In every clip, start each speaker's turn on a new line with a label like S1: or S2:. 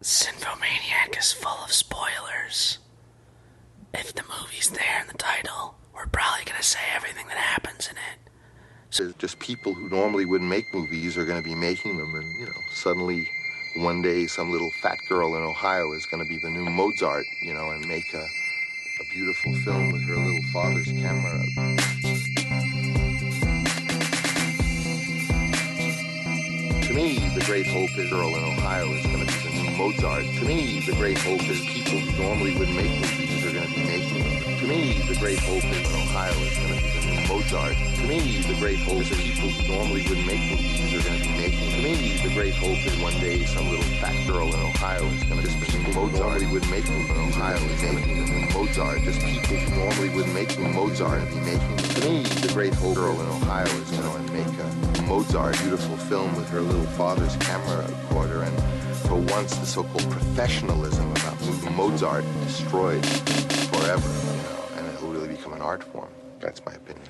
S1: Cinphomaniac is full of spoilers. If the movie's there in the title, we're probably gonna say everything that happens in it.
S2: So just people who normally wouldn't make movies are going to be making them, and suddenly one day some little fat girl in Ohio is going to be the new Mozart, and make a beautiful film with her little father's camera. To me, the great hope is girl in Ohio is going to be the new Mozart. To me, the great hope is people who normally wouldn't make movies are going to be making them. To me, the great hope is Ohio is going to be the new Mozart. To me, the great hope is people who normally wouldn't make movies are going to be making them. To me, the great hope is one day some little fat girl in Ohio is going to just be Mozart. Normally wouldn't make movies in Ohio is making the new Mozart. Just people who normally wouldn't make Mozart and be making them. To me, the great hope girl in Ohio is going to make a Mozart, beautiful film with her little father's camera recorder, and for once the so-called professionalism about moving Mozart destroyed forever, and it'll really become an art form. That's my opinion.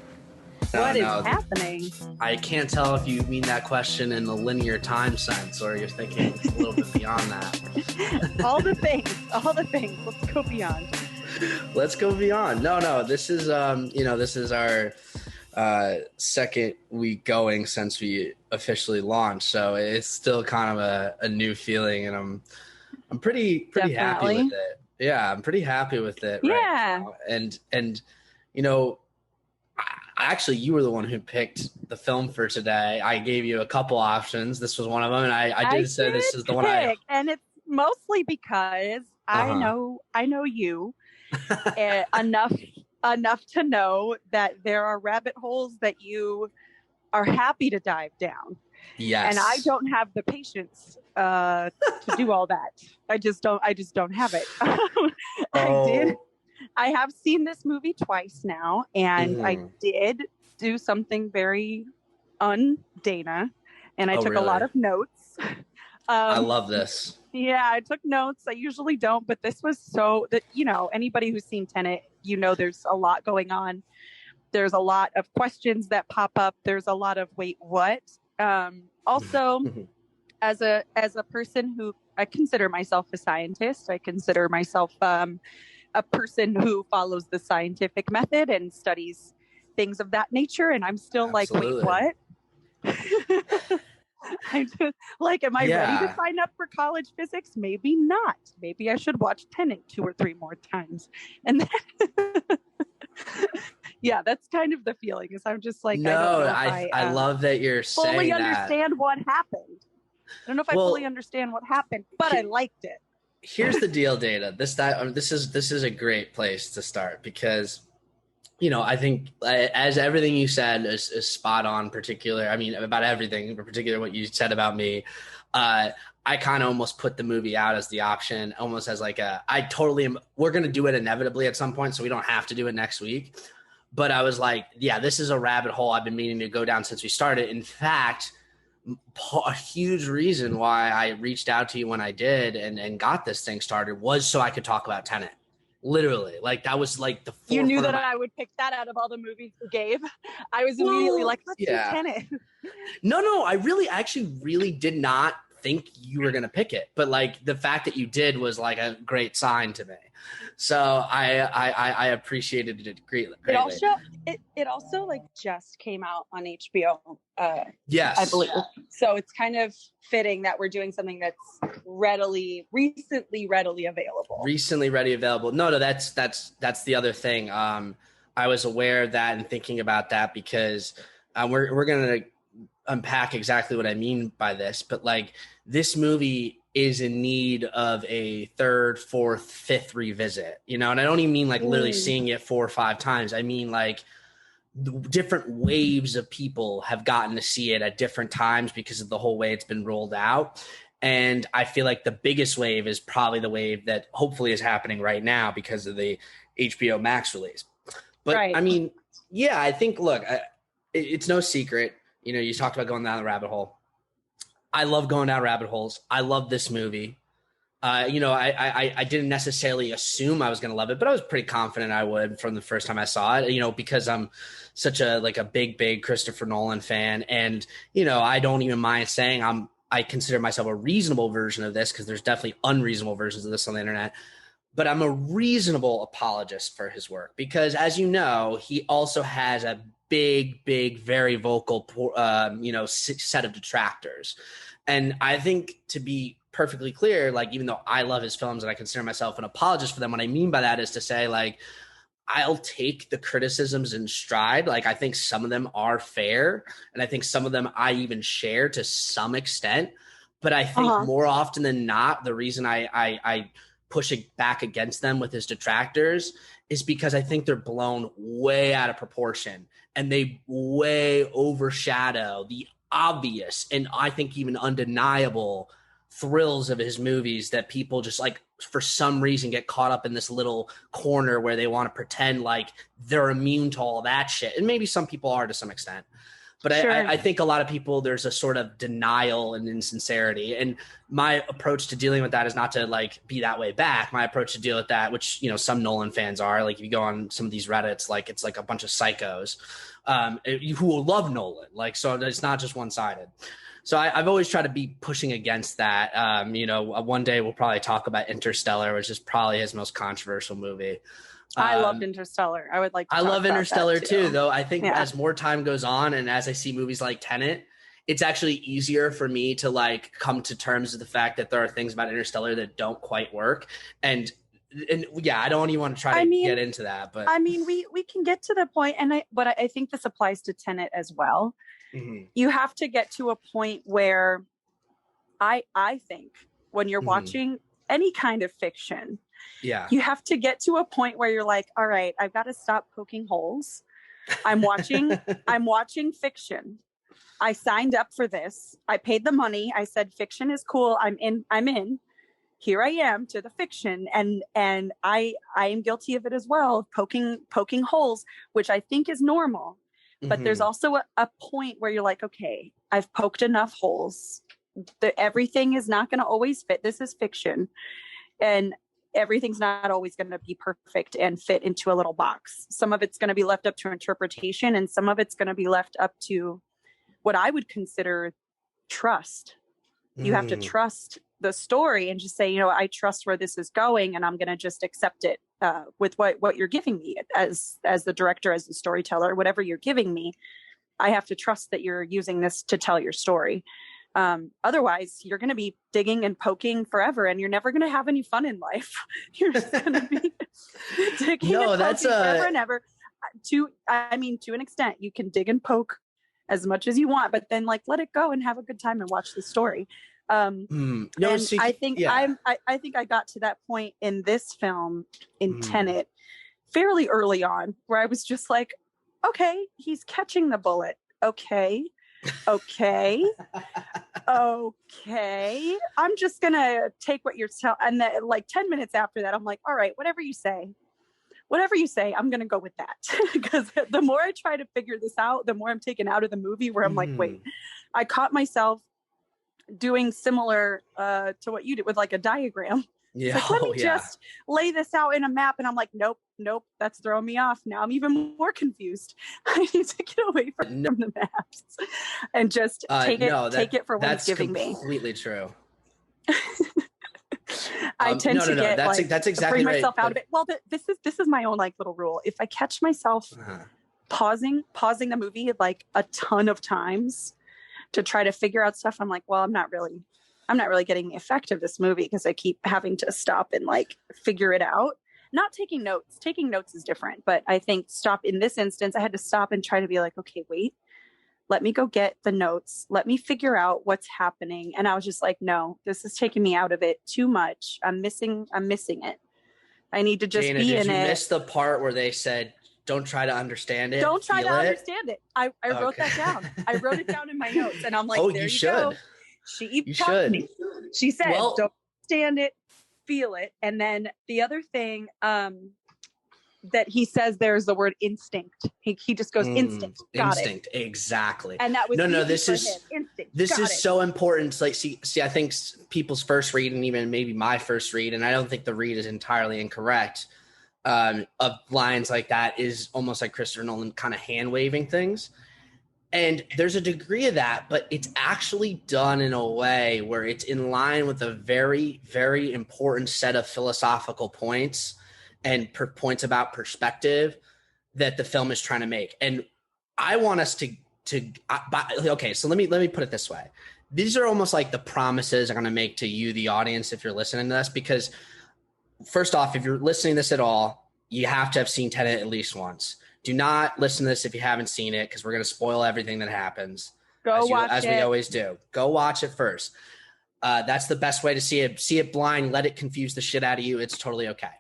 S3: What is happening?
S1: I can't tell if you mean that question in the linear time sense or you're thinking a little bit beyond that.
S3: All the things. Let's go beyond.
S1: Let's go beyond. No, this is this is our second week going since we officially launched, so it's still kind of a new feeling, and I'm pretty happy with it. Yeah, I'm pretty happy with it.
S3: Yeah,
S1: right now. And actually, you were the one who picked the film for today. I gave you a couple options. This was one of them, and I did say this is the one
S3: and it's mostly because I know you enough to know that there are rabbit holes that you are happy to dive down.
S1: Yes.
S3: And I don't have the patience to do all that. I just don't have it. I have seen this movie twice now, and I did do something very un-Dana, and I took a lot of notes.
S1: I love this.
S3: Yeah, I took notes. I usually don't, but this was so that, anybody who's seen Tenet, there's a lot going on. There's a lot of questions that pop up. There's a lot of, wait, what? Also, as a person who, I consider myself a scientist. I consider myself a person who follows the scientific method and studies things of that nature. And I'm still
S1: Absolutely.
S3: like, wait, what? I just, am I ready to sign up for college physics? Maybe not. Maybe I should watch Tenet 2 or 3 more times. And then, yeah, that's kind of the feeling. Is I'm just like,
S1: I love that you're saying
S3: fully
S1: that.
S3: Understand what happened. I don't know if I fully understand what happened, but I liked it.
S1: Here's the deal, Data. This is a great place to start because, I think as everything you said is spot on. About everything, in particular what you said about me. I kind of almost put the movie out as the option, almost as we're going to do it inevitably at some point, so we don't have to do it next week. But I was like, yeah, this is a rabbit hole I've been meaning to go down since we started. In fact, a huge reason why I reached out to you when I did and got this thing started was so I could talk about Tenet. Literally, that was the forefront.
S3: You knew that I would pick that out of all the movies you gave. I was immediately let's do Tenet.
S1: No, I actually really did not think you were going to pick it. But the fact that you did was a great sign to me. So I appreciated it greatly.
S3: It also just came out on HBO.
S1: Yes,
S3: I believe. So it's kind of fitting that we're doing something that's recently readily available.
S1: Recently ready available. No, that's the other thing. I was aware of that and thinking about that because we're gonna unpack exactly what I mean by this. But this movie is in need of a 3rd, 4th, 5th revisit. And I don't even mean literally seeing it 4 or 5 times. I mean different waves of people have gotten to see it at different times because of the whole way it's been rolled out. And I feel like the biggest wave is probably the wave that hopefully is happening right now because of the HBO Max release. But right. I think, look, it's no secret. You talked about going down the rabbit hole. I love going down rabbit holes. I love this movie. I didn't necessarily assume I was going to love it, but I was pretty confident I would from the first time I saw it, because I'm such a big Christopher Nolan fan. And, I don't even mind saying I'm I consider myself a reasonable version of this, because there's definitely unreasonable versions of this on the internet. But I'm a reasonable apologist for his work because, as you know, he also has a big, very vocal, set of detractors. And I think, to be perfectly clear, like, even though I love his films and I consider myself an apologist for them, what I mean by that is to say, like, I'll take the criticisms in stride. Like, I think some of them are fair, and I think some of them I even share to some extent. But I think more often than not, the reason I push it back against them with his detractors is because I think they're blown way out of proportion, and they way overshadow the obvious and I think even undeniable thrills of his movies that people just, like, for some reason get caught up in this little corner where they want to pretend like they're immune to all that shit. And maybe some people are to some extent. But sure. I think a lot of people, there's a sort of denial and insincerity. And my approach to dealing with that is not to, like, be that way back. My approach to deal with that, which, you know, some Nolan fans are, like, if you go on some of these Reddits, like, it's like a bunch of psychos who will love Nolan. Like, so it's not just one-sided. So I've always tried to be pushing against that. One day we'll probably talk about Interstellar, which is probably his most controversial movie.
S3: I loved Interstellar. I would like to talk
S1: love
S3: about
S1: Interstellar
S3: that too,
S1: though. I think as more time goes on and as I see movies like Tenet, it's actually easier for me to, like, come to terms with the fact that there are things about Interstellar that don't quite work. And yeah, I don't even want to try to get into that. But
S3: I mean, we can get to the point, and I think this applies to Tenet as well. Mm-hmm. You have to get to a point where I think when you're watching any kind of fiction, you have to get to a point where you're like, all right, I've got to stop poking holes. I'm watching fiction. I signed up for this. I paid the money. I said, fiction is cool. I'm in. Here I am to the fiction. And I am guilty of it as well. Poking holes, which I think is normal. But there's also a point where you're like, okay, I've poked enough holes. Everything is not going to always fit. This is fiction. And everything's not always going to be perfect and fit into a little box. Some of it's going to be left up to interpretation, and some of it's going to be left up to what I would consider trust. You have to trust the story and just say, you know, I trust where this is going, and I'm going to just accept it with what you're giving me as the director, as the storyteller, whatever you're giving me. I have to trust that you're using this to tell your story. Otherwise, you're going to be digging and poking forever, and you're never going to have any fun in life. You're just going to be digging and poking forever and ever. To an extent, you can dig and poke as much as you want, but then, like, let it go and have a good time and watch the story. I think I got to that point in this film, in Tenet, fairly early on, where I was just like, okay, he's catching the bullet. Okay. I'm just gonna take what you're telling. And then, like, 10 minutes after that, I'm like, all right, whatever you say, I'm gonna go with that. Because the more I try to figure this out, the more I'm taken out of the movie, where I'm like, wait, I caught myself doing similar to what you did with, like, a diagram. Yeah. Like, let me just lay this out in a map. And I'm like, nope, that's throwing me off. Now I'm even more confused. I need to get away from the maps and just take it for what it's giving me.
S1: That's completely true.
S3: I tend to get
S1: that's exactly
S3: bring myself out of it. Well, this is my own, like, little rule. If I catch myself pausing the movie, like, a ton of times to try to figure out stuff, I'm like, well, I'm not really getting the effect of this movie because I keep having to stop and, like, figure it out. Not taking notes. Taking notes is different, but I think in this instance, I had to stop and try to be like, okay, wait, let me go get the notes. Let me figure out what's happening. And I was just like, no, this is taking me out of it too much. I'm missing it. I need to just be in it. Did you
S1: miss the part where they said, don't try to understand it?
S3: Don't try to understand it. I wrote that down. I wrote it down in my notes, and I'm like, there you go. She taught me. She said, don't understand it, feel it. And then the other thing that he says, there's the word instinct. He just goes, instinct.
S1: Instinct, exactly.
S3: And that was
S1: this is instinct. This is so important. Like, see, I think people's first read, and even maybe my first read, and I don't think the read is entirely incorrect, of lines like that is almost like Christopher Nolan kind of hand waving things. And there's a degree of that, but it's actually done in a way where it's in line with a very, very important set of philosophical points and points about perspective that the film is trying to make. And I want us okay, so let me put it this way. These are almost like the promises I'm going to make to you, the audience, if you're listening to this, because first off, if you're listening to this at all, you have to have seen Tenet at least once. Do not listen to this if you haven't seen it, because we're going to spoil everything that happens. As we always do. Go watch it first. That's the best way to see it. See it blind. Let it confuse the shit out of you. It's totally okay.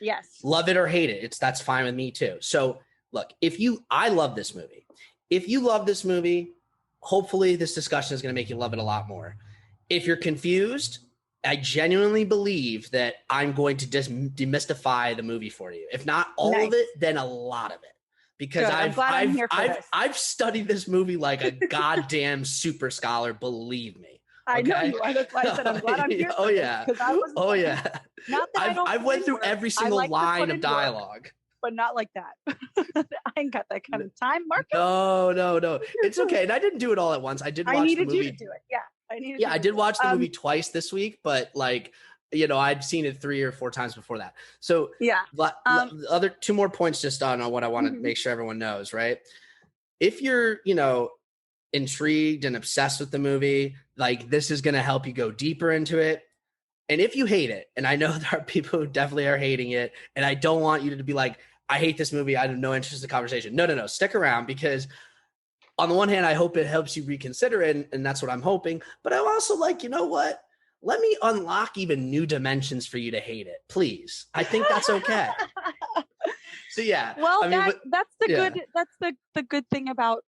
S3: Yes.
S1: Love it or hate it. That's fine with me too. So look, I love this movie. If you love this movie, hopefully this discussion is going to make you love it a lot more. If you're confused, I genuinely believe that I'm going to just demystify the movie for you. If not all of it, then a lot of it. Because I've studied this movie like a goddamn super scholar, believe me.
S3: I know you are. That's why I said I'm glad I'm here.
S1: Oh yeah. Yeah.
S3: Not that
S1: I've went through every single line of dialogue.
S3: But not like that. I ain't got that kind of time, Marcus.
S1: No. It's okay. And I didn't do it all at once. I did watch the movie.
S3: I needed you to do it. Yeah.
S1: I did watch the movie twice this week, but like, I'd seen it 3 or 4 times before that. So
S3: yeah.
S1: Other 2 more points just on what I want to make sure everyone knows, right? If you're, intrigued and obsessed with the movie, like this is going to help you go deeper into it. And if you hate it, and I know there are people who definitely are hating it, and I don't want you to be like, I hate this movie, I have no interest in the conversation. No. Stick around, because on the one hand, I hope it helps you reconsider it, and that's what I'm hoping. But I'm also like, you know what? Let me unlock even new dimensions for you to hate it, please. I think that's okay. So yeah.
S3: Well, that's the good thing about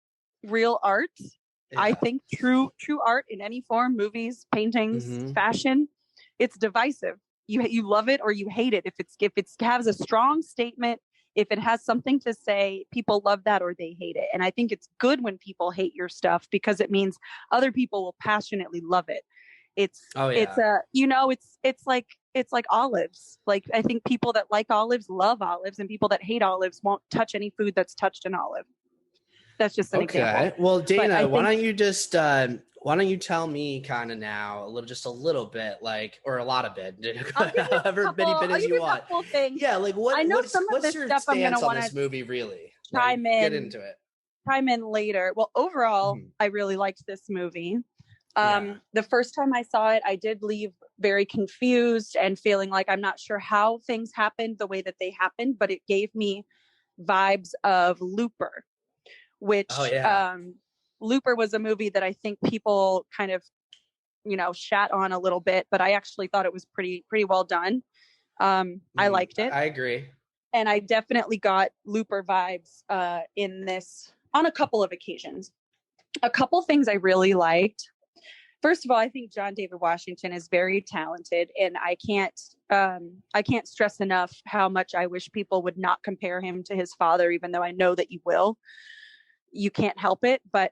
S3: real art. Yeah. I think true art in any form, movies, paintings, fashion, it's divisive. You love it or you hate it. If it has a strong statement, if it has something to say, people love that or they hate it. And I think it's good when people hate your stuff, because it means other people will passionately love it. It's like olives. Like, I think people that like olives love olives, and people that hate olives won't touch any food that's touched an olive. That's just an example. Well,
S1: Dana, why don't you tell me kind of now a little bit, like, or a lot of bit, however many bit as you want. Yeah, like what's your stance on this movie really? Get into it.
S3: Chime in later. Well, overall, I really liked this movie. The first time I saw it, I did leave very confused and feeling like I'm not sure how things happened the way that they happened, but it gave me vibes of Looper, which Looper was a movie that I think people kind of, shat on a little bit, but I actually thought it was pretty well done. I liked it.
S1: I agree.
S3: And I definitely got Looper vibes in this on a couple of occasions. A couple things I really liked. First of all, I think John David Washington is very talented, and I can't stress enough how much I wish people would not compare him to his father, even though I know that you will. You can't help it, but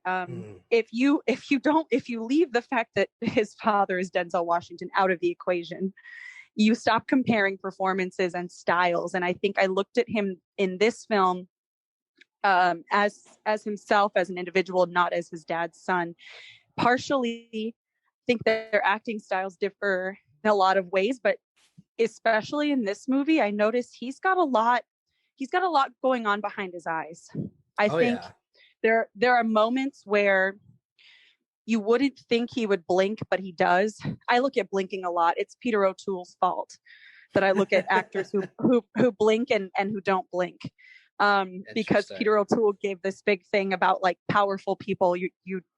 S3: if you leave the fact that his father is Denzel Washington out of the equation, you stop comparing performances and styles. And I think I looked at him in this film as himself, as an individual, not as his dad's son. Partially, I think that their acting styles differ in a lot of ways, but especially in this movie, I noticed he's got a lot going on behind his eyes. I think there are moments where you wouldn't think he would blink, but he does. I look at blinking a lot. It's Peter O'Toole's fault that I look at actors who blink and who don't blink. Because Peter O'Toole gave this big thing about like powerful people. You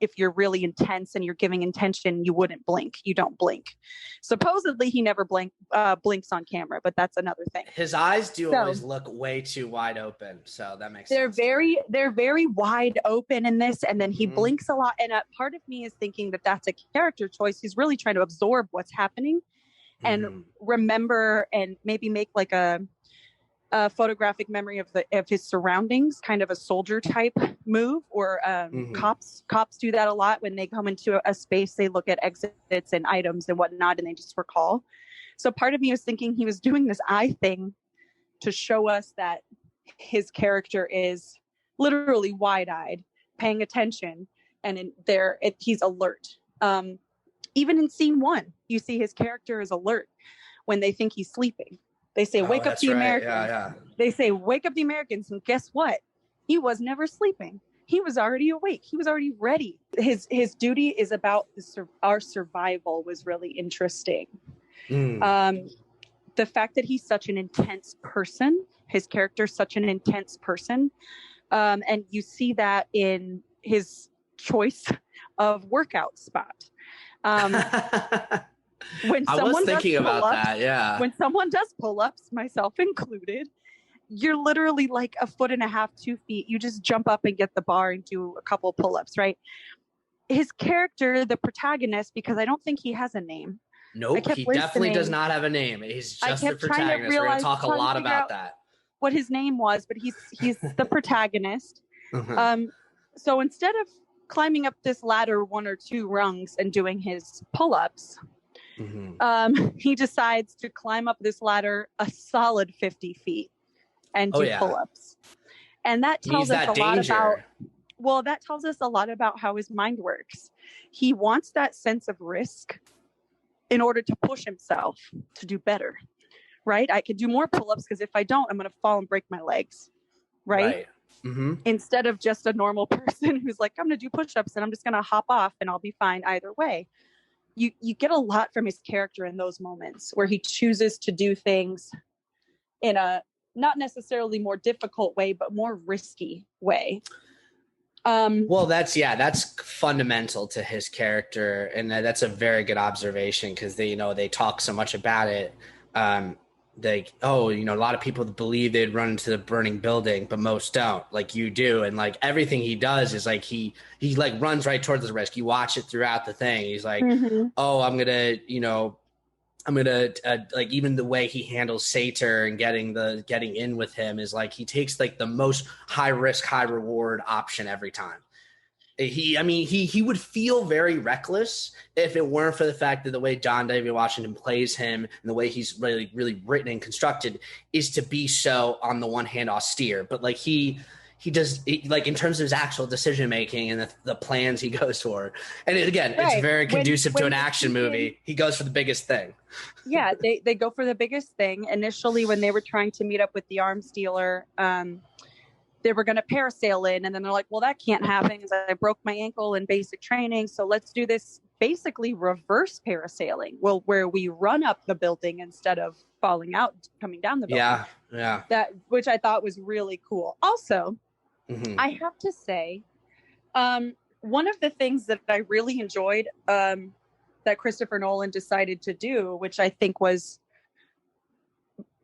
S3: if you're really intense and you're giving intention, you wouldn't blink. You don't blink. Supposedly he never blinks on camera, but that's another thing.
S1: His eyes do always look way too wide open, so that makes sense.
S3: They're very wide open in this, and then he blinks a lot. And part of me is thinking that that's a character choice. He's really trying to absorb what's happening and remember, and maybe make like a photographic memory of his surroundings, kind of a soldier type move, or cops do that a lot. When they come into a space, they look at exits and items and whatnot, and they just recall. So part of me was thinking he was doing this eye thing to show us that his character is literally wide-eyed paying attention, and he's alert. Even in scene 1, you see his character is alert when they think he's sleeping. They say, "Wake up the Americans."
S1: Yeah.
S3: They say, "Wake up the Americans," and guess what? He was never sleeping. He was already awake. He was already ready. His duty is about our survival was really interesting. The fact that he's such an intense person, his character's such an intense person, and you see that in his choice of workout spot. When
S1: I was thinking about that, yeah.
S3: When someone does pull-ups, myself included, you're literally like 1.5 feet, 2 feet. You just jump up and get the bar and do a couple pull-ups, right? His character, the protagonist, because I don't think he has a name.
S1: Nope, he definitely does not have a name. He's just the protagonist. We're going to talk a lot about that.
S3: What his name was, but he's the protagonist. So instead of climbing up this ladder 1 or 2 rungs and doing his pull-ups, he decides to climb up this ladder a solid 50 feet and do pull-ups. And that tells us that tells us a lot about how his mind works. He wants that sense of risk in order to push himself to do better, right? I could do more pull-ups because if I don't, I'm going to fall and break my legs, right? Instead of just a normal person who's like, I'm going to do push-ups and I'm just going to hop off and I'll be fine either way. You get a lot from his character in those moments where he chooses to do things in a not necessarily more difficult way, but more risky way.
S1: Well, that's fundamental to his character, and that's a very good observation because they talk so much about it. A lot of people believe they'd run into the burning building, but most don't, like you do. And like everything he does is like he like runs right towards the risk. You watch it throughout the thing. He's like, oh, I'm gonna like, even the way he handles Satyr and getting in with him is like he takes like the most high risk, high reward option every time. He would feel very reckless if it weren't for the fact that the way John David Washington plays him and the way he's really, really written and constructed is to be so, on the one hand, austere. But like he does, like in terms of his actual decision making and the plans he goes for. And again, it's very conducive to an action movie. He goes for the biggest thing.
S3: Yeah, they go for the biggest thing. Initially, when they were trying to meet up with the arms dealer, they were going to parasail in, and then they're like, well, that can't happen because I broke my ankle in basic training. So let's do this basically reverse parasailing, where we run up the building instead of falling out, coming down the building.
S1: Yeah.
S3: That, which I thought was really cool. Also, I have to say, one of the things that I really enjoyed that Christopher Nolan decided to do, which I think was,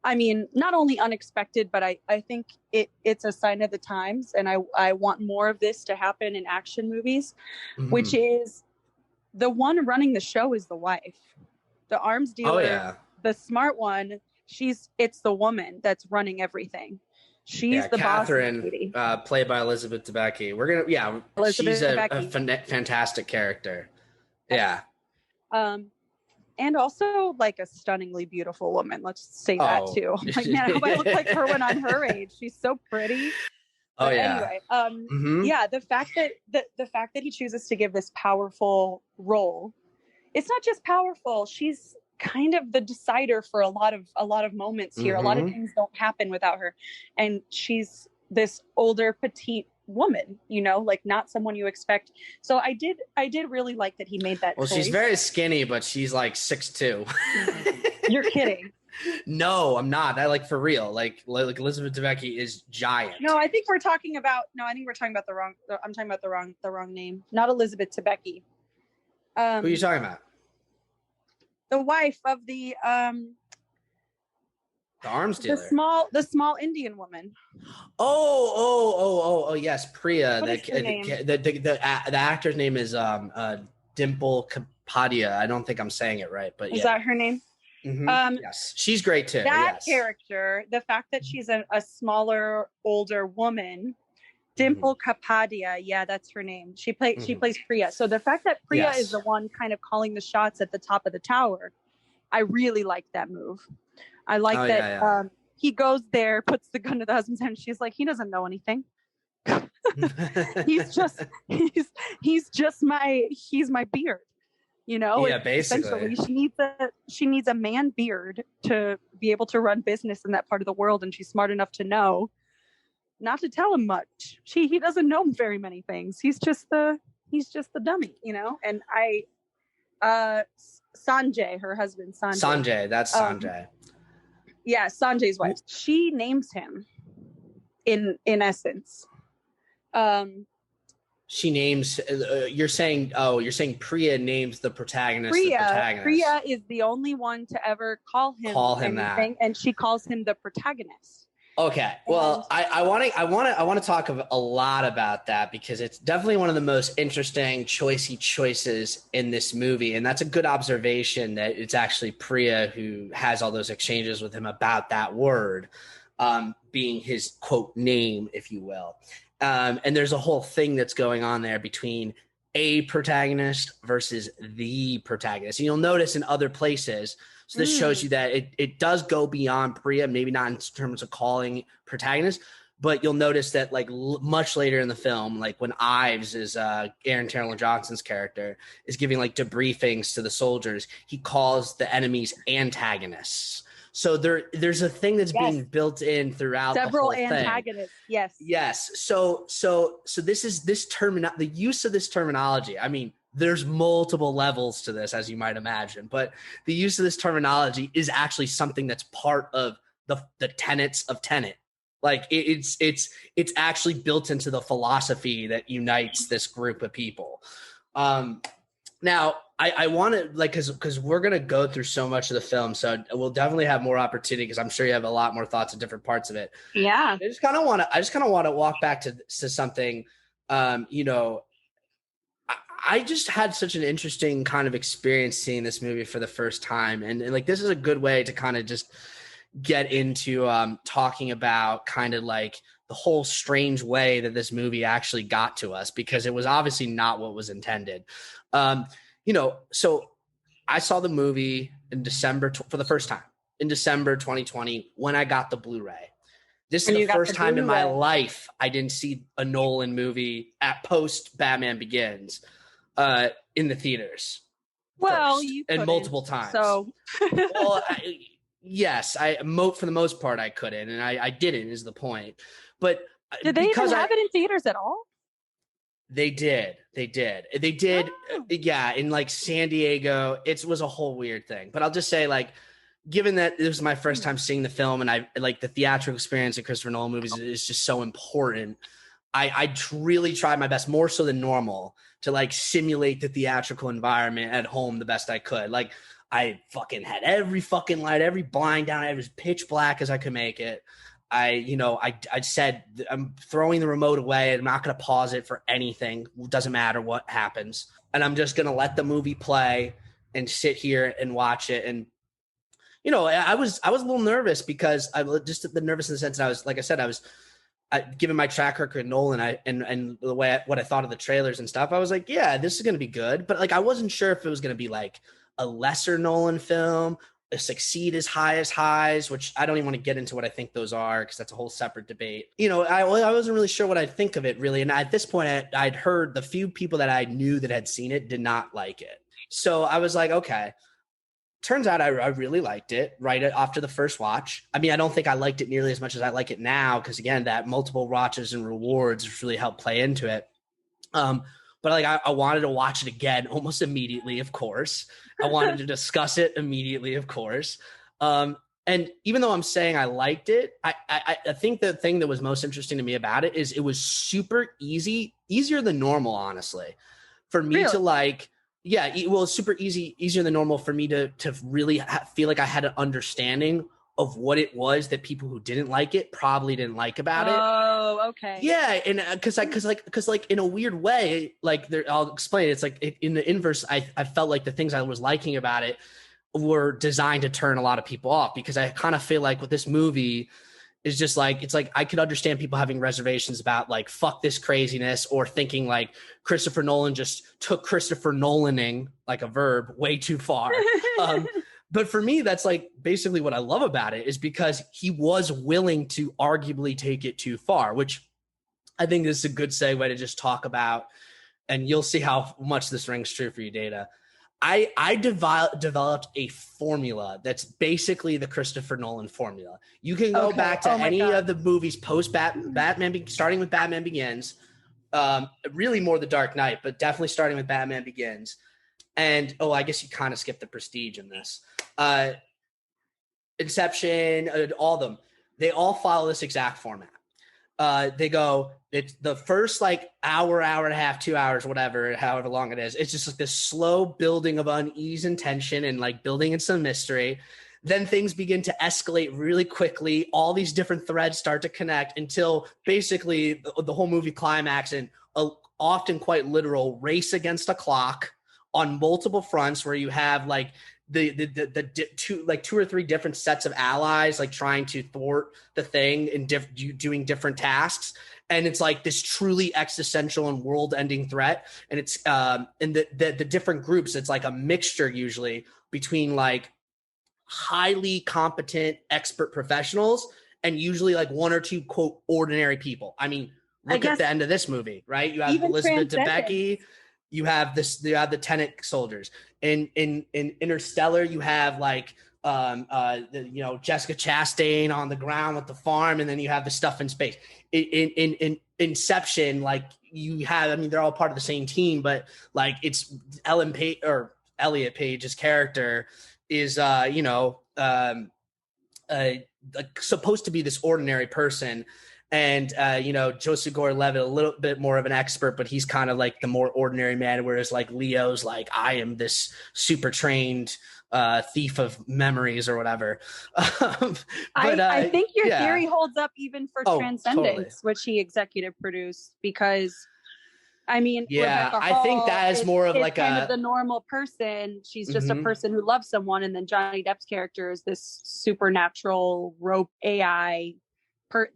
S3: not only unexpected, but I think it's a sign of the times. And I want more of this to happen in action movies, which is the one running the show is the wife, the arms dealer, the smart one. It's the woman that's running everything. She's the
S1: Catherine, played by Elizabeth Debicki. She's a fantastic character. Yeah.
S3: And also like a stunningly beautiful woman. Let's say that too. Like, man, I hope I look like her when I'm her age. She's so pretty. But anyway, the fact that he chooses to give this powerful role, it's not just powerful. She's kind of the decider for a lot of moments here. A lot of things don't happen without her, and she's this older petite woman, like not someone you expect. So I did really like that he made that choice.
S1: She's very skinny, but she's like 6'2".
S3: You're kidding.
S1: No, I'm not. I like for real. Like Elizabeth Debicki is giant.
S3: No, I think we're talking about the wrong. I'm talking about the wrong name. Not Elizabeth Debicki.
S1: Who are you talking about?
S3: The wife of the
S1: arms dealer.
S3: The small Indian woman.
S1: Oh, yes, Priya.
S3: What is her name?
S1: The actor's name is Dimple Kapadia. I don't think I'm saying it right, but
S3: is that her name?
S1: Yes, she's great too.
S3: That character, the fact that she's a smaller, older woman, Dimple Kapadia. Yeah, that's her name. She plays Priya. So the fact that Priya is the one kind of calling the shots at the top of the tower, I really like that move. I like that. He goes there, puts the gun to the husband's head, and she's like, he doesn't know anything. he's just my beard, you know.
S1: Yeah, basically.
S3: Essentially, she needs a man beard to be able to run business in that part of the world, and she's smart enough to know not to tell him much. He doesn't know very many things. He's just the dummy, you know. And Sanjay, her husband,
S1: Sanjay, that's Sanjay.
S3: Yeah, Sanjay's wife. She names him in essence.
S1: She names. You're saying Priya names the protagonist.
S3: Priya is the only one to ever call him anything, that, and she calls him the protagonist.
S1: Okay, well, I want to talk a lot about that because it's definitely one of the most interesting choices in this movie, and that's a good observation that it's actually Priya who has all those exchanges with him about that word being his quote name, if you will. And there's a whole thing that's going on there between a protagonist versus the protagonist. And you'll notice in other places, so this shows you that it does go beyond Priya, maybe not in terms of calling protagonist, but you'll notice that like much later in the film, like when Ives is Aaron Taylor Johnson's character is giving like debriefings to the soldiers, he calls the enemies antagonists. So there's a thing that's being built in throughout
S3: several
S1: the whole
S3: antagonists.
S1: Thing. Yes. So this is the use of this terminology. I mean, there's multiple levels to this, as you might imagine, but the use of this terminology is actually something that's part of the tenets of Tenet. Like it's actually built into the philosophy that unites this group of people. Now, I want to like because we're gonna go through so much of the film, so we'll definitely have more opportunity because I'm sure you have a lot more thoughts on different parts of it.
S3: Yeah,
S1: I just kind of want to walk back to something. You know, I just had such an interesting kind of experience seeing this movie for the first time, and like this is a good way to kind of just get into talking about kind of like the whole strange way that this movie actually got to us because it was obviously not what was intended. You know, so I saw the movie in December for the first time in December 2020 when I got the Blu-ray. This is the first time in my life I didn't see a Nolan movie at post Batman Begins in the theaters.
S3: Well,
S1: and multiple times.
S3: So,
S1: well, yes, for the most part I couldn't, and I didn't is the point. But
S3: did they even have it in theaters at all?
S1: They did. Oh. Yeah. In like San Diego, it was a whole weird thing, but I'll just say like, given that this was my first time seeing the film and I like the theatrical experience in Christopher Nolan movies is just so important. I really tried my best, more so than normal, to like simulate the theatrical environment at home the best I could. Like I fucking had every fucking light, every blind down. It was pitch black as I could make it. I said, I'm throwing the remote away. I'm not going to pause it for anything. It doesn't matter what happens. And I'm just going to let the movie play and sit here and watch it. And, you know, I was a little nervous because I just the nervous in the sense that I was, like I said, given my track record, Nolan, and the way what I thought of the trailers and stuff, I was like, yeah, this is going to be good. But like, I wasn't sure if it was going to be like a lesser Nolan film, succeed as high as highs, which I don't even want to get into what I think those are because that's a whole separate debate. You know, I wasn't really sure what I'd think of it really. And at this point, I'd heard the few people that I knew that had seen it did not like it. So I was like, okay. Turns out I really liked it right after the first watch. I mean, I don't think I liked it nearly as much as I like it now because, again, that multiple watches and rewards really helped play into it. But like I wanted to watch it again almost immediately, of course. I wanted to discuss it immediately, of course. And even though I'm saying I liked it, I think the thing that was most interesting to me about it is it was super easier than normal, honestly, for me to like. Yeah, well, it's super easier than normal for me to really feel like I had an understanding of what it was that people who didn't like it probably didn't like about it.
S3: Oh, okay.
S1: Yeah, and because in a weird way, like I'll explain. It's like in the inverse, I felt like the things I was liking about it were designed to turn a lot of people off because I kind of feel like with this movie is just like, it's like I could understand people having reservations about like, fuck this craziness, or thinking like Christopher Nolan just took Christopher Nolaning, like a verb, way too far. But for me, that's like basically what I love about it, is because he was willing to arguably take it too far, which I think this is a good segue to just talk about, and you'll see how much this rings true for you, Data. I developed a formula that's basically the Christopher Nolan formula. You can go back to any of the movies post Batman, starting with Batman Begins, really more The Dark Knight, but definitely starting with Batman Begins. And, I guess you kind of skipped the Prestige in this. Inception, all of them. They all follow this exact format. They go, it's the first like hour and a half, 2 hours, whatever, however long it is. It's just like this slow building of unease and tension and like building in some mystery. Then things begin to escalate really quickly. All these different threads start to connect until basically the whole movie climax and a often quite literal race against a clock on multiple fronts where you have like the two or three different sets of allies like trying to thwart the thing and doing different tasks, and it's like this truly existential and world-ending threat. And it's and the different groups, it's like a mixture usually between like highly competent expert professionals and usually like one or two quote ordinary people. I mean, look at the end of this movie, right? You have Elizabeth Debicki. You have the Tenet soldiers. In Interstellar, you have like Jessica Chastain on the ground with the farm, and then you have the stuff in space. In Inception, like you have, I mean, they're all part of the same team, but like it's Elliot Page's character is like supposed to be this ordinary person. And, Joseph Gordon-Levitt, a little bit more of an expert, but he's kind of like the more ordinary man, whereas like Leo's like, I am this super trained thief of memories or whatever.
S3: I think your theory holds up even for Transcendence, totally. Which he executive produced, because I mean, Rebecca Hall,
S1: I think that is more of like
S3: kind of the normal person. She's just a person who loves someone. And then Johnny Depp's character is this supernatural rope AI.
S1: Well,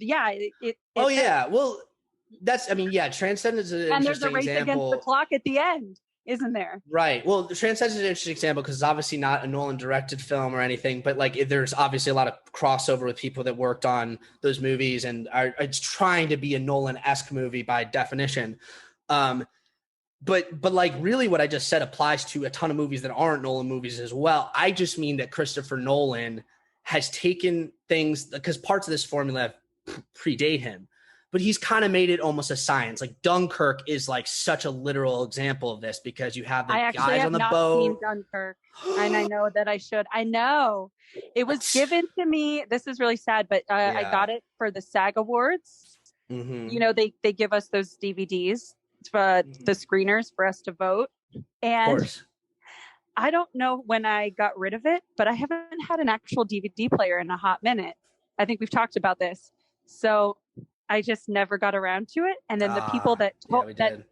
S1: that's, I mean, Transcendence is an interesting example. And there's a race
S3: against the clock at the end, isn't there?
S1: Right. Well, the Transcendence is an interesting example because it's obviously not a Nolan directed film or anything, but like there's obviously a lot of crossover with people that worked on those movies and it's trying to be a Nolan-esque movie by definition. But like really what I just said applies to a ton of movies that aren't Nolan movies as well. I just mean that Christopher Nolan has taken things, because parts of this formula predate him, but he's kind of made it almost a science. Like Dunkirk is like such a literal example of this because you have the guys on the boat.
S3: Seen Dunkirk, and I know that I should. I know it was given to me. This is really sad, but I got it for the SAG Awards. Mm-hmm. They give us those DVDs for the screeners for us to vote, and of course. I don't know when I got rid of it, but I haven't had an actual DVD player in a hot minute. I think we've talked about this. So I just never got around to it. And then the people that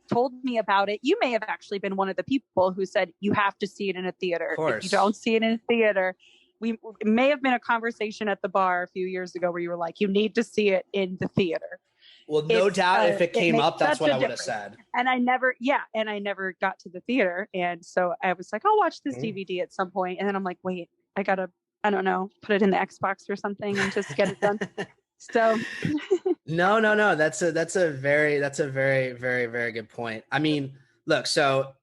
S3: told me about it, you may have actually been one of the people who said, you have to see it in a theater. If you don't see it in a theater, it may have been a conversation at the bar a few years ago where you were like, you need to see it in the theater.
S1: Well, no doubt if it came up, that's what I would have said.
S3: And I never got to the theater. And so I was like, I'll watch this DVD at some point. And then I'm like, wait, I don't know, put it in the Xbox or something and just get it done. So
S1: no. That's a very, very, very good point. I mean, look, so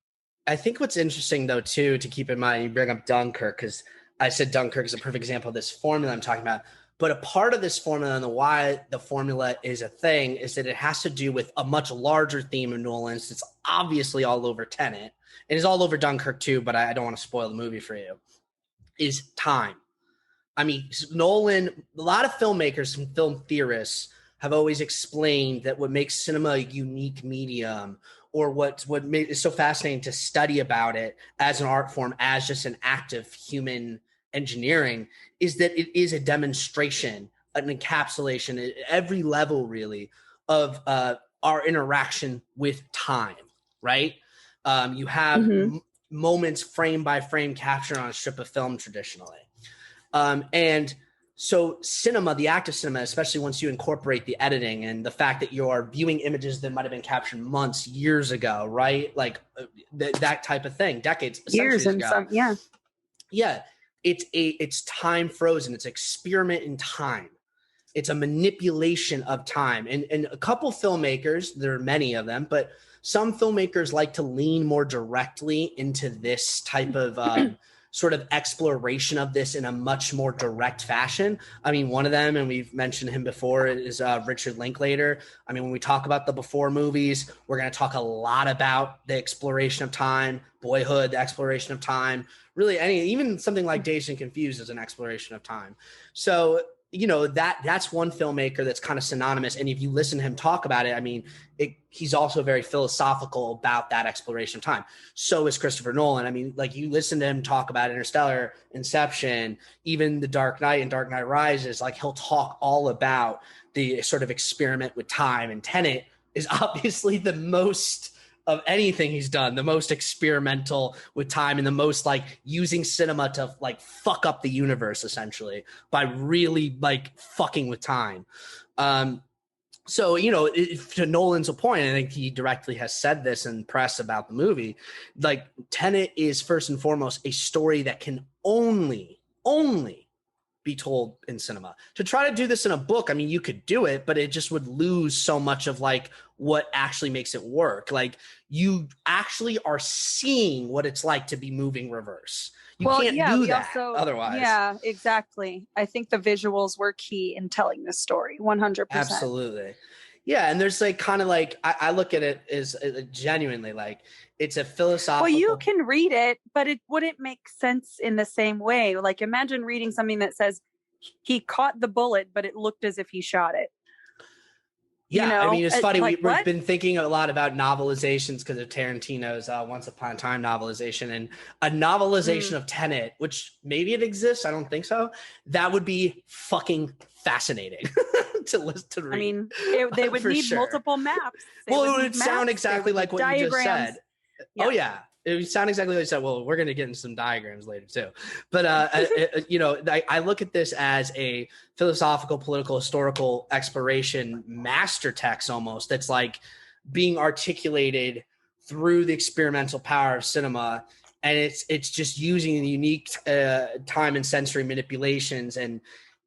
S1: I think what's interesting though, too, to keep in mind, you bring up Dunkirk, because I said Dunkirk is a perfect example of this formula I'm talking about. But a part of this formula and why the formula is a thing is that it has to do with a much larger theme of Nolan's. It's obviously all over Tenet. It is all over Dunkirk too, but I don't want to spoil the movie for you. Is time. I mean, Nolan, a lot of filmmakers and film theorists have always explained that what makes cinema a unique medium, or what is so fascinating to study about it as an art form, as just an act of human engineering, is that it is a demonstration, an encapsulation at every level, really, of our interaction with time, right? You have moments frame by frame captured on a strip of film traditionally. And so cinema, the act of cinema, especially once you incorporate the editing and the fact that you're viewing images that might have been captured months, years ago, right? Like that type of thing, decades,
S3: years
S1: ago.
S3: Some,
S1: yeah. It's time frozen. It's experiment in time. It's a manipulation of time. And a couple filmmakers, there are many of them, but some filmmakers like to lean more directly into this type of sort of exploration of this in a much more direct fashion. I mean, one of them, and we've mentioned him before, is Richard Linklater. I mean, when we talk about the Before movies, we're going to talk a lot about the exploration of time, Boyhood, the exploration of time, really even something like Dazed and Confused is an exploration of time. So, you know, that's one filmmaker that's kind of synonymous. And if you listen to him talk about it, I mean, he's also very philosophical about that exploration of time. So is Christopher Nolan. I mean, like, you listen to him talk about Interstellar, Inception, even The Dark Knight and Dark Knight Rises, like, he'll talk all about the sort of experiment with time. And Tenet is obviously the most of anything he's done, the most experimental with time and the most like using cinema to like fuck up the universe essentially by really like fucking with time. So, you know, to Nolan's point, I think he directly has said this in press about the movie, like Tenet is first and foremost a story that can only be told in cinema. To try to do this in a book, I mean, you could do it, but it just would lose so much of like what actually makes it work. Like, you actually are seeing what it's like to be moving reverse. You can't do that otherwise.
S3: Yeah, exactly. I think the visuals were key in telling this story, 100%.
S1: Absolutely. Yeah, and there's like kind of like I look at it as genuinely like it's a philosophical.
S3: Well, you can read it, but it wouldn't make sense in the same way. Like, imagine reading something that says he caught the bullet, but it looked as if he shot it.
S1: Yeah,
S3: you know?
S1: I mean, it's funny.
S3: Like,
S1: We've been thinking a lot about novelizations because of Tarantino's Once Upon a Time novelization, and a novelization of Tenet, which maybe it exists. I don't think so. That would be fucking fascinating to listen to read.
S3: I mean, they would need multiple maps.
S1: It would sound exactly like what you just said. Yeah. Oh yeah, it would sound exactly like you said. Well, we're going to get into some diagrams later too, but you know, I look at this as a philosophical, political, historical exploration master text almost. That's like being articulated through the experimental power of cinema, and it's just using the unique time and sensory manipulations, and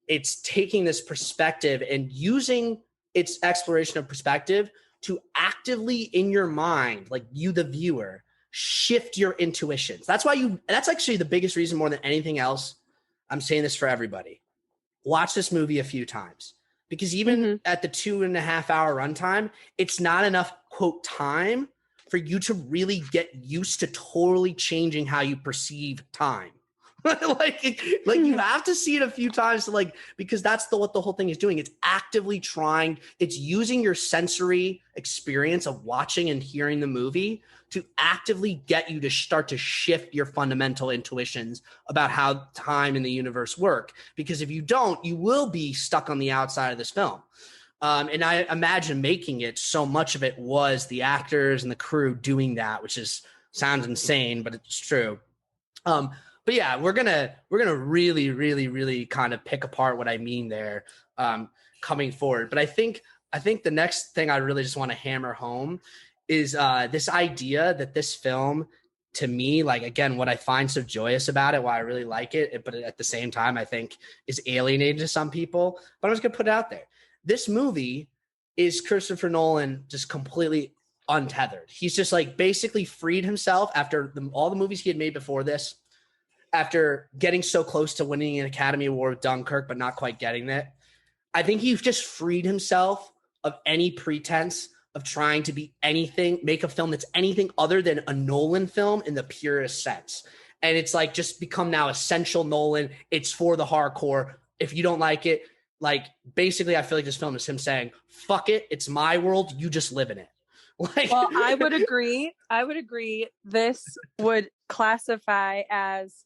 S1: it's taking this perspective and using its exploration of perspective to actively in your mind, like you, the viewer, shift your intuitions. That's actually the biggest reason more than anything else. I'm saying this for everybody. Watch this movie a few times, because even at the 2.5 hour runtime, it's not enough quote time for you to really get used to totally changing how you perceive time. like you have to see it a few times to like, because that's what the whole thing is doing. It's actively trying, it's using your sensory experience of watching and hearing the movie to actively get you to start to shift your fundamental intuitions about how time and the universe work. Because if you don't, you will be stuck on the outside of this film. And I imagine making it, so much of it was the actors and the crew doing that, which sounds insane, but it's true. But yeah, we're gonna really, really, really kind of pick apart what I mean there coming forward. But I think the next thing I really just want to hammer home is this idea that this film, to me, like, again, what I find so joyous about it, why I really like it, but at the same time I think is alienated to some people. But I'm just gonna put it out there. This movie is Christopher Nolan just completely untethered. He's just like basically freed himself after all the movies he had made before this. After getting so close to winning an Academy Award with Dunkirk, but not quite getting it, I think he's just freed himself of any pretense of trying to be anything, make a film that's anything other than a Nolan film in the purest sense. And it's like just become now essential Nolan. It's for the hardcore. If you don't like it, like basically I feel like this film is him saying, fuck it, it's my world, you just live in it. Like,
S3: well, I would agree. This would classify as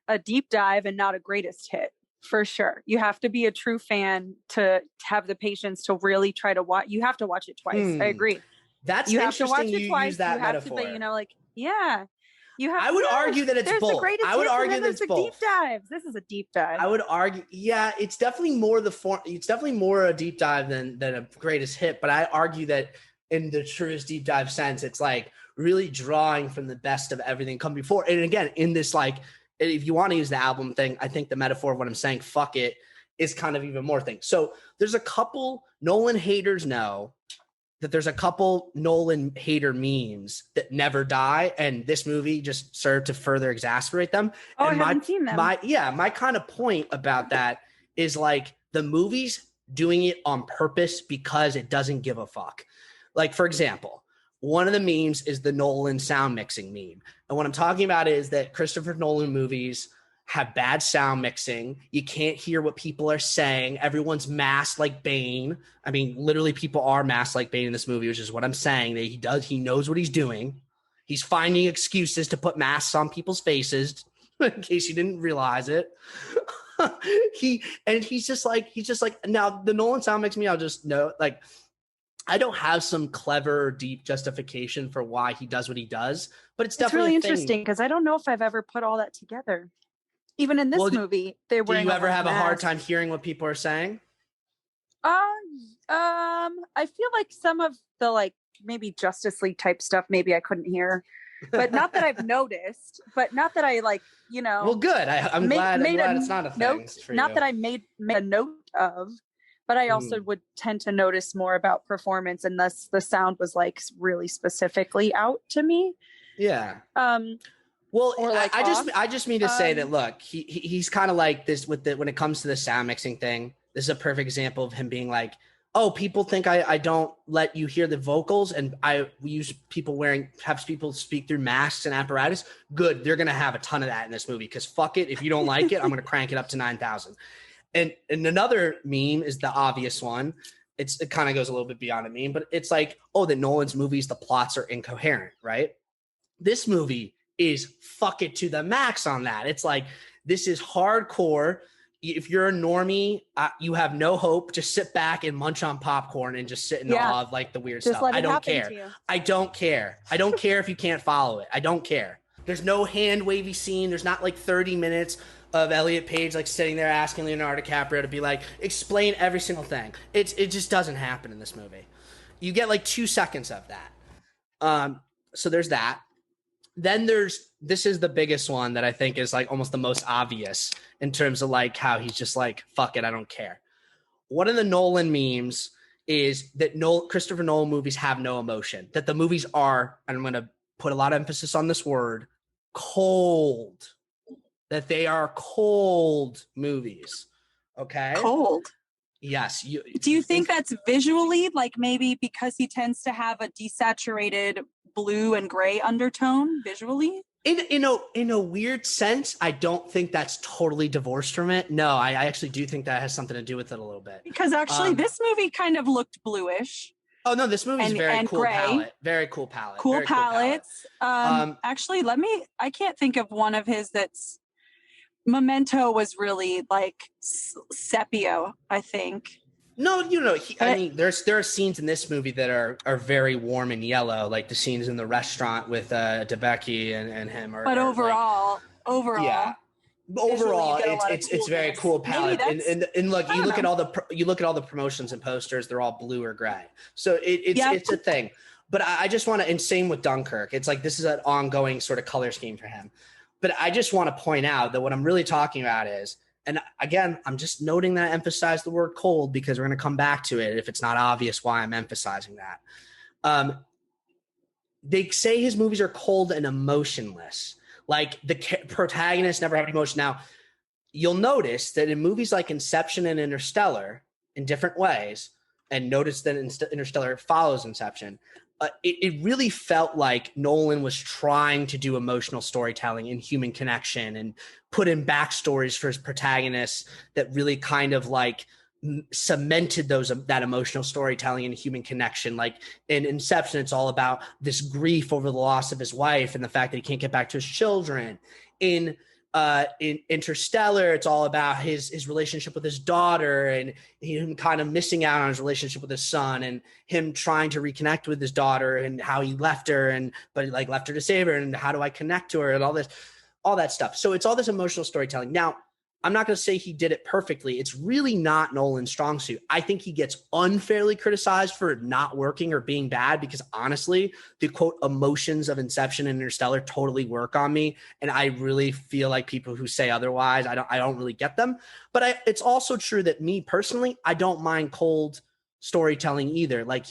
S3: a deep dive and not a greatest hit, for sure. You have to be a true fan to have the patience to really try to watch. You have to watch it twice. I agree.
S1: That's
S3: you
S1: interesting.
S3: Have to watch it twice.
S1: Use that
S3: you have
S1: metaphor.
S3: To be, like, yeah. You have.
S1: I would argue that it's both. I would argue that it's both.
S3: Deep dives. This is a deep dive.
S1: I would argue, yeah, it's definitely more It's definitely more a deep dive than a greatest hit. But I argue that in the truest deep dive sense, it's like really drawing from the best of everything come before. And again, in this, like, if you want to use the album thing, I think the metaphor of what I'm saying, fuck it, is kind of even more things. So there's a couple Nolan haters know that there's a couple Nolan hater memes that never die, and this movie just served to further exacerbate them.
S3: Oh,
S1: and
S3: I haven't seen them.
S1: My kind of point about that is like the movie's doing it on purpose because it doesn't give a fuck. Like, for example, one of the memes is the Nolan sound mixing meme. And what I'm talking about is that Christopher Nolan movies have bad sound mixing. You can't hear what people are saying. Everyone's masked like Bane. I mean, literally people are masked like Bane in this movie, which is what I'm saying. That he knows what he's doing. He's finding excuses to put masks on people's faces in case you didn't realize it. He's just like, now the Nolan sound makes me, I'll just know, like, I don't have some clever, deep justification for why he does what he does, but it's definitely
S3: really interesting because I don't know if I've ever put all that together. Even in this movie, they were.
S1: Do you ever have a hard time hearing what people are saying?
S3: I feel like some of the like maybe Justice League type stuff, maybe I couldn't hear, but not that I've noticed, but not that I like, you know.
S1: Well, good. I'm glad it's not a thing.
S3: Not that I made a note of, but I also would tend to notice more about performance, and thus the sound was like really specifically out to me.
S1: Yeah. Well,
S3: like
S1: I just mean to say that, look, he's kind of like this when it comes to the sound mixing thing. This is a perfect example of him being like, oh, people think I don't let you hear the vocals, and we use people have people speak through masks and apparatus. Good. They're going to have a ton of that in this movie because fuck it. If you don't like it, I'm going to crank it up to 9,000. And another meme is the obvious one. It kind of goes a little bit beyond a meme, but it's like, oh, the Nolan's movies, the plots are incoherent, right? This movie is fuck it to the max on that. It's like, this is hardcore. If you're a normie, you have no hope. Just sit back and munch on popcorn and just sit in awe of like the weird stuff. I don't care. I don't care. I don't care if you can't follow it. I don't care. There's no hand wavy scene. There's not like 30 minutes of Elliot Page like sitting there asking Leonardo DiCaprio to be like, explain every single thing. It just doesn't happen in this movie. You get like 2 seconds of that. So there's that. Then this is the biggest one that I think is like almost the most obvious in terms of like how he's just like, fuck it, I don't care. One of the Nolan memes is that Christopher Nolan movies have no emotion, that the movies are, and I'm going to put a lot of emphasis on this word, cold, that they are cold movies. Okay.
S3: Cold.
S1: Yes.
S3: Do you think that's visually, like maybe because he tends to have a desaturated blue and gray undertone visually?
S1: In a weird sense, I don't think that's totally divorced from it. No, I actually do think that has something to do with it a little bit.
S3: Because actually this movie kind of looked bluish.
S1: Oh no, this movie's very cool
S3: gray.
S1: Palette. Very cool palette.
S3: Cool
S1: very
S3: palettes.
S1: Cool palette.
S3: Actually, I can't think of one of his that's Memento was really like sepia, I think.
S1: No, I mean, there are scenes in this movie that are very warm and yellow, like the scenes in the restaurant with Debicki and him.
S3: But overall,
S1: yeah. Overall, it's very cool palette. And look, you look at all the promotions and posters; they're all blue or gray. So it's a thing. But I just want to, and same with Dunkirk. It's like this is an ongoing sort of color scheme for him. But I just want to point out that what I'm really talking about is, and again, I'm just noting that I emphasize the word cold because we're going to come back to it if it's not obvious why I'm emphasizing that. They say his movies are cold and emotionless. Like the protagonist never have emotion. Now, you'll notice that in movies like Inception and Interstellar, in different ways, and notice that Interstellar follows Inception, it really felt like Nolan was trying to do emotional storytelling and human connection and put in backstories for his protagonists that really kind of like cemented that emotional storytelling and human connection. Like in Inception, it's all about this grief over the loss of his wife and the fact that he can't get back to his children. In Interstellar, it's all about his relationship with his daughter and him kind of missing out on his relationship with his son and him trying to reconnect with his daughter and how he left her but he like left her to save her and how do I connect to her and all that stuff. So it's all this emotional storytelling. Now, I'm not going to say he did it perfectly. It's really not Nolan's strong suit. I think he gets unfairly criticized for not working or being bad because honestly, the quote emotions of Inception and Interstellar totally work on me. And I really feel like people who say otherwise, I don't really get them. But it's also true that me personally, I don't mind cold storytelling either. Like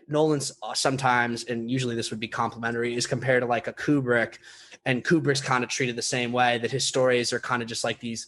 S1: Nolan's sometimes, and usually this would be complimentary, is compared to like a Kubrick, and Kubrick's kind of treated the same way, that his stories are kind of just like these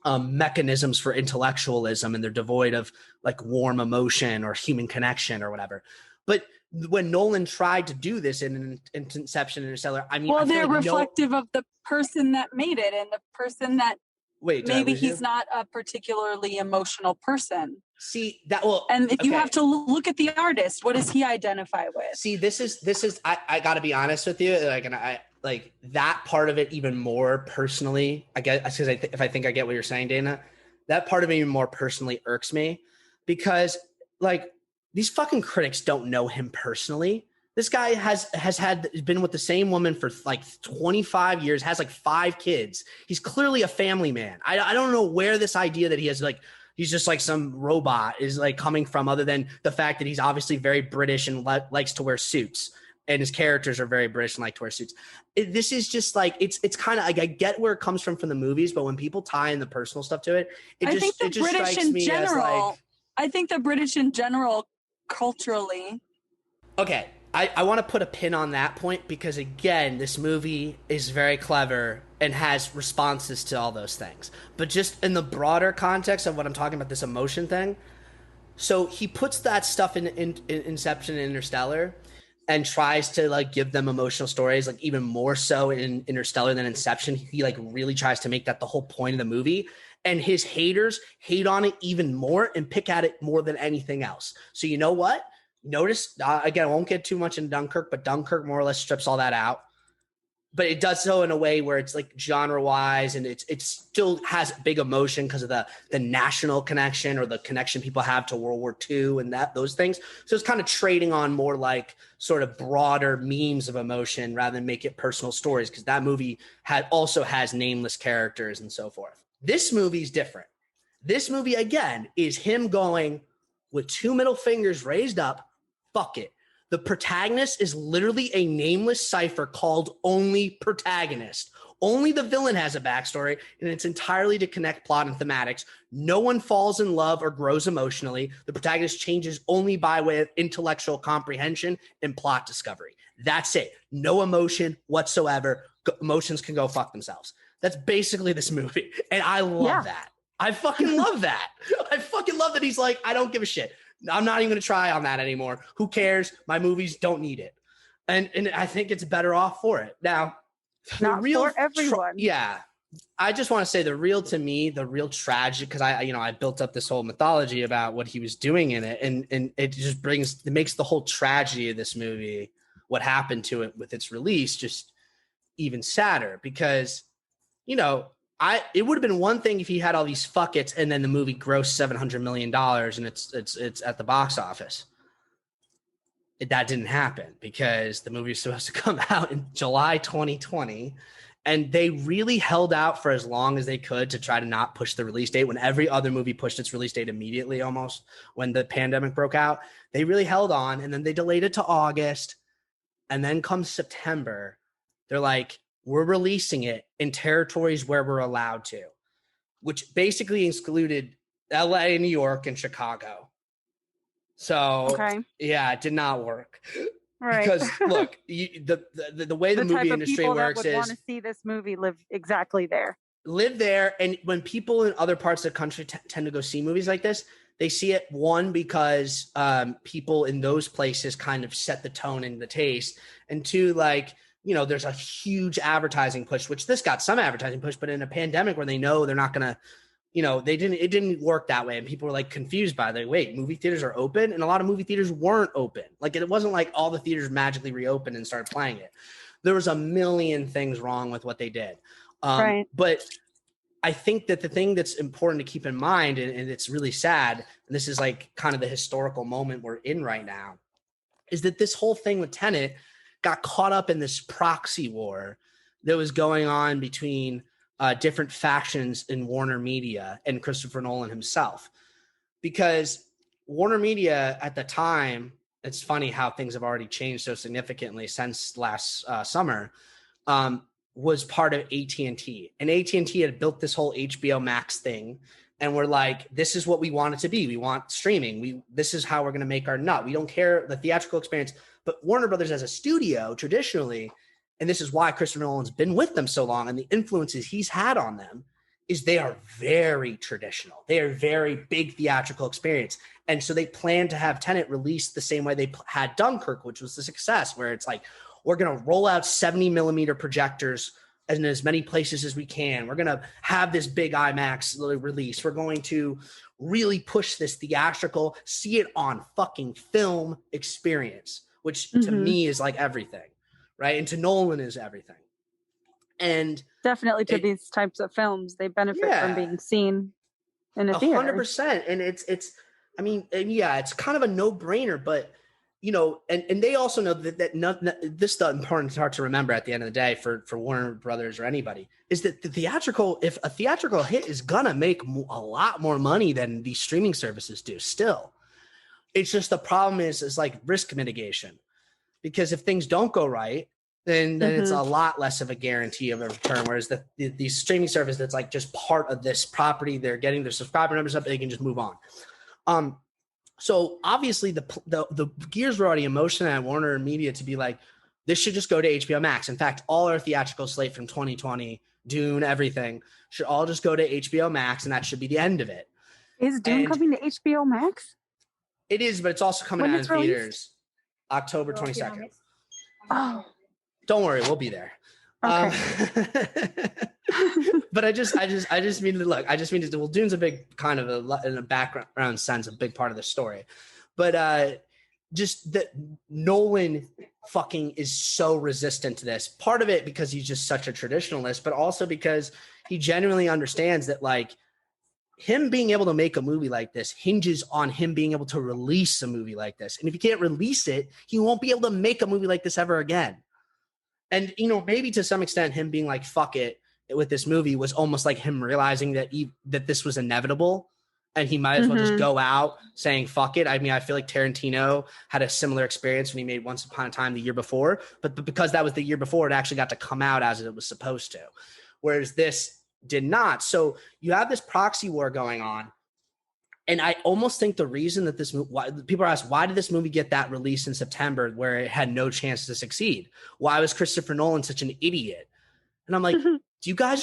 S1: mechanisms for intellectualism, and they're devoid of like warm emotion or human connection or whatever. But when Nolan tried to do this in Inception and Interstellar, I mean,
S4: well, they're like reflective of the person that made it, and the person that maybe he's not a particularly emotional person.
S1: See that? Well,
S4: and you have to look at the artist. What does he identify with?
S1: See, this is. I got to be honest with you. Like, and I like that part of it even more personally. I get because if I think I get what you're saying, Dana, that part of it even more personally irks me because like these fucking critics don't know him personally. This guy has been with the same woman for like 25 years, has like 5 kids. He's clearly a family man. I don't know where this idea that he has like, he's just like some robot is like coming from, other than the fact that he's obviously very British and likes to wear suits, and his characters are very British and like to wear suits. This is just like, it's kind of like, I get where it comes from the movies, but when people tie in the personal stuff to it,
S4: I think the British in general culturally.
S1: Okay. I want to put a pin on that point because, again, this movie is very clever and has responses to all those things. But just in the broader context of what I'm talking about, this emotion thing, so he puts that stuff in Inception and Interstellar and tries to, like, give them emotional stories, like, even more so in Interstellar than Inception. He, like, really tries to make that the whole point of the movie. And his haters hate on it even more and pick at it more than anything else. So you know what? Notice, again, I won't get too much in Dunkirk, but Dunkirk more or less strips all that out. But it does so in a way where it's like genre-wise, and it still has big emotion because of the national connection or the connection people have to World War II and those things. So it's kind of trading on more like sort of broader memes of emotion rather than make it personal stories, because that movie also has nameless characters and so forth. This movie's different. This movie, again, is him going with 2 middle fingers raised up. Fuck it. The protagonist is literally a nameless cipher called only Protagonist. Only the villain has a backstory, and it's entirely to connect plot and thematics. No one falls in love or grows emotionally. The protagonist changes only by way of intellectual comprehension and plot discovery. That's it. No emotion whatsoever. Emotions can go fuck themselves. That's basically this movie, and I love that. I fucking love that. I fucking love that he's like, I don't give a shit. I'm not even going to try on that anymore. Who cares? My movies don't need it. And I think it's better off for it. Now,
S3: not for everyone.
S1: I just want to say the real tragedy, because I built up this whole mythology about what he was doing in it, and it just makes the whole tragedy of this movie, what happened to it with its release, just even sadder, because, it would have been one thing if he had all these fuck it's and then the movie grossed $700 million and it's at the box office. That didn't happen because the movie was supposed to come out in July 2020, and they really held out for as long as they could to try to not push the release date when every other movie pushed its release date immediately almost when the pandemic broke out. They really held on, and then they delayed it to August, and then comes September, they're like, we're releasing it in territories where we're allowed to, which basically excluded LA, New York, and Chicago. So, it did not work.
S3: Right.
S1: Because look, the way the movie industry works is,
S3: that would want to see this movie live there.
S1: And when people in other parts of the country tend to go see movies like this, they see it, one, because people in those places kind of set the tone and the taste, and two, like, there's a huge advertising push, which this got some advertising push, but in a pandemic where they know they're not going to, it didn't work that way. And people were like confused by it. Wait, movie theaters are open? And a lot of movie theaters weren't open. Like, it wasn't like all the theaters magically reopened and started playing it. There was a million things wrong with what they did.
S3: Right.
S1: But I think that the thing that's important to keep in mind, and it's really sad, and this is like kind of the historical moment we're in right now, is that this whole thing with Tenet got caught up in this proxy war that was going on between different factions in Warner Media and Christopher Nolan himself. Because Warner Media at the time, it's funny how things have already changed so significantly since last summer, was part of AT&T. And AT&T had built this whole HBO Max thing. And we're like, this is what we want it to be. We want streaming. This is how we're going to make our nut. We don't care the theatrical experience. But Warner Brothers as a studio, traditionally, and this is why Christopher Nolan's been with them so long and the influences he's had on them, is they are very traditional. They are very big theatrical experience. And so they plan to have Tenet released the same way they had Dunkirk, which was a success, where it's like, we're going to roll out 70 millimeter projectors in as many places as we can. We're going to have this big IMAX release. We're going to really push this theatrical, see it on fucking film experience, which to me is like everything, right? And to Nolan is everything. And
S3: definitely to these types of films, they benefit from being seen in a theater.
S1: 100%. And it's, I mean, it's kind of a no-brainer, but you know, and they also know that this is the important part to remember at the end of the day for Warner Brothers or anybody, is that if a theatrical hit is gonna make a lot more money than these streaming services do still. It's just the problem is like risk mitigation, because if things don't go right, then it's a lot less of a guarantee of a return. Whereas these streaming service that's like just part of this property, they're getting their subscriber numbers up, they can just move on. So obviously the gears were already in motion at Warner Media to be like, this should just go to HBO Max. In fact, all our theatrical slate from 2020, Dune, everything should all just go to HBO Max, and that should be the end of it.
S3: Is Dune coming to HBO Max?
S1: It is, but it's also coming out in theaters October 22nd.
S3: Oh,
S1: don't worry, we'll be there.
S3: Okay.
S1: But I just mean to look. I just mean to. Well, Dune's a big kind of in a background sense, a big part of the story, but just that Nolan fucking is so resistant to this. Part of it because he's just such a traditionalist, but also because he genuinely understands that like him being able to make a movie like this hinges on him being able to release a movie like this, and if he can't release it, he won't be able to make a movie like this ever again. And you know, maybe to some extent, him being like "fuck it" with this movie was almost like him realizing that this was inevitable, and he might as well just go out saying "fuck it." I mean, I feel like Tarantino had a similar experience when he made Once Upon a Time the year before, but because that was the year before, it actually got to come out as it was supposed to, whereas this did not. So you have this proxy war going on. And I almost think the reason that people are asked, why did this movie get that release in September where it had no chance to succeed? Why was Christopher Nolan such an idiot? And I'm like, you guys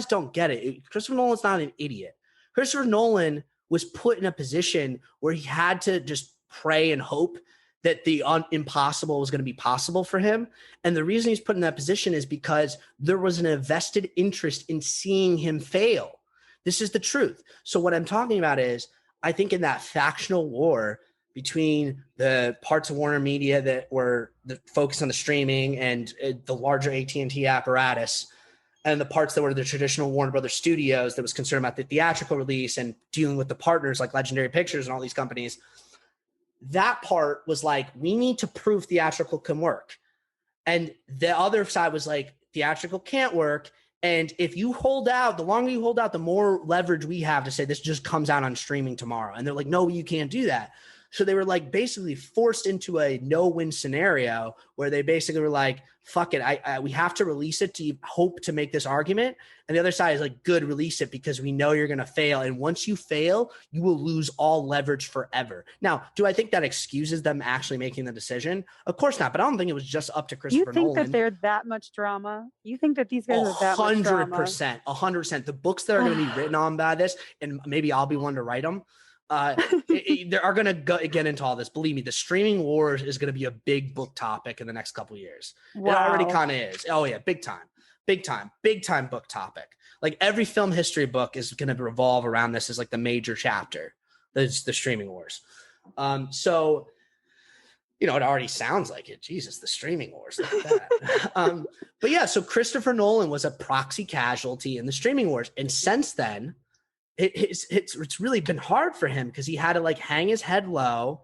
S1: don't get it. Christopher Nolan's not an idiot. Christopher Nolan was put in a position where he had to just pray and hope that the impossible was going to be possible for him. And the reason he's put in that position is because there was an invested interest in seeing him fail. This is the truth. So what I'm talking about is, I think in that factional war between the parts of Warner Media that were focused on the streaming and the larger AT&T apparatus, and the parts that were the traditional Warner Brothers studios that was concerned about the theatrical release and dealing with the partners like Legendary Pictures and all these companies, that part was like, we need to prove theatrical can work. And the other side was like, theatrical can't work. And if you hold out, the longer you hold out, the more leverage we have to say this just comes out on streaming tomorrow. And they're like, no, you can't do that. So they were like basically forced into a no-win scenario where they basically were like, fuck it, we have to release it to hope to make this argument. And the other side is like, good, release it because we know you're going to fail. And once you fail, you will lose all leverage forever. Now, do I think that excuses them actually making the decision? Of course not. But I don't think it was just up to Christopher Nolan.
S3: You think that they're that much drama? You think that these guys are that much drama?
S1: 100%. The books that are going to be written on by this, and maybe I'll be one to write them, they are going to get into all this. Believe me, the streaming wars is going to be a big book topic in the next couple of years. Wow. It already kind of is. Oh yeah, big time book topic. Like every film history book is going to revolve around this as like the major chapter. That's the streaming wars. So you know, it already sounds like it. Jesus, the streaming wars. Like that. But yeah, so Christopher Nolan was a proxy casualty in the streaming wars, and since then, it's really been hard for him because he had to like hang his head low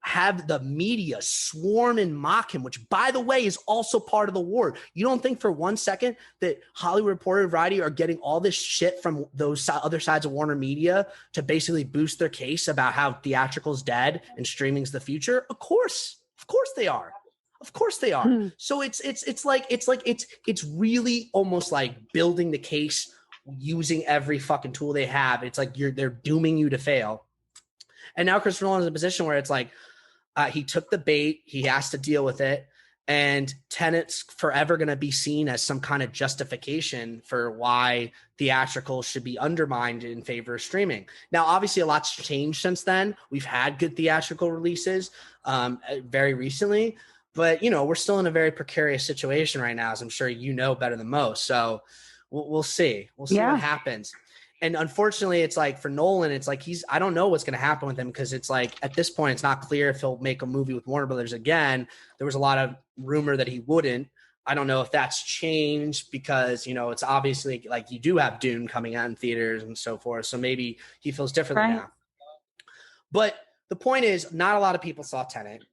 S1: have the media swarm and mock him, which, by the way, is also part of the war. You don't think for one second that Hollywood Reporter and Variety are getting all this shit from those other sides of Warner Media to basically boost their case about how theatrical's dead and streaming's the future? Of course they are. Of course they are. So it's really almost like building the case using every fucking tool they have. It's like they're dooming you to fail. And now Christopher Nolan is in a position where it's like, he took the bait, he has to deal with it, and Tenet's forever going to be seen as some kind of justification for why theatrical should be undermined in favor of streaming. Now, obviously, a lot's changed since then. We've had good theatrical releases very recently, but, we're still in a very precarious situation right now, as I'm sure you know better than most. So we'll see. We'll see what happens. And unfortunately, it's like for Nolan, it's like I don't know what's going to happen with him, because it's like at this point, it's not clear if he'll make a movie with Warner Brothers again. There was a lot of rumor that he wouldn't. I don't know if that's changed because, it's obviously like you do have Dune coming out in theaters and so forth. So maybe he feels differently now. But the point is, not a lot of people saw Tenet.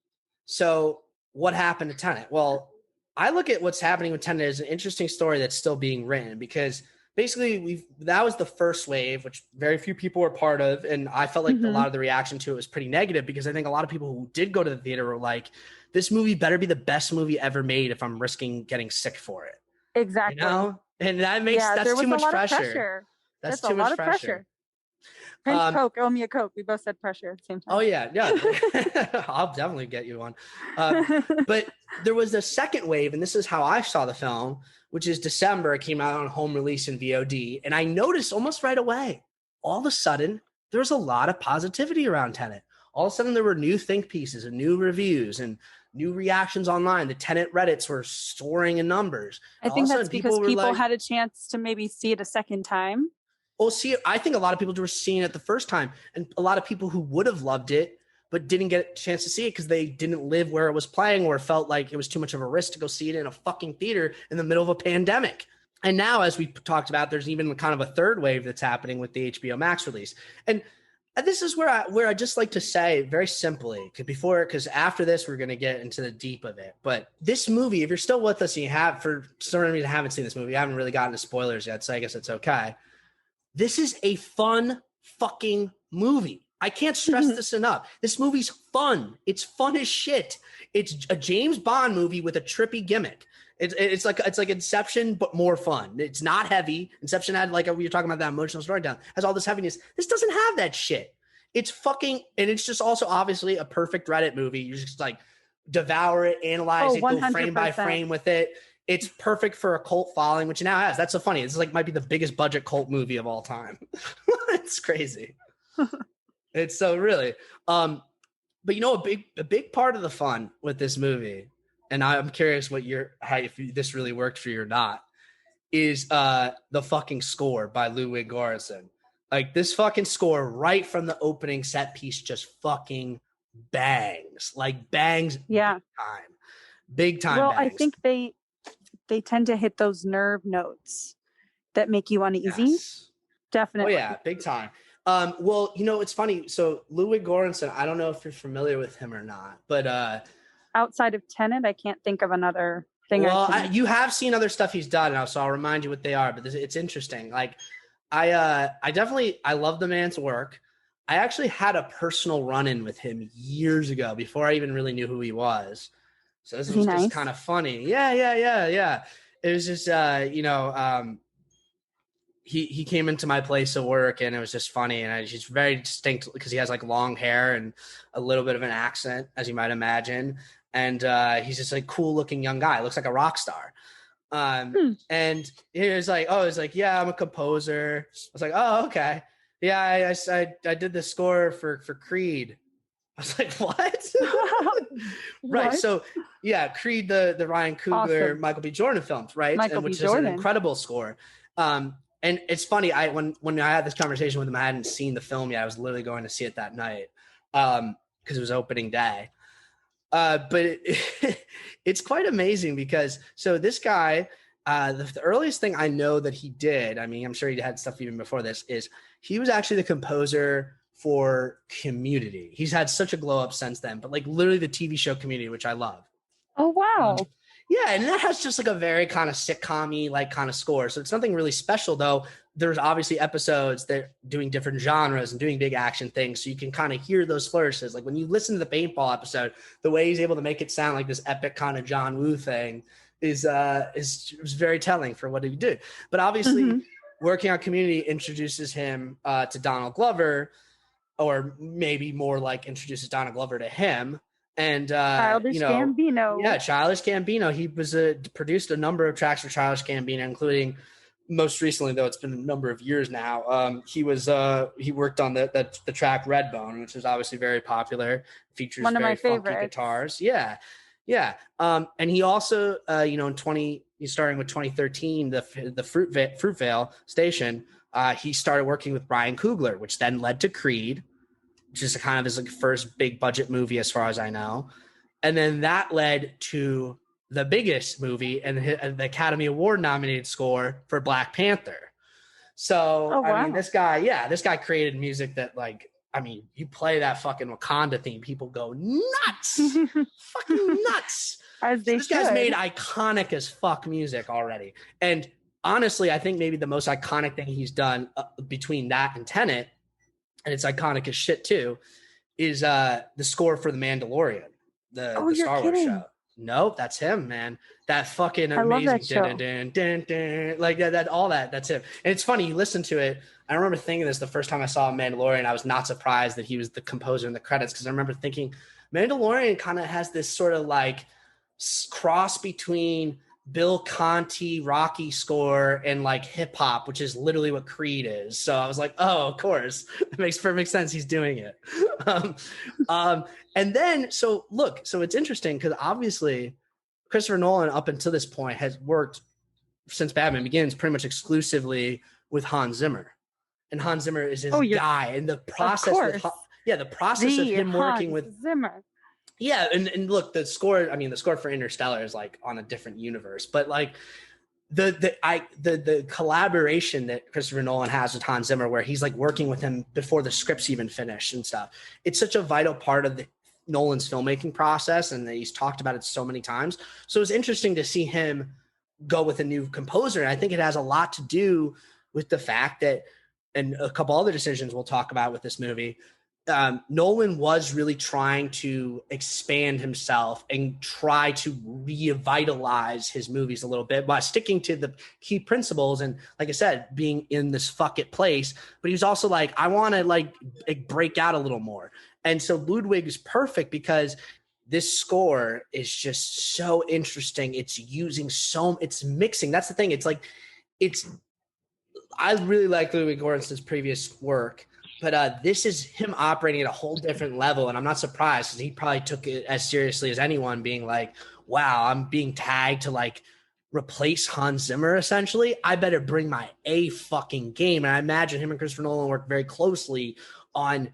S1: So what happened to Tenet? Well, I look at what's happening with Tenet as an interesting story that's still being written, because basically that was the first wave, which very few people were part of. And I felt like a lot of the reaction to it was pretty negative, because I think a lot of people who did go to the theater were like, this movie better be the best movie ever made if I'm risking getting sick for it.
S3: Exactly.
S1: And that makes, that's too much pressure. That's too much pressure.
S3: Prince Coke, owe me a Coke. We both said pressure at the same time.
S1: Oh yeah. I'll definitely get you one. But there was a second wave, and this is how I saw the film, which is December. It came out on home release in VOD. And I noticed almost right away, all of a sudden, there was a lot of positivity around Tenet. All of a sudden, there were new think pieces and new reviews and new reactions online. The Tenet Reddits were soaring in numbers.
S3: I think that's because people had a chance to maybe see it a second time.
S1: Well, see, I think a lot of people were seeing it the first time, and a lot of people who would have loved it but didn't get a chance to see it because they didn't live where it was playing, or felt like it was too much of a risk to go see it in a fucking theater in the middle of a pandemic. And now, as we talked about, there's even kind of a third wave that's happening with the HBO Max release. And this is where I just like to say very simply, because after this, we're going to get into the deep of it. But this movie, if you're still with us and you have, for some reason, haven't seen this movie, I haven't really gotten to spoilers yet, so I guess it's okay. This is a fun fucking movie. I can't stress this enough. This movie's fun. It's fun as shit. It's a James Bond movie with a trippy gimmick. It's like Inception, but more fun. It's not heavy. Inception had, like we were talking about, that emotional storytelling, has all this heaviness. This doesn't have that shit. It's fucking, and it's just also obviously a perfect Reddit movie. You just like devour it, analyze it, go frame by frame with it. It's perfect for a cult following, which it now has. That's so funny. This is like might be the biggest budget cult movie of all time. It's crazy. It's so really. But a big part of the fun with this movie, and I'm curious if this really worked for you or not, is the fucking score by Ludwig Göransson. Like, this fucking score right from the opening set piece just fucking bangs. Like, bangs.
S3: Yeah.
S1: Big time.
S3: Well,
S1: bangs.
S3: I think they tend to hit those nerve notes that make you uneasy. Yes. Definitely.
S1: Oh yeah, big time. Well, it's funny. So Ludwig Göransson, I don't know if you're familiar with him or not, but
S3: outside of Tenet, I can't think of another thing.
S1: Well, you have seen other stuff he's done now, so I'll remind you what they are. But it's interesting. Like, I love the man's work. I actually had a personal run-in with him years ago before I even really knew who he was. So this was just kind of funny. Yeah. It was just, he came into my place of work, and it was just funny. And he's very distinct because he has like long hair and a little bit of an accent, as you might imagine. And he's just like cool looking young guy. Looks like a rock star. And he was like, yeah, I'm a composer. I was like, oh, okay. Yeah, I did the score for Creed. I was like, what? Right. So yeah, Creed, the Ryan Coogler, awesome. Michael B. Jordan films, right? Which is an incredible score. And it's funny, when I had this conversation with him, I hadn't seen the film yet. I was literally going to see it that night because it was opening day. But it's quite amazing because this guy, the earliest thing I know that he did, I mean, I'm sure he had stuff even before this, is he was actually the composer for Community. He's had such a glow up since then, but like literally the TV show Community, which I love.
S3: Oh, wow.
S1: Yeah, and that has just like a very kind of sitcom-y like kind of score. So it's nothing really special, though. There's obviously episodes that doing different genres and doing big action things, so you can kind of hear those flourishes. Like when you listen to the paintball episode, the way he's able to make it sound like this epic kind of John Woo thing is very telling for what he did. But obviously, working on Community introduces him to Donald Glover, or maybe more like introduces Donald Glover to him. And
S3: Childish Gambino.
S1: Yeah, Childish Gambino. He was produced a number of tracks for Childish Gambino, including most recently, though it's been a number of years now. He worked on the track Redbone, which is obviously very popular. Features
S3: one of
S1: very
S3: my
S1: funky
S3: favorites.
S1: guitars. Yeah. And he also, starting with 2013, the Fruitvale Station. He started working with Ryan Coogler, which then led to Creed, which is kind of his like first big budget movie as far as I know. And then that led to the biggest movie and the Academy Award nominated score for Black Panther. So, I mean, this guy created music that like, I mean, you play that fucking Wakanda theme, people go nuts, fucking nuts. This guy's made iconic as fuck music already. And honestly, I think maybe the most iconic thing he's done between that and Tenet, and it's iconic as shit too, is the score for The Mandalorian, the Star Wars show. Nope, that's him, man. That fucking amazing like that's him. And it's funny, you listen to it. I remember thinking this the first time I saw Mandalorian. I was not surprised that he was the composer in the credits, because I remember thinking Mandalorian kind of has this sort of like cross between Bill Conti Rocky score and like hip hop, which is literally what Creed is. So I was like, oh, of course, it makes perfect sense. He's doing it. And then, so it's interesting because obviously Christopher Nolan up until this point has worked since Batman Begins pretty much exclusively with Hans Zimmer, and Hans Zimmer is his guy. And the process of him working with
S3: Zimmer.
S1: Yeah, and look, the score for Interstellar is like on a different universe, but like the collaboration that Christopher Nolan has with Hans Zimmer, where he's like working with him before the script's even finished and stuff. It's such a vital part of Nolan's filmmaking process, and he's talked about it so many times. So it's interesting to see him go with a new composer, and I think it has a lot to do with the fact that, and a couple other decisions we'll talk about with this movie, Nolan was really trying to expand himself and try to revitalize his movies a little bit by sticking to the key principles. And like I said, being in this fuck it place, but he was also like, I want to like break out a little more. And so Ludwig is perfect because this score is just so interesting. It's mixing. That's the thing. I really like Ludwig Göransson's previous work. But this is him operating at a whole different level. And I'm not surprised, because he probably took it as seriously as anyone, being like, wow, I'm being tagged to like replace Hans Zimmer, essentially. I better bring my A fucking game. And I imagine him and Christopher Nolan work very closely on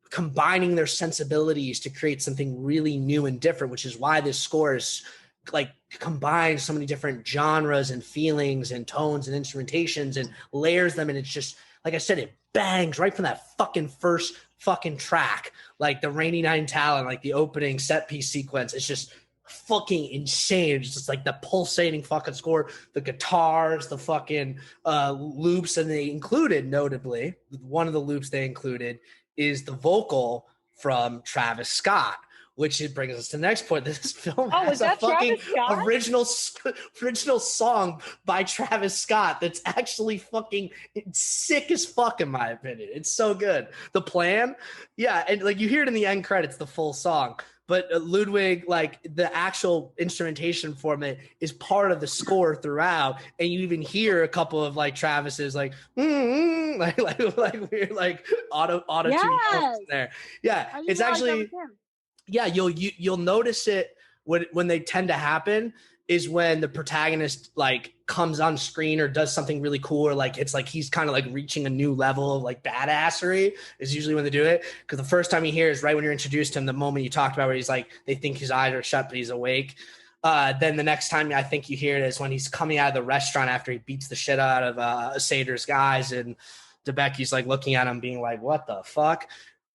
S1: combining their sensibilities to create something really new and different, which is why this score is like combines so many different genres and feelings and tones and instrumentations and layers them. And it's just, like I said, it bangs right from that fucking first fucking track, like the Rainy Night in Talon, like the opening set piece sequence. It's just fucking insane. It's just like the pulsating fucking score, the guitars, the fucking loops. And they included, notably, one of the loops they included is the vocal from Travis Scott, which brings us to the next point. This film has a fucking original song by Travis Scott that's actually fucking sick as fuck, in my opinion. It's so good. The Plan, yeah, and like you hear it in the end credits, the full song. But Ludwig, like the actual instrumentation for it is part of the score throughout, and you even hear a couple of like Travis's like like weird like auto tune there. Yeah, it's actually. Yeah, you'll notice it when they tend to happen is when the protagonist like comes on screen or does something really cool, or like it's like he's kind of like reaching a new level of like badassery is usually when they do it. Because the first time you hear is right when you're introduced to him, the moment you talked about where he's like they think his eyes are shut but he's awake. Then the next time I think you hear it is when he's coming out of the restaurant after he beats the shit out of Sader's guys and Debicki's like looking at him being like, what the fuck?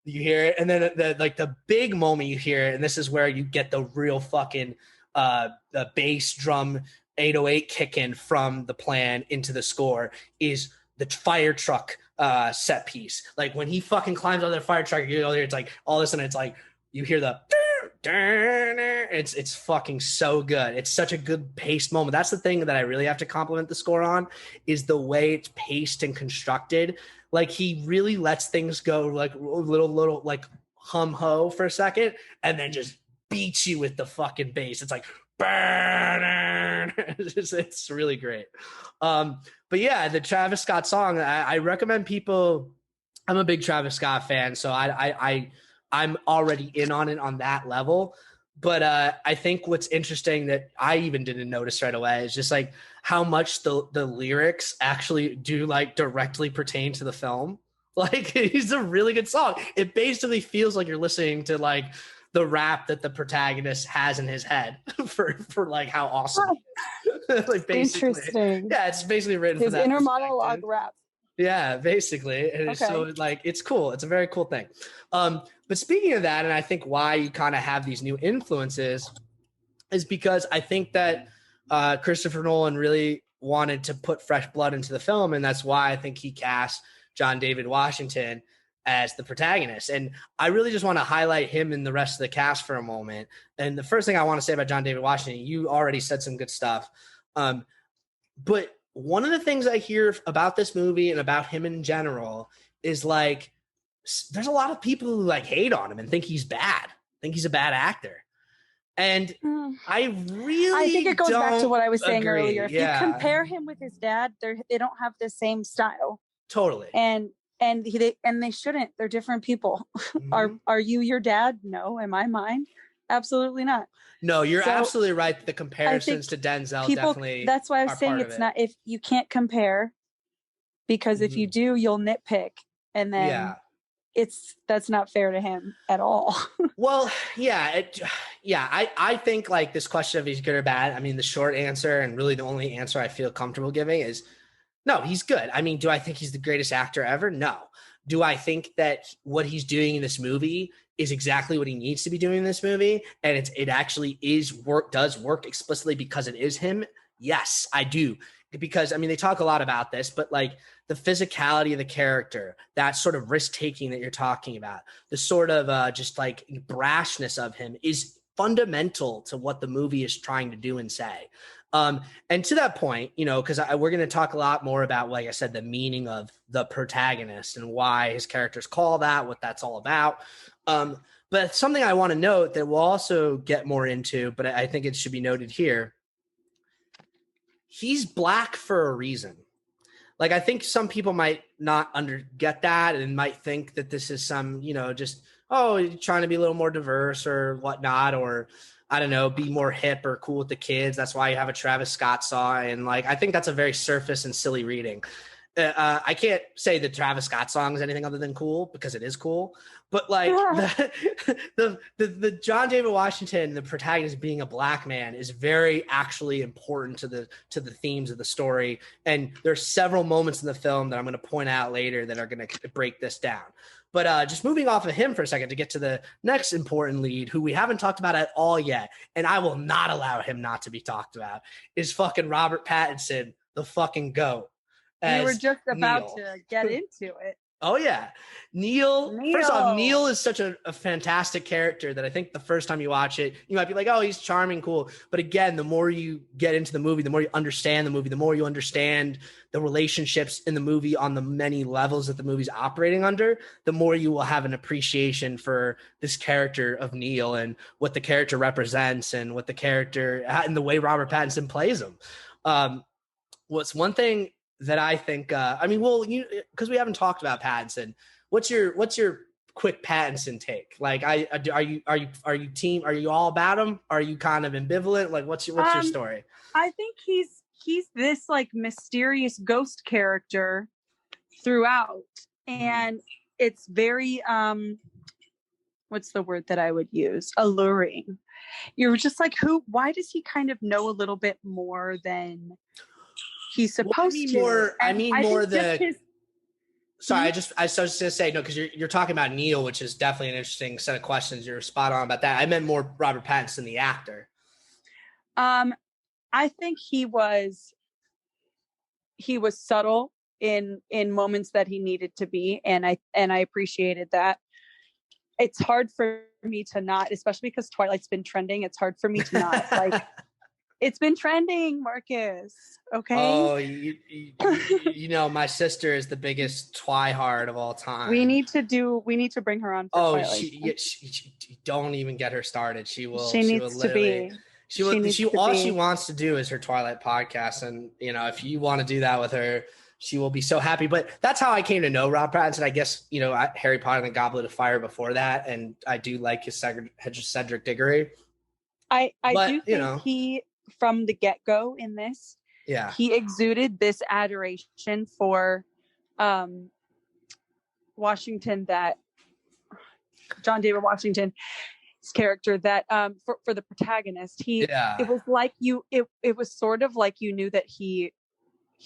S1: You hear it, and then the big moment you hear it, and this is where you get the real fucking the bass drum 808 kick in from the plan into the score, is the fire truck set piece. Like when he fucking climbs on the fire truck, you know, it's like all of a sudden it's like you hear the it's fucking so good. It's such a good paced moment. That's the thing that I really have to compliment the score on, is the way it's paced and constructed. Like he really lets things go like little like hum ho for a second, and then just beats you with the fucking bass. It's like it's really great. But yeah, the Travis Scott song, I recommend people. I'm a big Travis Scott fan, so I'm already in on it on that level. But I think what's interesting that I even didn't notice right away is just like how much the lyrics actually do like directly pertain to the film. Like it's a really good song. It basically feels like you're listening to like the rap that the protagonist has in his head for like how awesome. Like basically, interesting. Yeah, it's basically written
S3: his
S1: for that
S3: inner monologue rap.
S1: Yeah, basically. And so like it's cool. It's a very cool thing. But speaking of that, and I think why you kind of have these new influences is because I think that Christopher Nolan really wanted to put fresh blood into the film, and that's why I think he cast John David Washington as the protagonist. And I really just want to highlight him and the rest of the cast for a moment. And the first thing I want to say about John David Washington, you already said some good stuff. But one of the things I hear about this movie and about him in general is like, there's a lot of people who like hate on him and think he's bad, think he's a bad actor. And I think it goes back
S3: to what I was saying earlier. If you compare him with his dad, they don't have the same style.
S1: Totally.
S3: And they shouldn't. They're different people. Mm-hmm. Are you your dad? No. Am I mine? Absolutely not.
S1: No, you're absolutely right. The comparisons to Denzel definitely.
S3: That's why I was saying it's not, if you can't compare, because if you do, you'll nitpick, and then that's not fair to him at all.
S1: Well, I think like this question of he's good or bad. I mean, the short answer, and really the only answer I feel comfortable giving, is no, he's good. I mean, do I think he's the greatest actor ever? No. Do I think that what he's doing in this movie is exactly what he needs to be doing in this movie, and it actually does work explicitly because it is him? Yes, I do. Because I mean, they talk a lot about this, but like the physicality of the character, that sort of risk taking that you're talking about, the sort of just like brashness of him is fundamental to what the movie is trying to do and say. And to that point, you know, because we're going to talk a lot more about, like I said, the meaning of the protagonist and why his character's called that, what that's all about. But something I want to note that we'll also get more into, but I think it should be noted here. He's black for a reason. Like, I think some people might not get that and might think that this is some, you know, just, trying to be a little more diverse or whatnot, or I don't know, be more hip or cool with the kids. That's why you have a Travis Scott song. And like, I think that's a very surface and silly reading. I can't say the Travis Scott song is anything other than cool, because it is cool. But like the John David Washington, the protagonist being a black man, is very actually important to the themes of the story. And there's several moments in the film that I'm going to point out later that are going to break this down. But just moving off of him for a second to get to the next important lead, who we haven't talked about at all yet, and I will not allow him not to be talked about, is fucking Robert Pattinson, the fucking GOAT.
S3: We were just about to get into it.
S1: Oh, yeah. Neil. First off, Neil is such a fantastic character that I think the first time you watch it, you might be like, oh, he's charming, cool. But again, the more you get into the movie, the more you understand the movie, the more you understand the relationships in the movie on the many levels that the movie's operating under, the more you will have an appreciation for this character of Neil and what the character represents and what the character and the way Robert Pattinson plays him. What's one thing that I think, because we haven't talked about Pattinson, what's your quick Pattinson take? Like, are you team? Are you all about him? Are you kind of ambivalent? Like, what's your story?
S3: I think he's this like mysterious ghost character throughout, and it's very what's the word that I would use? Alluring. You're just like, why does he kind of know a little bit more than he's supposed to?
S1: Sorry, I was just gonna say no, because you're talking about Neil, which is definitely an interesting set of questions. You're spot on about that. I meant more Robert Pattinson, the actor.
S3: I think he was subtle in moments that he needed to be, and I appreciated that. It's hard for me to not, especially because Twilight's been trending. It's hard for me to not like. It's been trending, Marcus. Okay.
S1: Oh, you know, my sister is the biggest twihard of all time.
S3: We need to bring her on. For Twilight.
S1: She don't even get her started. She
S3: needs to be.
S1: All she wants to do is her Twilight podcast, and you know, if you want to do that with her, she will be so happy. But that's how I came to know Rob Pattinson. I guess, you know, Harry Potter and the Goblet of Fire before that, and I do like his Cedric Diggory.
S3: I do think he, from the get-go in this, he exuded this adoration for Washington, that John David Washington's character, that for the protagonist, it was like it was sort of like you knew that he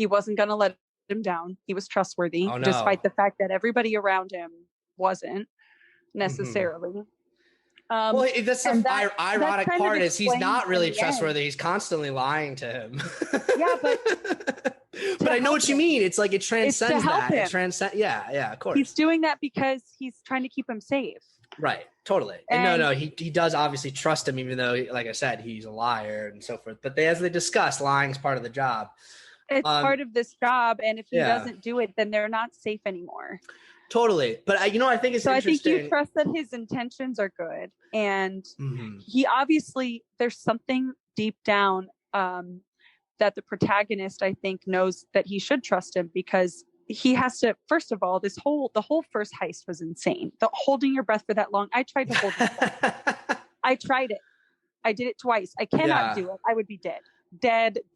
S3: wasn't going to let him down. He was trustworthy, despite the fact that everybody around him wasn't necessarily.
S1: Well, that's the ironic part is he's not really trustworthy. He's constantly lying to him.
S3: Yeah, but
S1: I know what you mean. It's like it transcends that. It transcends. Yeah, of course.
S3: He's doing that because he's trying to keep him safe.
S1: Right. Totally. And no, he does obviously trust him, even though, like I said, he's a liar and so forth. But as they discussed, lying is part of the job.
S3: It's part of this job, and if he doesn't do it, then they're not safe anymore.
S1: Totally. But I think it's interesting.
S3: I think you trust that his intentions are good. And he obviously, there's something deep down that the protagonist, I think, knows that he should trust him, because he has to, first of all, the whole first heist was insane. The holding your breath for that long. I tried to hold my breath. I tried it. I did it twice. I cannot do it. I would be dead,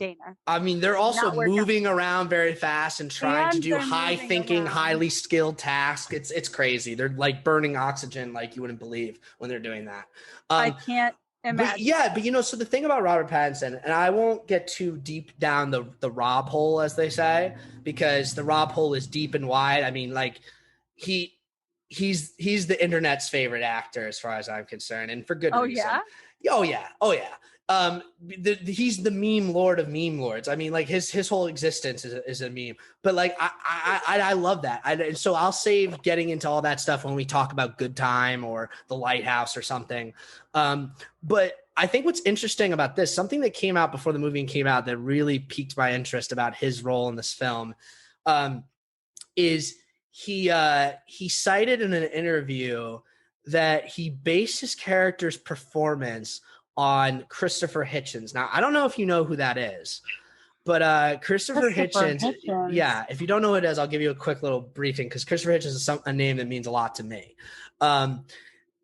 S3: Dana.
S1: I mean, they're also moving around very fast and trying to do highly skilled tasks. It's crazy. They're like burning oxygen like you wouldn't believe when they're doing that.
S3: I can't imagine.
S1: But so the thing about Robert Pattinson, and I won't get too deep down the Rob hole, as they say, because the Rob hole is deep and wide. I mean, like he's the internet's favorite actor as far as I'm concerned, and for good reason. Oh yeah. He's the meme lord of meme lords. I mean, like his whole existence is a meme. But like I love that. And so I'll save getting into all that stuff when we talk about Good Time or The Lighthouse or something. But I think what's interesting about this, something that came out before the movie came out that really piqued my interest about his role in this film, is he cited in an interview that he based his character's performance on Christopher Hitchens. Now, I don't know if you know who that is, but Christopher Hitchens. Yeah, if you don't know who it is, I'll give you a quick little briefing, because Christopher Hitchens is a name that means a lot to me.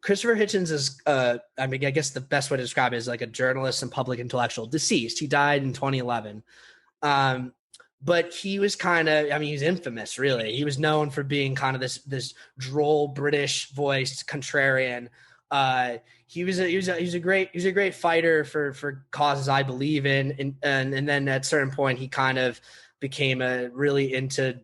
S1: Christopher Hitchens is, I guess the best way to describe it is like a journalist and public intellectual, deceased. He died in 2011. But he was kind of, he's infamous, really. He was known for being kind of this droll British voiced contrarian. He was a great fighter for causes I believe in. And then at a certain point, he kind of became really into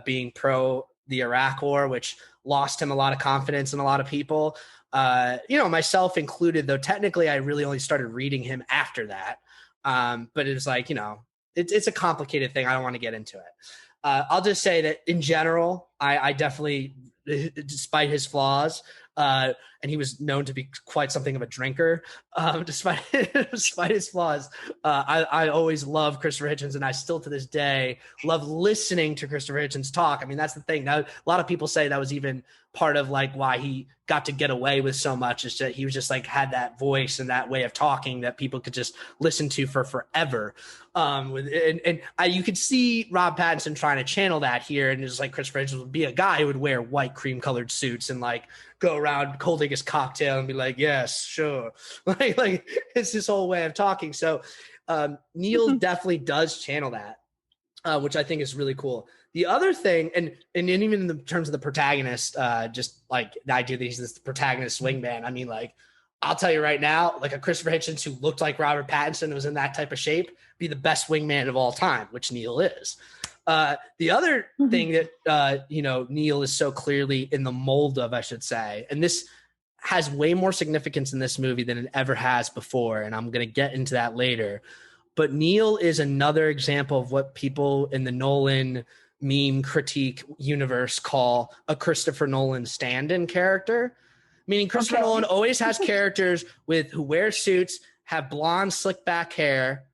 S1: being pro the Iraq war, which lost him a lot of confidence in a lot of people. Myself included, though technically I really only started reading him after that. But it was like, it's a complicated thing. I don't want to get into it. I'll just say that in general, I definitely, despite his flaws, and he was known to be quite something of a drinker, despite his flaws, I always loved Christopher Hitchens, and I still to this day love listening to Christopher Hitchens talk. I mean, that's the thing. Now, a lot of people say that was even part of like why he got to get away with so much, is that he was just like had that voice and that way of talking that people could just listen to for forever. You could see Rob Pattinson trying to channel that here, and it's like Christopher Hitchens would be a guy who would wear white cream colored suits and like go around holding his cocktail and be like, yes, sure. like it's his whole way of talking. So Neil definitely does channel that, which I think is really cool. The other thing, and even in the terms of the protagonist, just like the idea that he's this protagonist wingman. I mean, like, I'll tell you right now, like a Christopher Hitchens who looked like Robert Pattinson, was in that type of shape, be the best wingman of all time, which Neil is. The other thing that, Neil is so clearly in the mold of, I should say, and this has way more significance in this movie than it ever has before, and I'm going to get into that later. But Neil is another example of what people in the Nolan meme critique universe call a Christopher Nolan stand-in character. Meaning Christopher Nolan always has characters who wear suits, have blonde, slick back hair,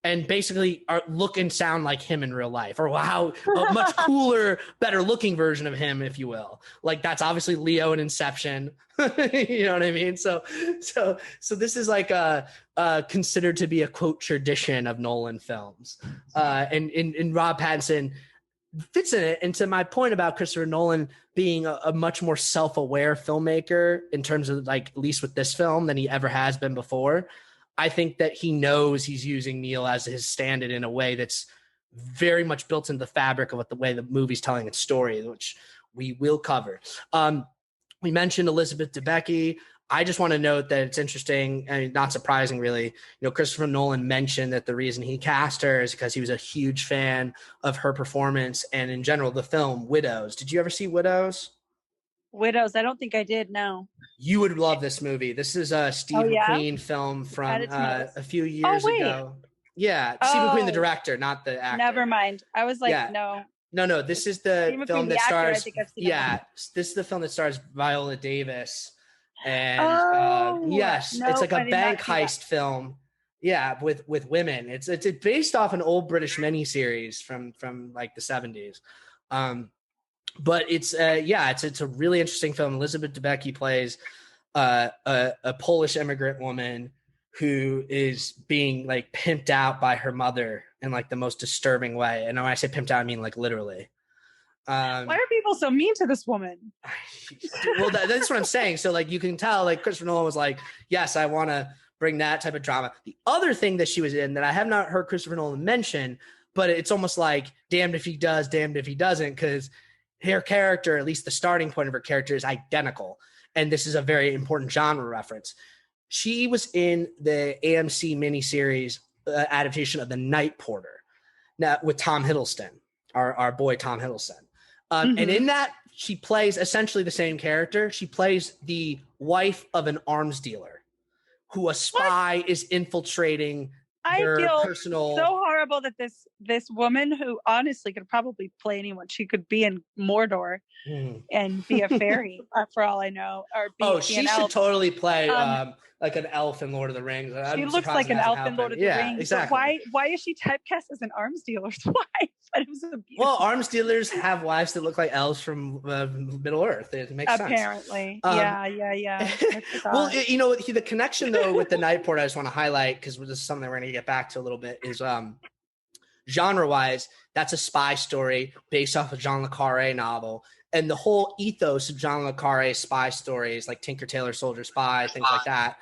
S1: and basically look and sound like him in real life, or how a much cooler, better looking version of him, if you will. Like that's obviously Leo in Inception. You know what I mean? So this is like considered to be a quote tradition of Nolan films, and Rob Pattinson fits in it. And to my point about Christopher Nolan being a much more self-aware filmmaker in terms of like, at least with this film, than he ever has been before. I think that he knows he's using Neil as his stand-in in a way that's very much built into the fabric of the way the movie's telling its story, which we will cover. We mentioned Elizabeth Debicki. I just want to note that it's interesting and not surprising, really. Christopher Nolan mentioned that the reason he cast her is because he was a huge fan of her performance and, in general, the film Widows. Did you ever see Widows?
S3: Widows? I don't think I did, no.
S1: You would love this movie. This is a Steve McQueen film from a few years ago. Yeah, Steve McQueen, the director, not the actor.
S3: Never mind. I was like, no.
S1: No. This is the film that stars. This is the film that stars Viola Davis. And it's like a bank heist film. Yeah, with women. It's based off an old British miniseries from like the 70s. But it's a really interesting film. Elizabeth Debicki plays a Polish immigrant woman who is being like pimped out by her mother in like the most disturbing way. And when I say pimped out, I mean like literally.
S3: Why are people so mean to this woman?
S1: Well, that's what I'm saying. So like you can tell like Christopher Nolan was like, yes, I want to bring that type of drama. The other thing that she was in that I have not heard Christopher Nolan mention, but it's almost like damned if he does, damned if he doesn't, because her character, at least the starting point of her character, is identical. And this is a very important genre reference. She was in the AMC miniseries adaptation of The Night Porter with Tom Hiddleston, our boy Tom Hiddleston. And in that, she plays essentially the same character. She plays the wife of an arms dealer who a spy is infiltrating their personal.
S3: So horrible that this woman, who honestly could probably play anyone, she could be in Mordor and be a fairy, for all I know. Or
S1: she should totally play like an elf in Lord of the Rings.
S3: She looks like an elf in Lord of the Rings.
S1: Exactly.
S3: Why is she typecast as an arms dealer's wife?
S1: Well, arms dealers have wives that look like elves from Middle Earth. It makes sense.
S3: Apparently. Yeah.
S1: Well, the connection, though, with The Night Porter, I just want to highlight, because this is something that we're going to get back to a little bit, is genre-wise, that's a spy story based off a John le Carré novel. And the whole ethos of John le Carré's spy stories, like Tinker Tailor Soldier Spy, things like that,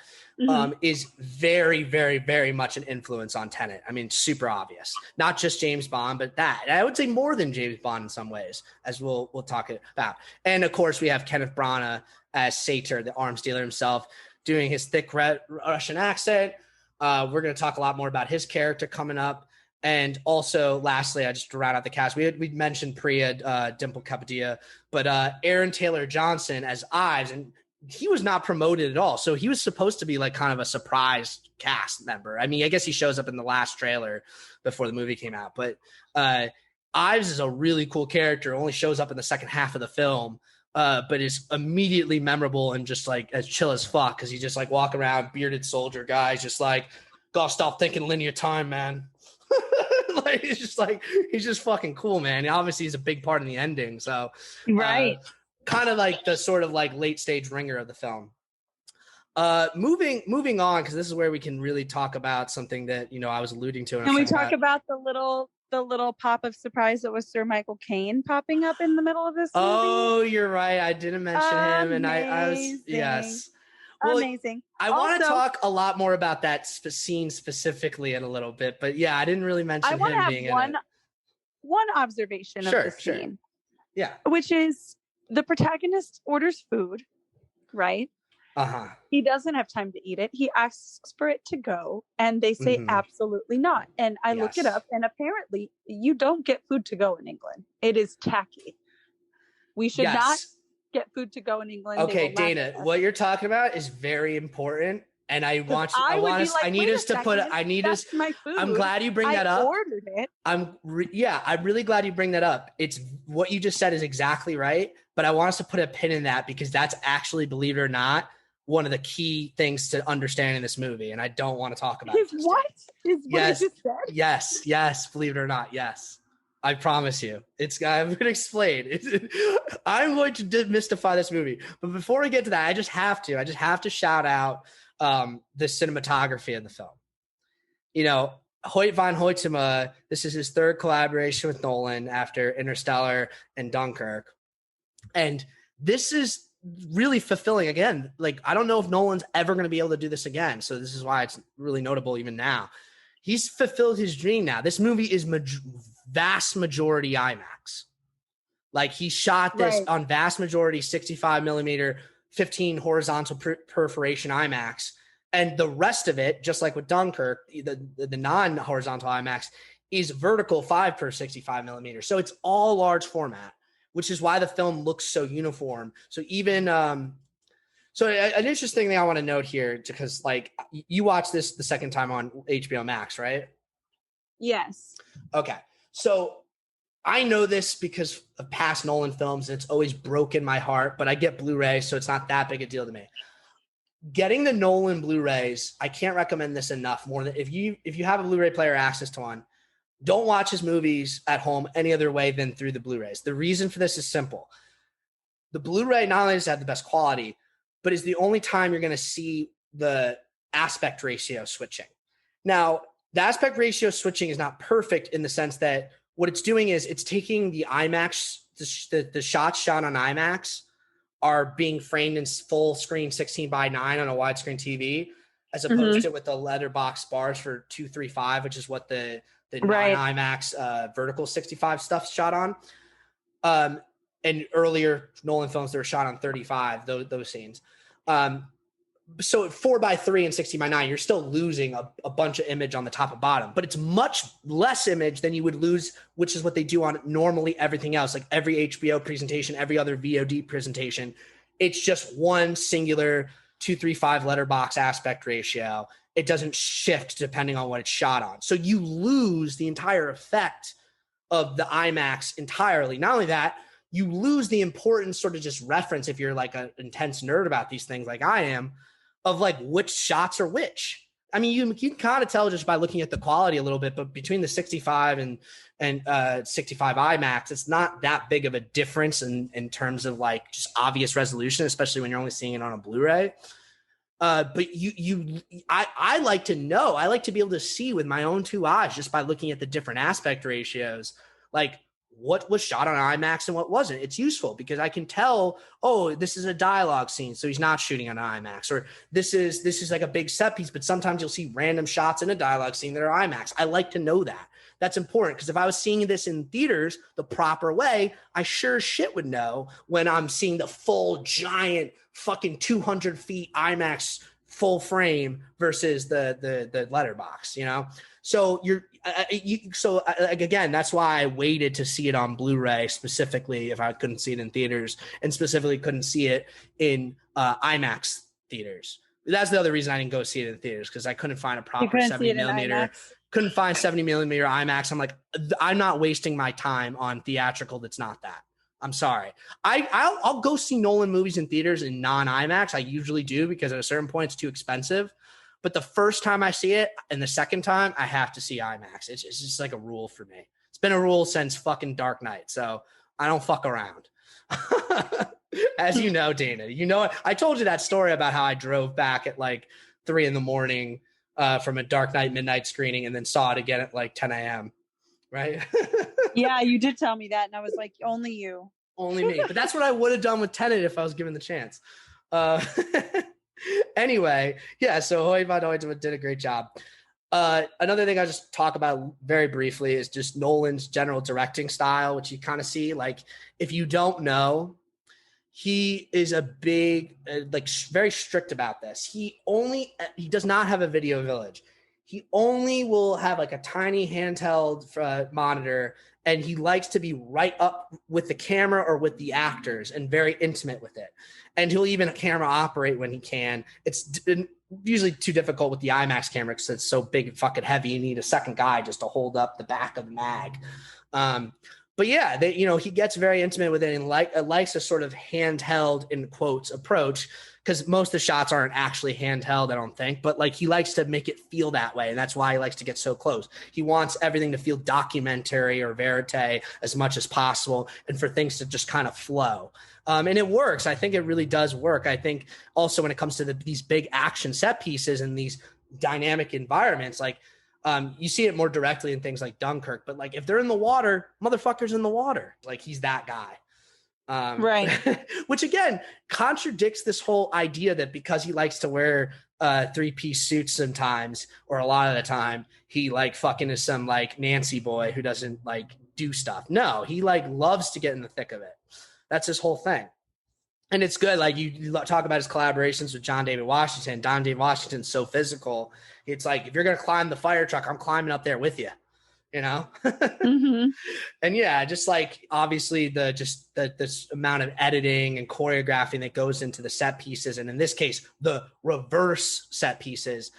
S1: is very, very, very much an influence on Tenet. I mean, super obvious. Not just James Bond, but that. And I would say more than James Bond in some ways, as we'll talk about. And, of course, we have Kenneth Branagh as Sator, the arms dealer himself, doing his thick Russian accent. We're going to talk a lot more about his character coming up. And also, lastly, I just to round out the cast, we mentioned Priya, Dimple Kapadia, but Aaron Taylor Johnson as Ives, and he was not promoted at all. So he was supposed to be like kind of a surprise cast member. I mean, I guess he shows up in the last trailer before the movie came out, but Ives is a really cool character, only shows up in the second half of the film, but is immediately memorable and just like as chill as fuck, because he's just like walking around, bearded soldier guy, just like, gotta stop thinking linear time, man. Like he's just fucking cool, man. Obviously he's a big part in the ending, so
S3: right,
S1: kind of like the sort of like late stage ringer of the film. Moving on, because this is where we can really talk about something that I was alluding to.
S3: Can we talk about the little pop of surprise that was Sir Michael Caine popping up in the middle of this movie?
S1: Oh, you're right. I didn't mention him, and I was yes. Well,
S3: amazing.
S1: I want to talk a lot more about that scene specifically in a little bit, but yeah, I didn't really mention him being in it.
S3: One observation of the scene,
S1: yeah,
S3: which is the protagonist orders food, right? He doesn't have time to eat it. He asks for it to go, and they say absolutely not. And I look it up, and apparently you don't get food to go in England. It is tacky. We should not get food to go in England.
S1: Okay, Dana, what you're talking about is very important. And I want you, I need us to put,
S3: my food.
S1: I'm glad you bring that up.
S3: I ordered it.
S1: I'm really glad you bring that up. It's what you just said is exactly right. But I want us to put a pin in that because that's actually, believe it or not, one of the key things to understanding this movie. And I don't want to talk about it.
S3: What you just said?
S1: Yes. Believe it or not. Yes. I promise you. I'm going to explain. I'm going to demystify this movie. But before we get to that, I just have to shout out the cinematography of the film. You know, Hoyt van Hoytema, this is his third collaboration with Nolan after Interstellar and Dunkirk. And this is really fulfilling. Again, like, I don't know if Nolan's ever going to be able to do this again. So this is why it's really notable even now. He's fulfilled his dream now. This movie is vast majority IMAX. Like, he shot this on vast majority 65 millimeter, 15 horizontal perforation IMAX. And the rest of it, just like with Dunkirk, the non-horizontal IMAX is vertical 5 per 65 millimeter. So it's all large format, which is why the film looks so uniform. So even, so an interesting thing I want to note here, because like you watched this the second time on HBO Max, right?
S3: Yes.
S1: Okay. So I know this because of past Nolan films. It's always broken my heart, but I get Blu-ray, so it's not that big a deal to me. Getting the Nolan Blu-rays, I can't recommend this enough. More than if you have a Blu-ray player, access to one, don't watch his movies at home any other way than through the Blu-rays. The reason for this is simple. The Blu-ray not only does it have the best quality, but is the only time you're going to see the aspect ratio switching. Now, the aspect ratio switching is not perfect in the sense that what it's doing is it's taking the IMAX, the shots shot on IMAX are being framed in full screen 16:9 on a widescreen TV, as opposed to with the letterbox bars for 235, which is what the non-IMAX vertical 65 stuff shot on. And earlier Nolan films that were shot on 35, those scenes. So at 4:3 and 16:9, you're still losing a bunch of image on the top and bottom, but it's much less image than you would lose, which is what they do on normally everything else, like every HBO presentation, every other VOD presentation. It's just one singular 235 letterbox aspect ratio. It doesn't shift depending on what it's shot on. So you lose the entire effect of the IMAX entirely. Not only that, you lose the important sort of just reference, if you're like an intense nerd about these things like I am, of like which shots are which. I mean, you can kind of tell just by looking at the quality a little bit, but between the 65 and 65 IMAX, it's not that big of a difference in terms of like just obvious resolution, especially when you're only seeing it on a Blu-ray. But I like to know, I like to be able to see with my own two eyes just by looking at the different aspect ratios, like what was shot on IMAX and what wasn't. It's useful because I can tell, oh, this is a dialogue scene, so he's not shooting on IMAX, or this is like a big set piece, but sometimes you'll see random shots in a dialogue scene that are IMAX. I like to know that. That's important because if I was seeing this in theaters the proper way, I sure shit would know when I'm seeing the full giant fucking 200 feet IMAX full frame versus the letterbox, you know? So again, that's why I waited to see it on Blu-ray specifically if I couldn't see it in theaters, and specifically couldn't see it in IMAX theaters. That's the other reason I didn't go see it in theaters, because I couldn't find a proper 70 millimeter. Couldn't find 70 millimeter IMAX. I'm like, I'm not wasting my time on theatrical that's not that. I'm sorry. I'll go see Nolan movies in theaters in non-IMAX. I usually do because at a certain point it's too expensive. But the first time I see it and the second time, I have to see IMAX. It's just like a rule for me. It's been a rule since fucking Dark Knight. So I don't fuck around. As you know, Dana, you know, I told you that story about how I drove back at like 3 a.m. From a Dark Knight midnight screening and then saw it again at like 10 a.m. Right?
S3: Yeah, you did tell me that. And I was like, only you.
S1: Only me. But that's what I would have done with Tenet if I was given the chance. Anyway, yeah, so Hoyt van Hoytema did a great job. Another thing I'll just talk about very briefly is just Nolan's general directing style, which you kind of see. Like, if you don't know, he is a big, very strict about this. He does not have a video village. He only will have like a tiny handheld monitor, and he likes to be right up with the camera or with the actors and very intimate with it. And he'll even camera operate when he can. It's usually too difficult with the IMAX camera because it's so big and fucking heavy. You need a second guy just to hold up the back of the mag. But yeah, he gets very intimate with it and likes a sort of handheld, in quotes, approach, because most of the shots aren't actually handheld, I don't think. But like he likes to make it feel that way, and that's why he likes to get so close. He wants everything to feel documentary or verite as much as possible, and for things to just kind of flow. And it works. I think it really does work. I think also when it comes to these big action set pieces and these dynamic environments, like you see it more directly in things like Dunkirk, but like if they're in the water, motherfucker's in the water. Like he's that guy.
S3: Right.
S1: Which again contradicts this whole idea that because he likes to wear three-piece suits sometimes, or a lot of the time, he like fucking is some like Nancy boy who doesn't like do stuff. No, he like loves to get in the thick of it. That's his whole thing. And it's good. Like you talk about his collaborations with John David Washington. John David Washington's so physical. It's like, if you're going to climb the fire truck, I'm climbing up there with you,
S3: Mm-hmm.
S1: And yeah, just like obviously this amount of editing and choreographing that goes into the set pieces. And in this case, the reverse set pieces.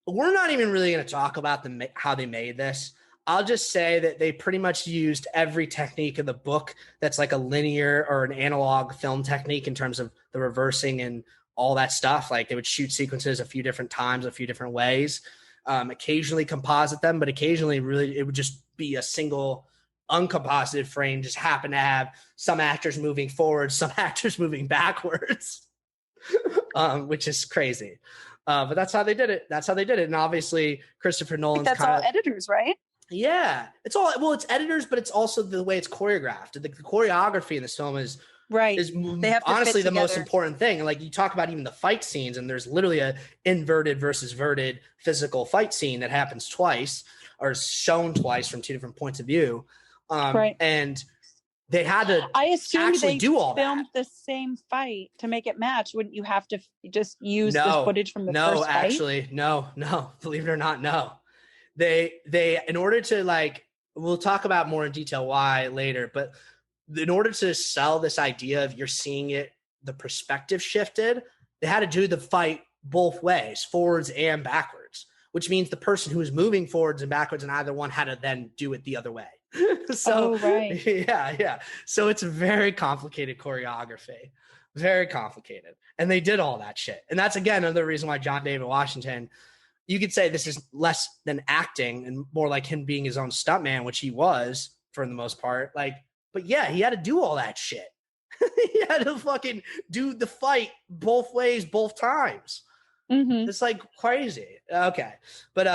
S1: We're not even really going to talk about how they made this. I'll just say that they pretty much used every technique in the book that's like a linear or an analog film technique in terms of the reversing and all that stuff. Like they would shoot sequences a few different times, a few different ways, occasionally composite them, but occasionally really it would just be a single uncomposited frame, just happen to have some actors moving forward, some actors moving backwards, which is crazy. But that's how they did it. And obviously Christopher Nolan's
S3: that's all editors, right?
S1: Yeah, it's editors, but it's also the way it's choreographed. The choreography in this film is
S3: They have to
S1: honestly the
S3: together.
S1: most important thing. Like you talk about even the fight scenes, and there's literally a inverted versus verted physical fight scene that happens twice or is shown twice from two different points of view. And they had to actually do all that.
S3: Filmed the same fight to make it match. Wouldn't you have to just use the footage from the first fight?
S1: Actually, no. Believe it or not, no. They in order to like, we'll talk about more in detail why later, but in order to sell this idea of you're seeing it, the perspective shifted, they had to do the fight both ways, forwards and backwards, which means the person who is moving forwards and backwards in either one had to then do it the other way. So yeah. So it's very complicated choreography, very complicated. And they did all that shit. And that's again, another reason why John David Washington, you could say this is less than acting and more like him being his own stuntman, which he was for the most part. Like, but yeah, he had to do all that shit. He had to fucking do the fight both ways, both times.
S3: Mm-hmm.
S1: It's like crazy. Okay. But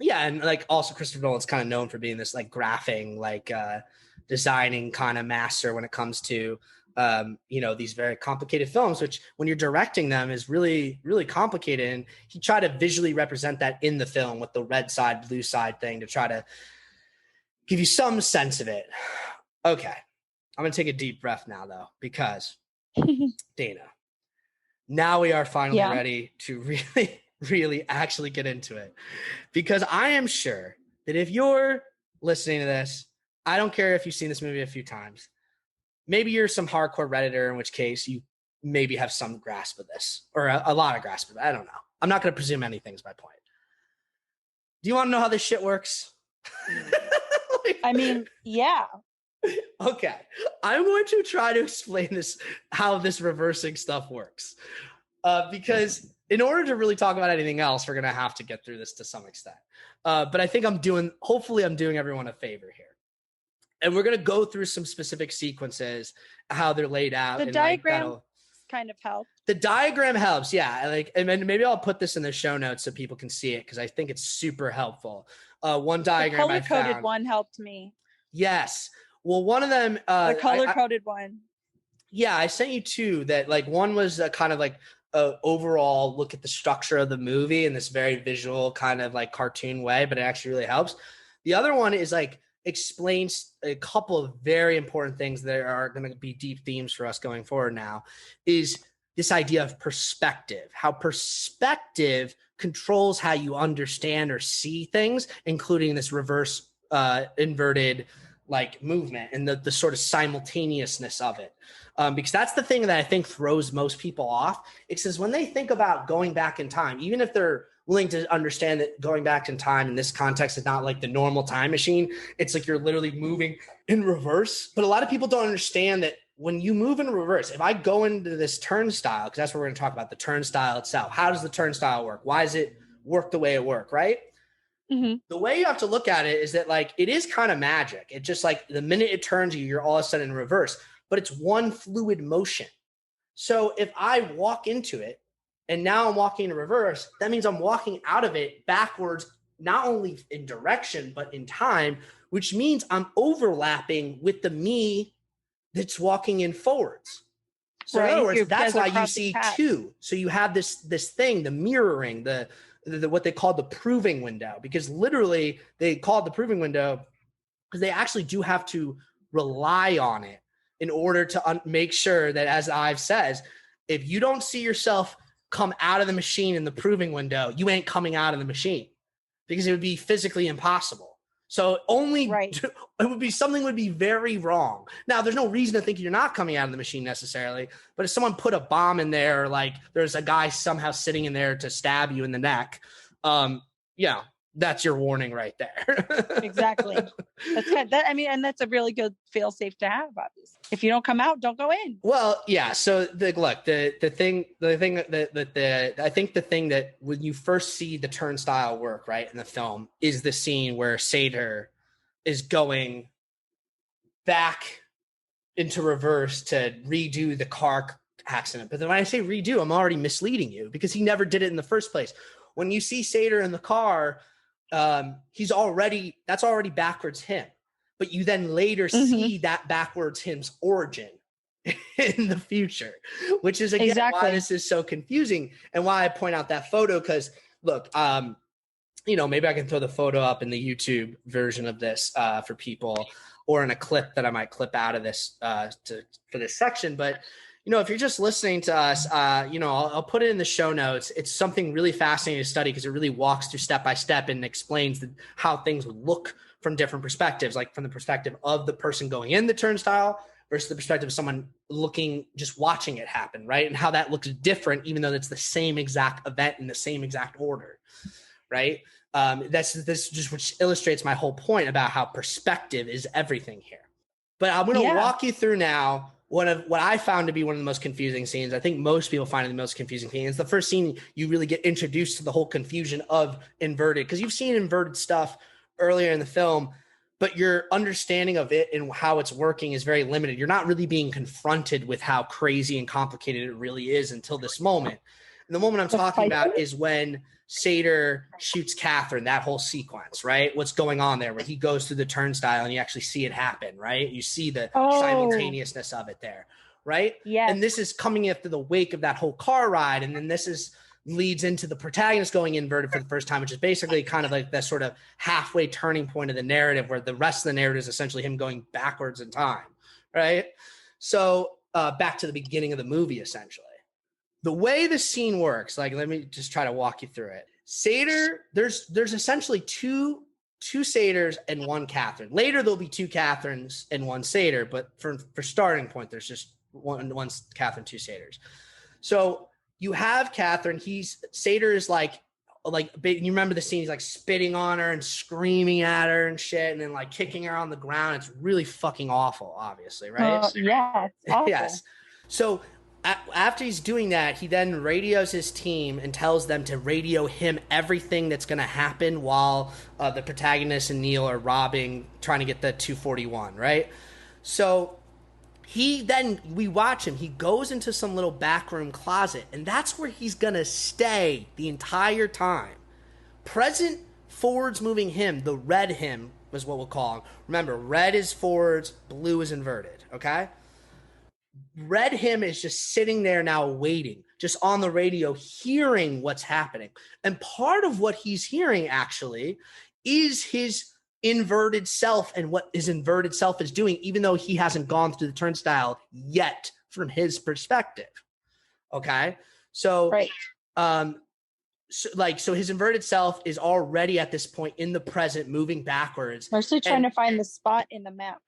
S1: yeah, and like also Christopher Nolan's kind of known for being this like graphing, like designing kind of master when it comes to these very complicated films, which when you're directing them is really, really complicated. And he tried to visually represent that in the film with the red side, blue side thing to try to give you some sense of it. Okay. I'm going to take a deep breath now though, because Dana, now we are finally ready to really, really actually get into it, because I am sure that if you're listening to this, I don't care if you've seen this movie a few times. Maybe you're some hardcore Redditor, in which case you maybe have some grasp of this, or a lot of grasp of it. I don't know. I'm not going to presume anything is my point. Do you want to know how this shit works?
S3: I mean, yeah.
S1: Okay. I'm going to try to explain how this reversing stuff works. Because in order to really talk about anything else, we're going to have to get through this to some extent. But I think hopefully I'm doing everyone a favor here. And we're going to go through some specific sequences, how they're laid out.
S3: The diagram kind of helps.
S1: The diagram helps, yeah. And maybe I'll put this in the show notes so people can see it, because I think it's super helpful. One diagram
S3: the color-coded one helped me.
S1: Yes. Well, one of them...
S3: the color-coded one.
S1: Yeah, I sent you two that, like, one was kind of like overall look at the structure of the movie in this very visual kind of like cartoon way, but it actually really helps. The other one is like, explains a couple of very important things that are going to be deep themes for us going forward now, is this idea of perspective, how perspective controls how you understand or see things, including this reverse inverted like movement and the sort of simultaneousness of it. Because that's the thing that I think throws most people off. It says when they think about going back in time, even if they're willing to understand that going back in time in this context is not like the normal time machine, it's like you're literally moving in reverse. But a lot of people don't understand that when you move in reverse, if I go into this turnstile, because that's what we're going to talk about, the turnstile itself, how does the turnstile work? Why does it work the way it works, right? Mm-hmm. The way you have to look at it is that like it is kind of magic. It's just like the minute it turns you, you're all of a sudden in reverse, but it's one fluid motion. So if I walk into it and now I'm walking in reverse, that means I'm walking out of it backwards, not only in direction, but in time, which means I'm overlapping with the me that's walking in forwards. So in other words, that's why you see two. So you have this thing, the mirroring, the what they call the proving window, because literally they call it the proving window because they actually do have to rely on it in order to make sure that, as Ives says, if you don't see yourself come out of the machine in the proving window, you ain't coming out of the machine because it would be physically impossible. So it would be something would be very wrong. Now, there's no reason to think you're not coming out of the machine necessarily, but if someone put a bomb in there, or like there's a guy somehow sitting in there to stab you in the neck, that's your warning right there.
S3: Exactly. That's kind of, that. I mean, and that's a really good fail safe to have. Obviously, if you don't come out, don't go in.
S1: Well, yeah. So the thing I think the thing that when you first see the turnstile work right in the film is the scene where Sator is going back into reverse to redo the car accident. But then when I say redo, I'm already misleading you because he never did it in the first place. When you see Sator in the car, that's already backwards him, but you then later see that backwards him's origin in the future, which is again why this is so confusing and why I point out that photo. Because look, maybe I can throw the photo up in the YouTube version of this for people, or in a clip that I might clip out of this for this section. But if you're just listening to us, I'll put it in the show notes. It's something really fascinating to study because it really walks through step by step and explains how things look from different perspectives, like from the perspective of the person going in the turnstile versus the perspective of someone just watching it happen, right? And how that looks different, even though it's the same exact event in the same exact order, right? Which illustrates my whole point about how perspective is everything here. But I'm going to walk you through now what I found to be one of the most confusing scenes. I think most people find it the most confusing thing. It's the first scene you really get introduced to the whole confusion of inverted, because you've seen inverted stuff earlier in the film, but your understanding of it and how it's working is very limited. You're not really being confronted with how crazy and complicated it really is until this moment. And the moment I'm talking about is when Sator shoots Catherine, that whole sequence, right? What's going on there where he goes through the turnstile and you actually see it happen, right? You see the simultaneousness of it there, right?
S3: Yeah.
S1: And this is coming after the wake of that whole car ride. And then leads into the protagonist going inverted for the first time, which is basically kind of like that sort of halfway turning point of the narrative where the rest of the narrative is essentially him going backwards in time, right? So back to the beginning of the movie, essentially. The way the scene works, like, let me just try to walk you through it. Sator, there's essentially two Sators and one Catherine. Later, there'll be two Catherines and one Sator, but for starting point, there's just one Catherine, two Sators. So you have Catherine. Sator is like, you remember the scene? He's like spitting on her and screaming at her and shit, and then like kicking her on the ground. It's really fucking awful, obviously, right?
S3: Yeah, it's awful.
S1: Yes. So after he's doing that, he then radios his team and tells them to radio him everything that's going to happen while the protagonist and Neil are trying to get the 241, right? So we watch him. He goes into some little backroom closet, and that's where he's going to stay the entire time. Present, forwards moving him, the red him is what we'll call him. Remember, red is forwards, blue is inverted, okay? Red him is just sitting there now waiting, just on the radio, hearing what's happening. And part of what he's hearing actually is his inverted self and what his inverted self is doing, even though he hasn't gone through the turnstile yet from his perspective. Okay. So,
S3: right.
S1: So his inverted self is already at this point in the present, moving backwards.
S3: Mostly trying to find the spot in the map.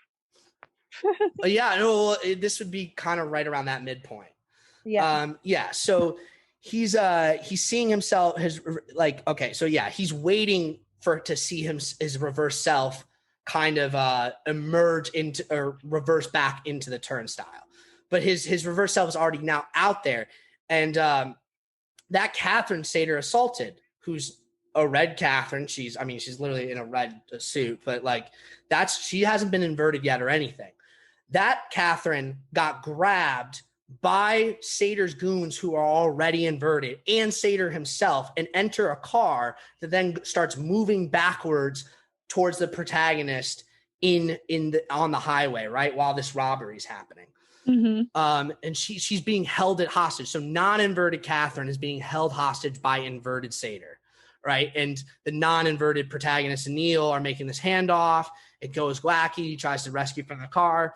S1: Yeah, no, this would be kind of right around that midpoint. Yeah. So he's seeing himself, he's waiting to see his reverse self kind of emerge into or reverse back into the turnstile. But his reverse self is already now out there. And that Catherine Sater assaulted, who's a red Catherine. She's literally in a red suit, but she hasn't been inverted yet or anything. That Catherine got grabbed by Sater's goons who are already inverted and Sater himself and enter a car that then starts moving backwards towards the protagonist on the highway, right? While this robbery is happening.
S3: Mm-hmm.
S1: And she's being held at hostage. So non-inverted Catherine is being held hostage by inverted Sater, right? And the non-inverted protagonist and Neil are making this handoff. It goes wacky. He tries to rescue from the car.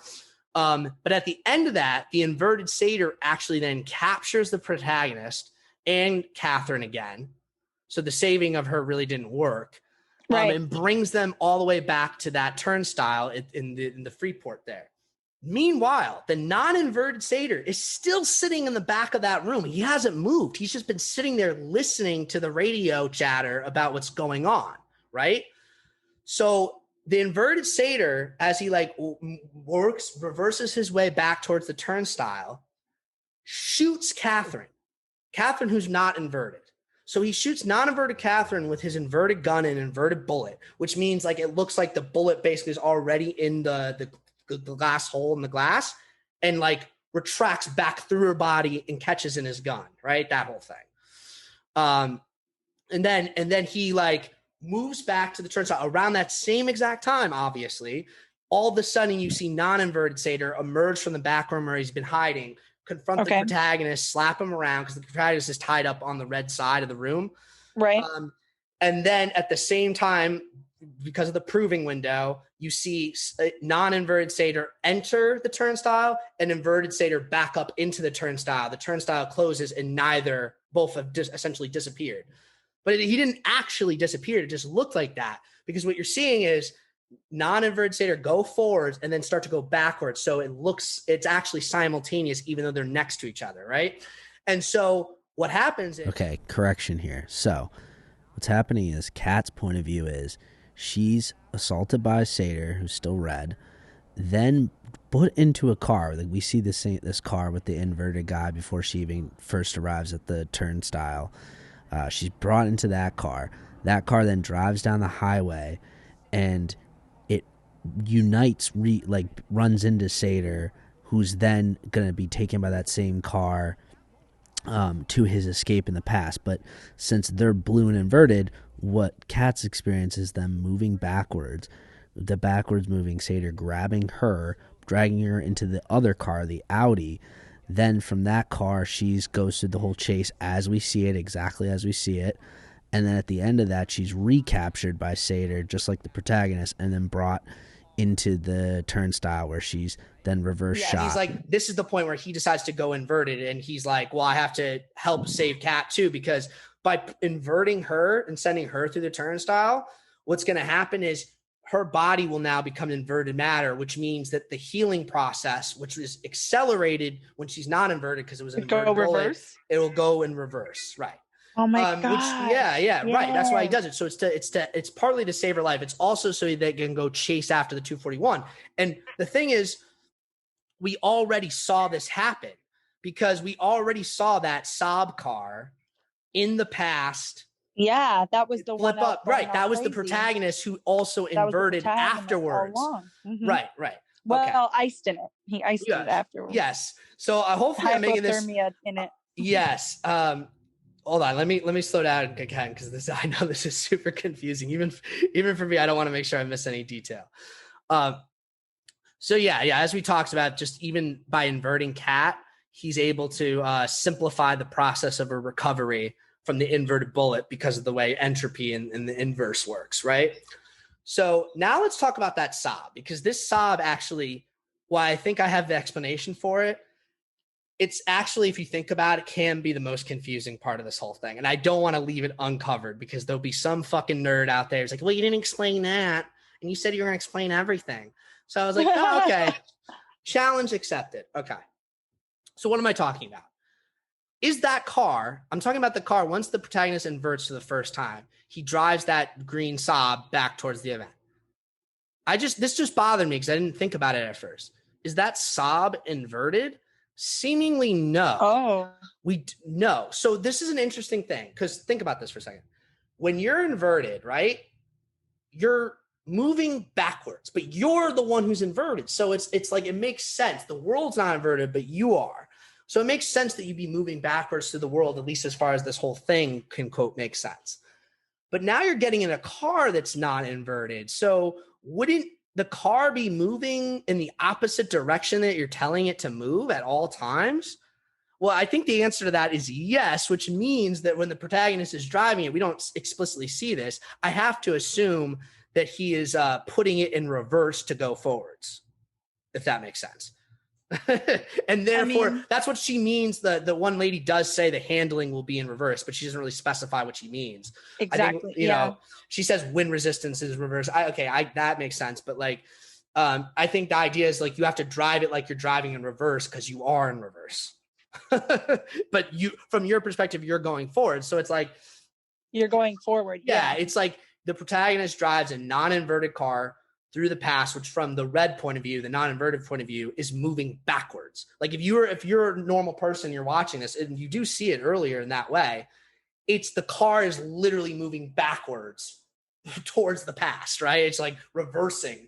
S1: But at the end of that, the inverted Sater actually then captures the protagonist and Catherine again. So the saving of her really didn't work.
S3: Right.
S1: And brings them all the way back to that turnstile in the Freeport there. Meanwhile, the non-inverted Sater is still sitting in the back of that room. He hasn't moved. He's just been sitting there listening to the radio chatter about what's going on, right? So the inverted Sater, as he reverses his way back towards the turnstile, shoots Catherine, who's not inverted. So he shoots non-inverted Catherine with his inverted gun and inverted bullet, which means it looks like the bullet basically is already in the glass hole in the glass and retracts back through her body and catches in his gun, right? That whole thing. And then he moves back to the turnstile around that same exact time, obviously. All of a sudden you see non-inverted Sater emerge from the back room where he's been hiding, confront the protagonist, slap him around because the protagonist is tied up on the red side of the room.
S3: Right.
S1: And then at the same time, because of the proving window, you see non-inverted Sater enter the turnstile and inverted Sater back up into the turnstile. The turnstile closes and both have essentially disappeared. But he didn't actually disappear. It just looked like that because what you're seeing is non-inverted Sater go forwards and then start to go backwards. So it's actually simultaneous, even though they're next to each other, right? And so what happens is...
S5: Okay, correction here. So what's happening is Kat's point of view is she's assaulted by Sater, who's still red, then put into a car. We see this car with the inverted guy before she even first arrives at the turnstile. She's brought into that car. That car then drives down the highway, and it unites, runs into Sater, who's then going to be taken by that same car to his escape in the past. But since they're blue and inverted, what Kat's experience is them moving backwards, the backwards moving Sater grabbing her, dragging her into the other car, the Audi. Then from that car, she goes through the whole chase as we see it, exactly as we see it. And then at the end of that, she's recaptured by Sater, just like the protagonist, and then brought into the turnstile where she's then reverse shot.
S1: He's this is the point where he decides to go inverted. And he's well, I have to help save Kat too, because by inverting her and sending her through the turnstile, what's going to happen is her body will now become inverted matter, which means that the healing process, which was accelerated when she's not inverted because it was an inverted bullet, it will go in reverse. Right.
S3: Oh my God.
S1: Right. That's why he does it. So it's partly to save her life. It's also so they can go chase after the 241. And the thing is, we already saw this happen because we already saw that Saab car in the past.
S3: Yeah, that was the
S1: flip
S3: one
S1: up. Right. That was the protagonist who also inverted afterwards.
S3: Mm-hmm.
S1: Right.
S3: Well, iced in it. He iced it afterwards.
S1: Yes. So hopefully I'm making this
S3: in it.
S1: Yes. Hold on. Let me slow down again because I know this is super confusing. Even for me, I don't want to make sure I miss any detail. So as we talked about, just even by inverting Kat, he's able to simplify the process of a recovery from the inverted bullet because of the way entropy and the inverse works, right? So now let's talk about that sob, because this sob actually, why I think I have the explanation for it, it's actually, if you think about it, can be the most confusing part of this whole thing. And I don't want to leave it uncovered because there'll be some fucking nerd out there who's like, well, you didn't explain that. And you said you were going to explain everything. So I was like, oh, okay. Challenge accepted. Okay. So what am I talking about? Is that car, I'm talking about the car, once the protagonist inverts for the first time, he drives that green sob back towards the event. This just bothered me because I didn't think about it at first. Is that sob inverted? Seemingly no.
S3: Oh.
S1: No. So this is an interesting thing, because think about this for a second. When you're inverted, right, you're moving backwards, but you're the one who's inverted. So it's like, it makes sense. The world's not inverted, but you are. So it makes sense that you'd be moving backwards through the world, at least as far as this whole thing can, quote, make sense. But now you're getting in a car that's not inverted. So wouldn't the car be moving in the opposite direction that you're telling it to move at all times? Well, I think the answer to that is yes, which means that when the protagonist is driving it, we don't explicitly see this. I have to assume that he is putting it in reverse to go forwards, if that makes sense. And therefore, that's what she means. The one lady does say the handling will be in reverse, but she doesn't really specify what she means.
S3: Exactly.
S1: I think, you know, she says wind resistance is reverse. That makes sense. But like, I think the idea is like, you have to drive it like you're driving in reverse because you are in reverse. But from your perspective, you're going forward. So it's like,
S3: you're going forward.
S1: Yeah. It's like the protagonist drives a non-inverted car through the past, which from the red point of view, the non-inverted point of view, is moving backwards. Like if you're a normal person, you're watching this, and you do see it earlier in that way, it's the car is literally moving backwards towards the past, right? It's like reversing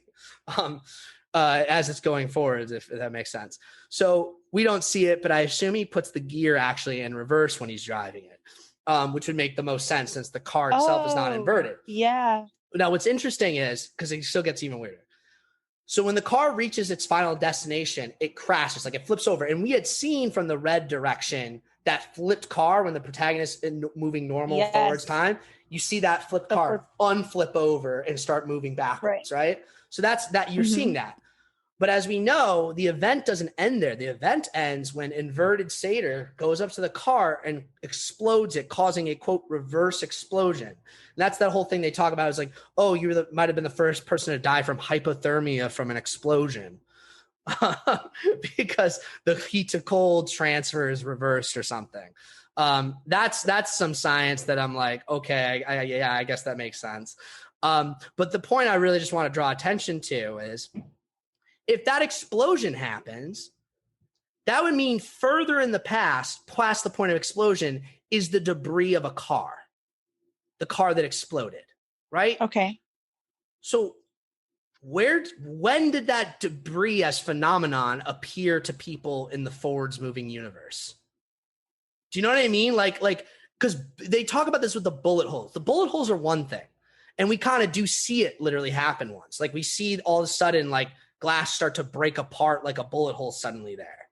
S1: as it's going forward, if that makes sense. So we don't see it, but I assume he puts the gear actually in reverse when he's driving it, which would make the most sense since the car itself is not inverted.
S3: Yeah.
S1: Now, what's interesting is, because it still gets even weirder. So when the car reaches its final destination, it crashes, like it flips over. And we had seen from the red direction that flipped car when the protagonist is moving normal forwards time. You see that flipped car unflip over and start moving backwards, right? So that's that you're seeing that. But as we know, the event doesn't end there. The event ends when inverted satyr goes up to the car and explodes it, causing a, quote, reverse explosion. And that's that whole thing they talk about is like, oh, you might have been the first person to die from hypothermia from an explosion because the heat to cold transfer is reversed or something. That's some science that I'm like, okay, I guess that makes sense. But the point I really just want to draw attention to is, if that explosion happens, that would mean further in the past the point of explosion, is the debris of a car, the car that exploded, right?
S3: Okay.
S1: So when did that debris as phenomenon appear to people in the forwards moving universe? Do you know what I mean? Like, because they talk about this with the bullet holes. The bullet holes are one thing, and we kind of do see it literally happen once. Like we see all of a sudden, like, glass start to break apart like a bullet hole suddenly there.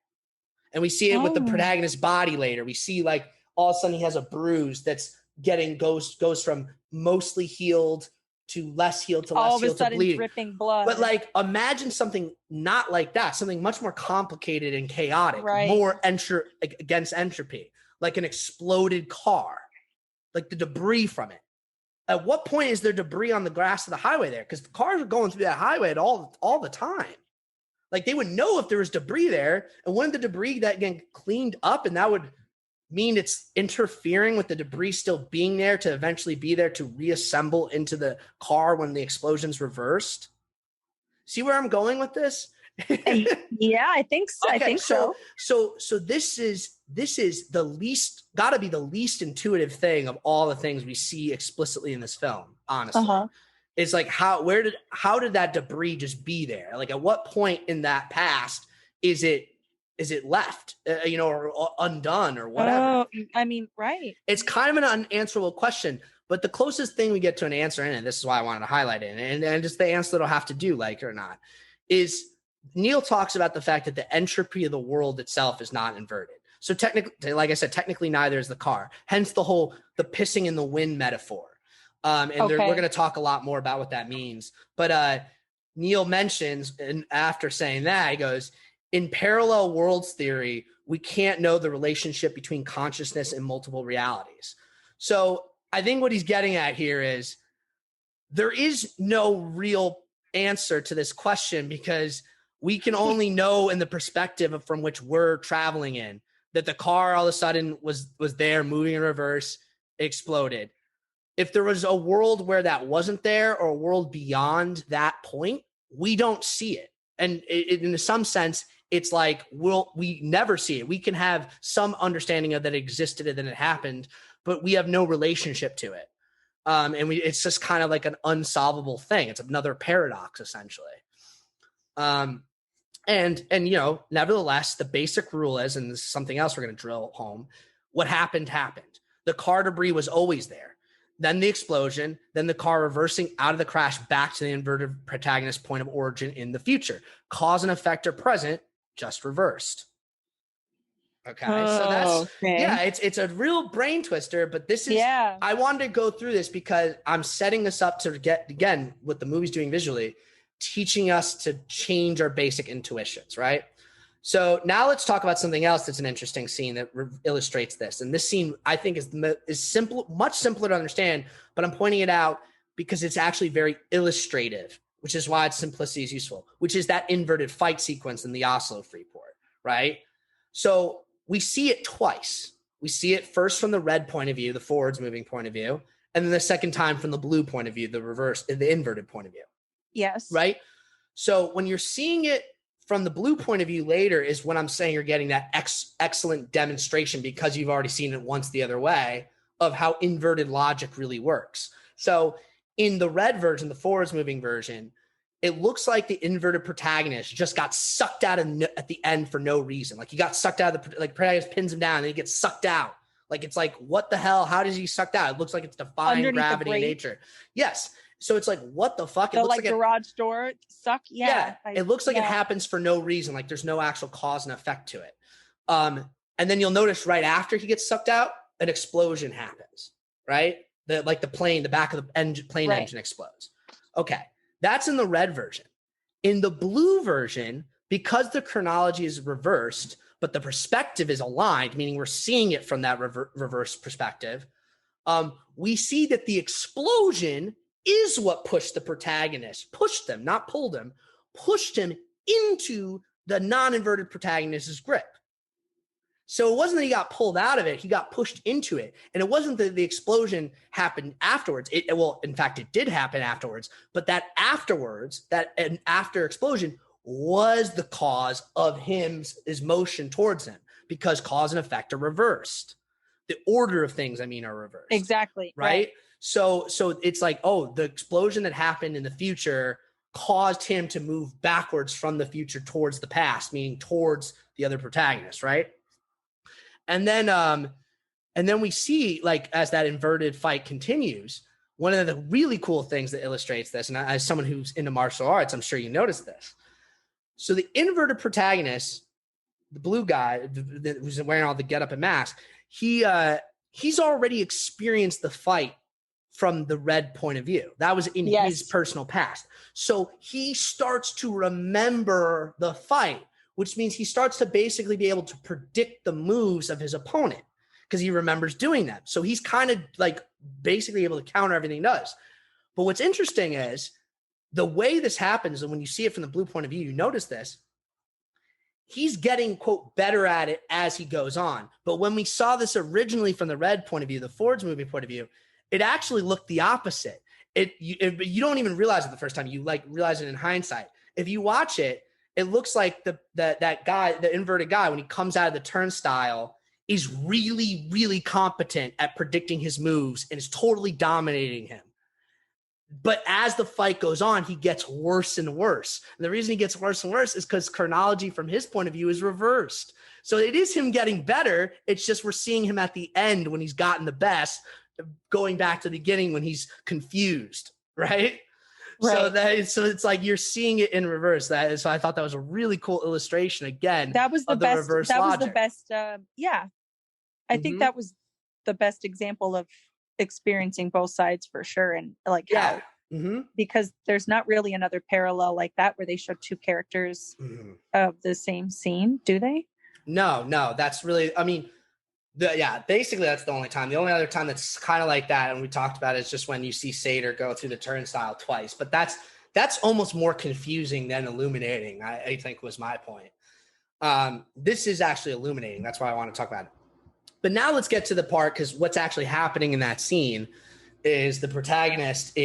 S1: And we see it with the protagonist's body later. We see like all of a sudden he has a bruise that's goes from mostly healed to less healed to less healed to bleeding.
S3: Dripping blood.
S1: But like imagine something not like that, something much more complicated and chaotic, more against entropy, like an exploded car, like the debris from it. At what point is there debris on the grass of the highway there? Because the cars are going through that highway all the time. Like they would know if there was debris there, and wouldn't the debris that get cleaned up, and that would mean it's interfering with the debris still being there to eventually be there to reassemble into the car when the explosion's reversed? See where I'm going with this?
S3: Yeah, I think so.
S1: Okay,
S3: I think so.
S1: So this is the least, gotta be the least intuitive thing of all the things we see explicitly in this film, honestly. It's like how did that debris just be there? Like at what point in that past is it left, or undone or whatever?
S3: I mean, right.
S1: It's kind of an unanswerable question, but the closest thing we get to an answer in it, this is why I wanted to highlight it, and just the answer that'll have to do, like it or not, is Neil talks about the fact that the entropy of the world itself is not inverted. So technically, like I said, technically neither is the car. Hence the pissing in the wind metaphor. We're going to talk a lot more about what that means. But Neil mentions, and after saying that, he goes, in parallel worlds theory, we can't know the relationship between consciousness and multiple realities. So I think what he's getting at here is there is no real answer to this question, because we can only know in the perspective from which we're traveling in, that the car all of a sudden was there, moving in reverse, exploded. If there was a world where that wasn't there, or a world beyond that point, we don't see it. And in some sense, it's like we never see it. We can have some understanding of that it existed and then it happened, but we have no relationship to it. It's just kind of like an unsolvable thing. It's another paradox, essentially. And nevertheless, the basic rule is, and this is something else we're going to drill home, what happened. The car debris was always there. Then the explosion, then the car reversing out of the crash back to the inverted protagonist point of origin in the future. Cause and effect are present, just reversed. Okay. So that's, it's a real brain twister, but this is, I wanted to go through this because I'm setting this up to get, again, what the movie's doing visually, teaching us to change our basic intuitions, right? So now let's talk about something else that's an interesting scene that illustrates this. And this scene, I think, is simple, much simpler to understand, but I'm pointing it out because it's actually very illustrative, which is why its simplicity is useful, which is that inverted fight sequence in the Oslo Freeport, right? So we see it twice. We see it first from the red point of view, the forwards moving point of view, and then the second time from the blue point of view, the inverted point of view.
S3: Yes.
S1: Right? So when you're seeing it from the blue point of view later is when I'm saying you're getting that excellent demonstration, because you've already seen it once the other way, of how inverted logic really works. So in the red version, the forwards moving version, it looks like the inverted protagonist just got sucked out at the end for no reason. Like he got sucked out of protagonist pins him down and he gets sucked out. Like, it's like, what the hell? How does he sucked out? It looks like it's defying gravity in nature. Yes. So it's like, what the fuck? It looks like
S3: garage door suck. Yeah.
S1: It looks like it happens for no reason. Like there's no actual cause and effect to it. And then you'll notice right after he gets sucked out, an explosion happens, right? The back of the plane engine explodes. Okay. That's in the red version. In the blue version, because the chronology is reversed, but the perspective is aligned, meaning we're seeing it from that reverse perspective, we see that the explosion is what pushed the protagonist, pushed him into the non-inverted protagonist's grip. So it wasn't that he got pulled out of it, he got pushed into it. And it wasn't that the explosion happened afterwards. In fact, it did happen afterwards, but that after explosion was the cause of his motion towards him, because cause and effect are reversed. The order of things, are reversed.
S3: Exactly.
S1: Right? So it's like, the explosion that happened in the future caused him to move backwards from the future towards the past, meaning towards the other protagonist, right? And then we see, like, as that inverted fight continues, one of the really cool things that illustrates this, and as someone who's into martial arts, I'm sure you noticed this. So the inverted protagonist, the blue guy who's wearing all the getup and mask, he's already experienced the fight from the red point of view. That was in his personal past. So he starts to remember the fight, which means he starts to basically be able to predict the moves of his opponent because he remembers doing that. So he's kind of like basically able to counter everything he does. But what's interesting is the way this happens, and when you see it from the blue point of view, you notice this, he's getting, quote, better at it as he goes on. But when we saw this originally from the red point of view, the forwards moving point of view, it actually looked the opposite. You don't even realize it the first time. You realize it in hindsight. If you watch it, it looks like that guy, the inverted guy, when he comes out of the turnstile, is really, really competent at predicting his moves and is totally dominating him. But as the fight goes on, he gets worse and worse. And the reason he gets worse and worse is because chronology from his point of view is reversed. So it is him getting better. It's just we're seeing him at the end when he's gotten the best, going back to the beginning when he's confused, right? So it's like you're seeing it in reverse. So I thought that was a really cool illustration again.
S3: That was the best.
S1: Reverse
S3: that
S1: logic.
S3: Was the best. I think that was the best example of experiencing both sides for sure. And like,
S1: yeah.
S3: Because there's not really another parallel like that where they show two characters of the same scene, do they?
S1: No, that's really, I mean, basically that's the only time. The only other time that's kind of like that, and we talked about it, is just when you see Sator go through the turnstile twice. But that's almost more confusing than illuminating, I think was my point. This is actually illuminating. That's why I want to talk about it. But now let's get to the part, because what's actually happening in that scene is the protagonist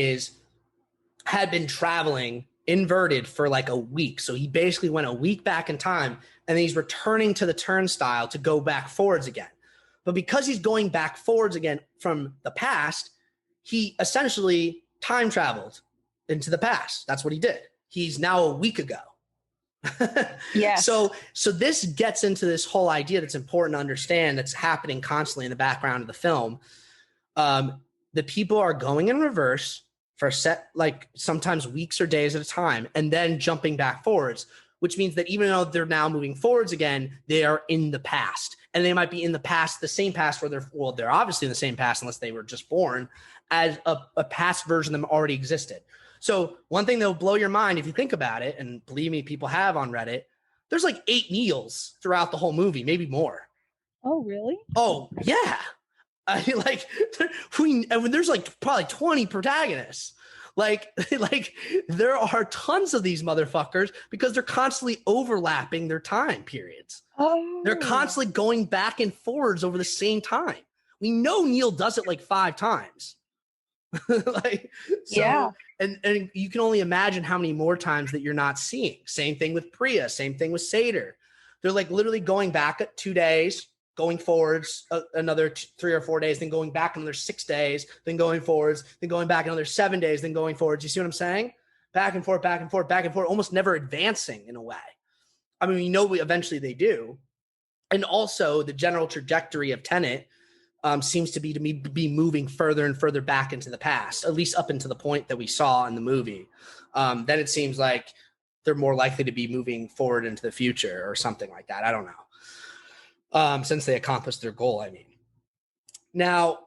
S1: had been traveling inverted for like a week. So he basically went a week back in time, and then he's returning to the turnstile to go back forwards again. But because he's going back forwards again from the past, he essentially time traveled into the past. That's what he did. He's now a week ago.
S3: Yeah.
S1: So this gets into this whole idea that's important to understand, that's happening constantly in the background of the film. The people are going in reverse for like sometimes weeks or days at a time, and then jumping back forwards, which means that even though they're now moving forwards again, they are in the past. And they might be in the past, the same past where they're obviously in the same past unless they were just born, as a past version of them already existed. So one thing that will blow your mind if you think about it, and believe me, people have on Reddit, there's like 8 Neils throughout the whole movie, maybe more.
S3: Oh, really?
S1: Oh, yeah. There's like probably 20 protagonists. Like there are tons of these motherfuckers because they're constantly overlapping their time periods.
S3: Oh.
S1: They're constantly going back and forwards over the same time. We know Neil does it like 5 times.
S3: Yeah.
S1: And you can only imagine how many more times that you're not seeing. Same thing with Priya, same thing with Sator. They're like literally going back at 2 days, going forwards another 3 or 4 days, then going back another 6 days, then going forwards, then going back another 7 days, then going forwards. You see what I'm saying? Back and forth, back and forth, back and forth, almost never advancing in a way. I mean, we know eventually they do. And also the general trajectory of Tenet seems to be moving further and further back into the past, at least up into the point that we saw in the movie. Then it seems like they're more likely to be moving forward into the future or something like that. I don't know. Since they accomplished their goal, I mean. Now,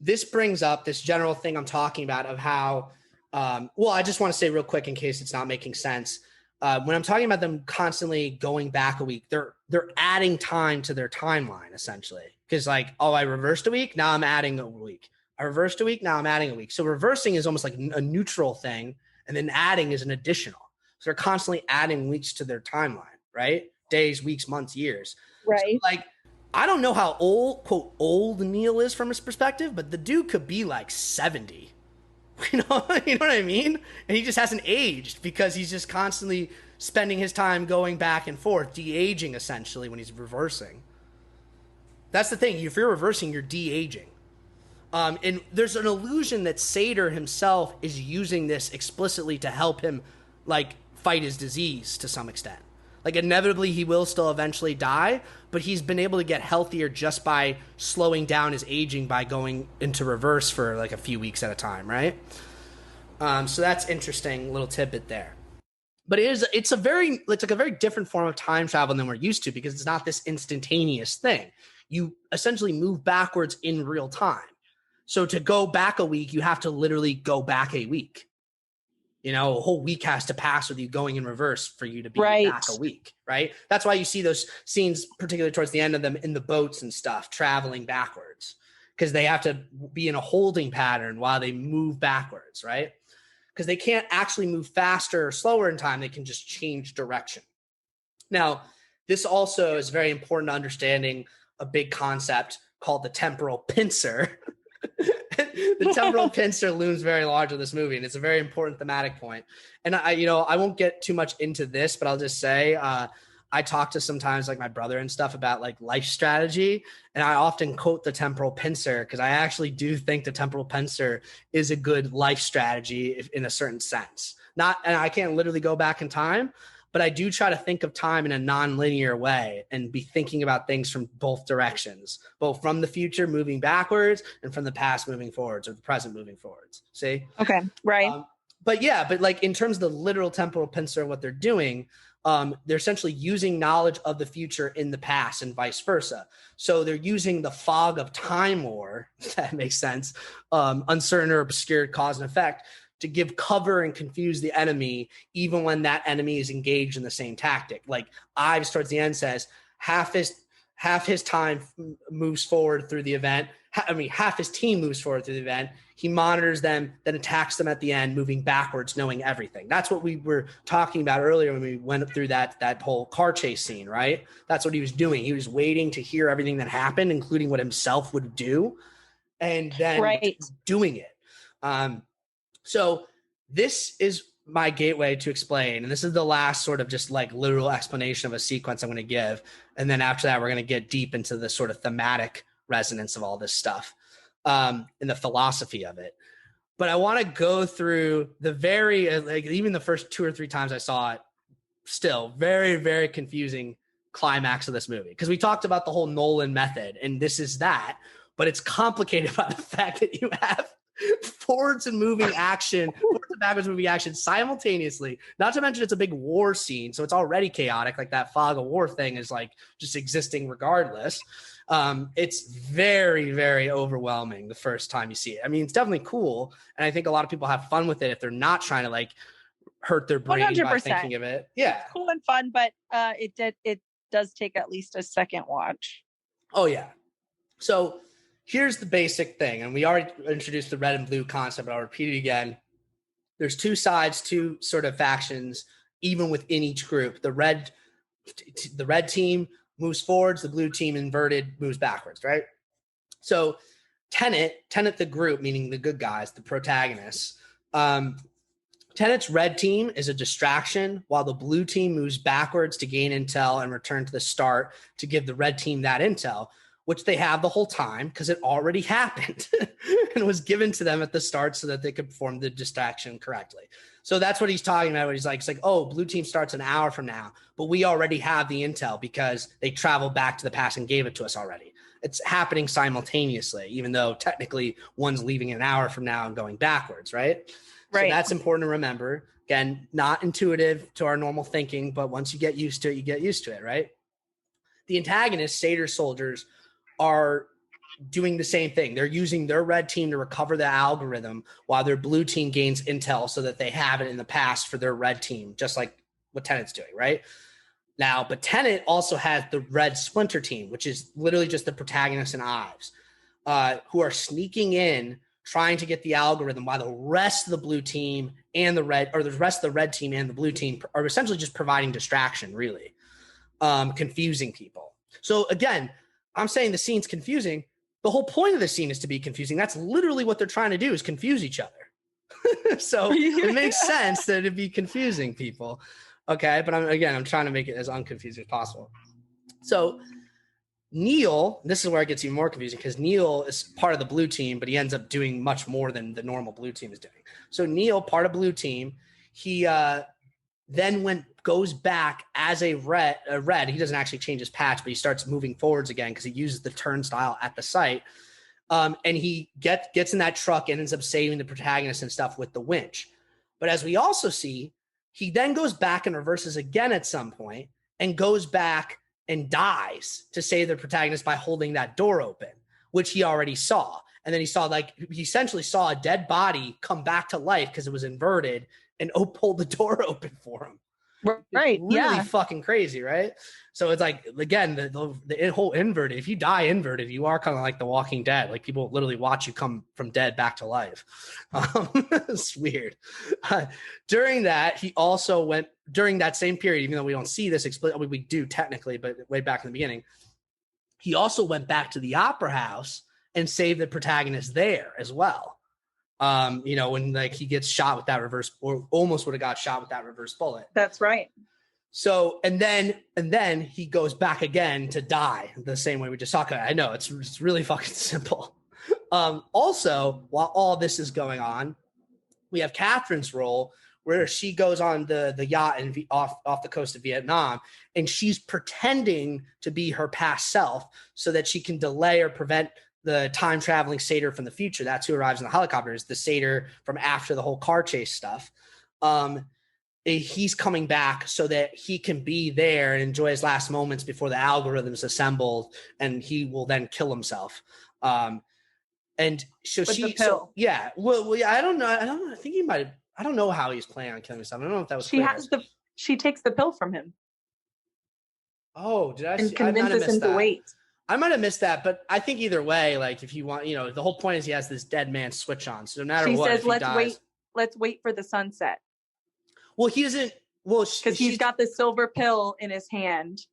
S1: this brings up this general thing I'm talking about of how, I just want to say real quick in case it's not making sense. When I'm talking about them constantly going back a week, they're adding time to their timeline, essentially. Because like, I reversed a week, now I'm adding a week. I reversed a week, now I'm adding a week. So reversing is almost like a neutral thing, and then adding is an additional. So they're constantly adding weeks to their timeline, right? Days, weeks, months, years.
S3: Right.
S1: So like, I don't know how old, quote, old Neil is from his perspective, but the dude could be like 70. You know what I mean? And he just hasn't aged because he's just constantly spending his time going back and forth, de-aging essentially when he's reversing. That's the thing. If you're reversing, you're de-aging. And there's an illusion that Sator himself is using this explicitly to help him like fight his disease to some extent. Like inevitably he will still eventually die, but he's been able to get healthier just by slowing down his aging by going into reverse for like a few weeks at a time, right? So that's interesting little tidbit there. But it's like a very different form of time travel than we're used to because it's not this instantaneous thing. You essentially move backwards in real time. So to go back a week, you have to literally go back a week. You know, a whole week has to pass with you going in reverse for you to be back a week, right? That's why you see those scenes, particularly towards the end of them, in the boats and stuff, traveling backwards because they have to be in a holding pattern while they move backwards, right? Because they can't actually move faster or slower in time. They can just change direction. Now, this also is very important to understanding a big concept called the temporal pincer. The temporal pincer looms very large in this movie, and it's a very important thematic point. And I won't get too much into this, but I'll just say I talk to sometimes like my brother and stuff about like life strategy, and I often quote the temporal pincer because I actually do think the temporal pincer is a good life strategy in a certain sense. And I can't literally go back in time, but I do try to think of time in a non-linear way and be thinking about things from both directions, both from the future moving backwards and from the past moving forwards or the present moving forwards. See?
S3: Okay, right.
S1: But like in terms of the literal temporal pincer, what they're doing, they're essentially using knowledge of the future in the past and vice versa. So they're using the fog of time war, if that makes sense, uncertain or obscured cause and effect, to give cover and confuse the enemy, even when that enemy is engaged in the same tactic. Like Ives towards the end says, half his time moves forward through the event. Half his team moves forward through the event. He monitors them, then attacks them at the end, moving backwards, knowing everything. That's what we were talking about earlier when we went through that whole car chase scene, right? That's what he was doing. He was waiting to hear everything that happened, including what himself would do, and then doing it. So this is my gateway to explain, and this is the last sort of just like literal explanation of a sequence I'm going to give. And then after that, we're going to get deep into the sort of thematic resonance of all this stuff, and the philosophy of it. But I want to go through the very, like even the first 2 or 3 times I saw it, still very, very confusing climax of this movie. Because we talked about the whole Nolan method, and this is that, but it's complicated by the fact that you have forwards and backwards moving action simultaneously. Not to mention it's a big war scene, so it's already chaotic. Like that fog of war thing is like just existing regardless. It's very, very overwhelming the first time you see it. I mean, it's definitely cool, and I think a lot of people have fun with it if they're not trying to like hurt their brain 100%. By thinking of it. Yeah,
S3: it's cool and fun, but it does take at least a second watch.
S1: Oh yeah. So here's the basic thing, and we already introduced the red and blue concept, but I'll repeat it again. There's 2 sides, 2 sort of factions, even within each group. The red team moves forwards, the blue team inverted moves backwards, right? So Tenet the group, meaning the good guys, the protagonists. Tenet's red team is a distraction, while the blue team moves backwards to gain intel and return to the start to give the red team that intel, which they have the whole time because it already happened and was given to them at the start so that they could perform the distraction correctly. So that's what he's talking about. He's like, oh, blue team starts an hour from now, but we already have the intel because they traveled back to the past and gave it to us already. It's happening simultaneously, even though technically one's leaving an hour from now and going backwards, right? So that's important to remember. Again, not intuitive to our normal thinking, but once you get used to it, you get used to it, right? The antagonists, Sator soldiers, are doing the same thing. They're using their red team to recover the algorithm while their blue team gains intel so that they have it in the past for their red team, just like what Tenet's doing, right? Now, but Tenet also has the red splinter team, which is literally just the protagonist and Ives, who are sneaking in, trying to get the algorithm while the rest of the blue team and the rest of the red team and the blue team are essentially just providing distraction, really, confusing people. So again, I'm saying the scene's confusing. The whole point of the scene is to be confusing. That's literally what they're trying to do, is confuse each other. So it makes sense that it'd be confusing people. Okay. But I'm trying to make it as unconfusing as possible. So Neil, this is where it gets even more confusing because Neil is part of the blue team, but he ends up doing much more than the normal blue team is doing. So Neil, part of blue team, he then goes back as a red. He doesn't actually change his patch, but he starts moving forwards again because he uses the turnstile at the site. And he gets in that truck and ends up saving the protagonist and stuff with the winch. But as we also see, he then goes back and reverses again at some point and goes back and dies to save the protagonist by holding that door open, which he already saw. And then he essentially saw a dead body come back to life because it was inverted and pulled the door open for him.
S3: Right.
S1: It's really fucking crazy, right? So it's like, again, the whole inverted, if you die inverted, you are kind of like The Walking Dead. Like people literally watch you come from dead back to life. It's weird. During that, he also went, during that same period, even though we don't see this explicitly, we do technically, but way back in the beginning, he also went back to the opera house and saved the protagonist there as well. When like he gets shot with that reverse, or almost would have got shot with that reverse bullet.
S3: That's right.
S1: So, and then he goes back again to die the same way we just talked about. I know it's really fucking simple. Also, while all this is going on, we have Catherine's role where she goes on the yacht and off the coast of Vietnam, and she's pretending to be her past self so that she can delay or prevent the time traveling satyr from the future. That's who arrives in the helicopter, is the satyr from after the whole car chase stuff. he's coming back so that he can be there and enjoy his last moments before the algorithm's assembled, and he will then kill himself. And so
S3: With
S1: she,
S3: the pill.
S1: yeah, well, yeah, I don't know. I think he might have, I don't know how he's planning on killing himself. I don't know if that was
S3: she takes the pill from him.
S1: Oh, did I?
S3: And convinces him to wait.
S1: I might have missed that, but I think either way, like if you want, the whole point is he has this dead man switch on. So no matter
S3: what,
S1: she says,
S3: let's wait for the sunset.
S1: Well, he doesn't. Well,
S3: because he's got the silver pill in his hand.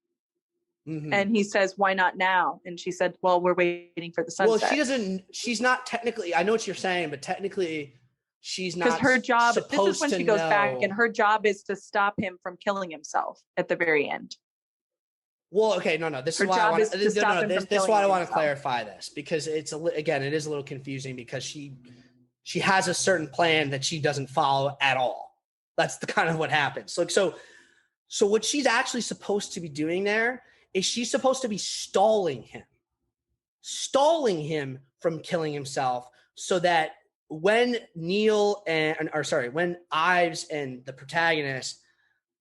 S3: Mm-hmm. And he says, why not now? And she said, well, we're waiting for the sunset.
S1: Well, she's not technically, I know what you're saying, but technically she's not.
S3: Because her job, this is when she goes
S1: know.
S3: back, and her job is to stop him from killing himself at the very end.
S1: Well, okay, no. This is why I want to clarify this, because it is a little confusing, because she has a certain plan that she doesn't follow at all. That's the kind of what happens. So what she's actually supposed to be doing there is she's supposed to be stalling him from killing himself, so that when when Ives and the protagonist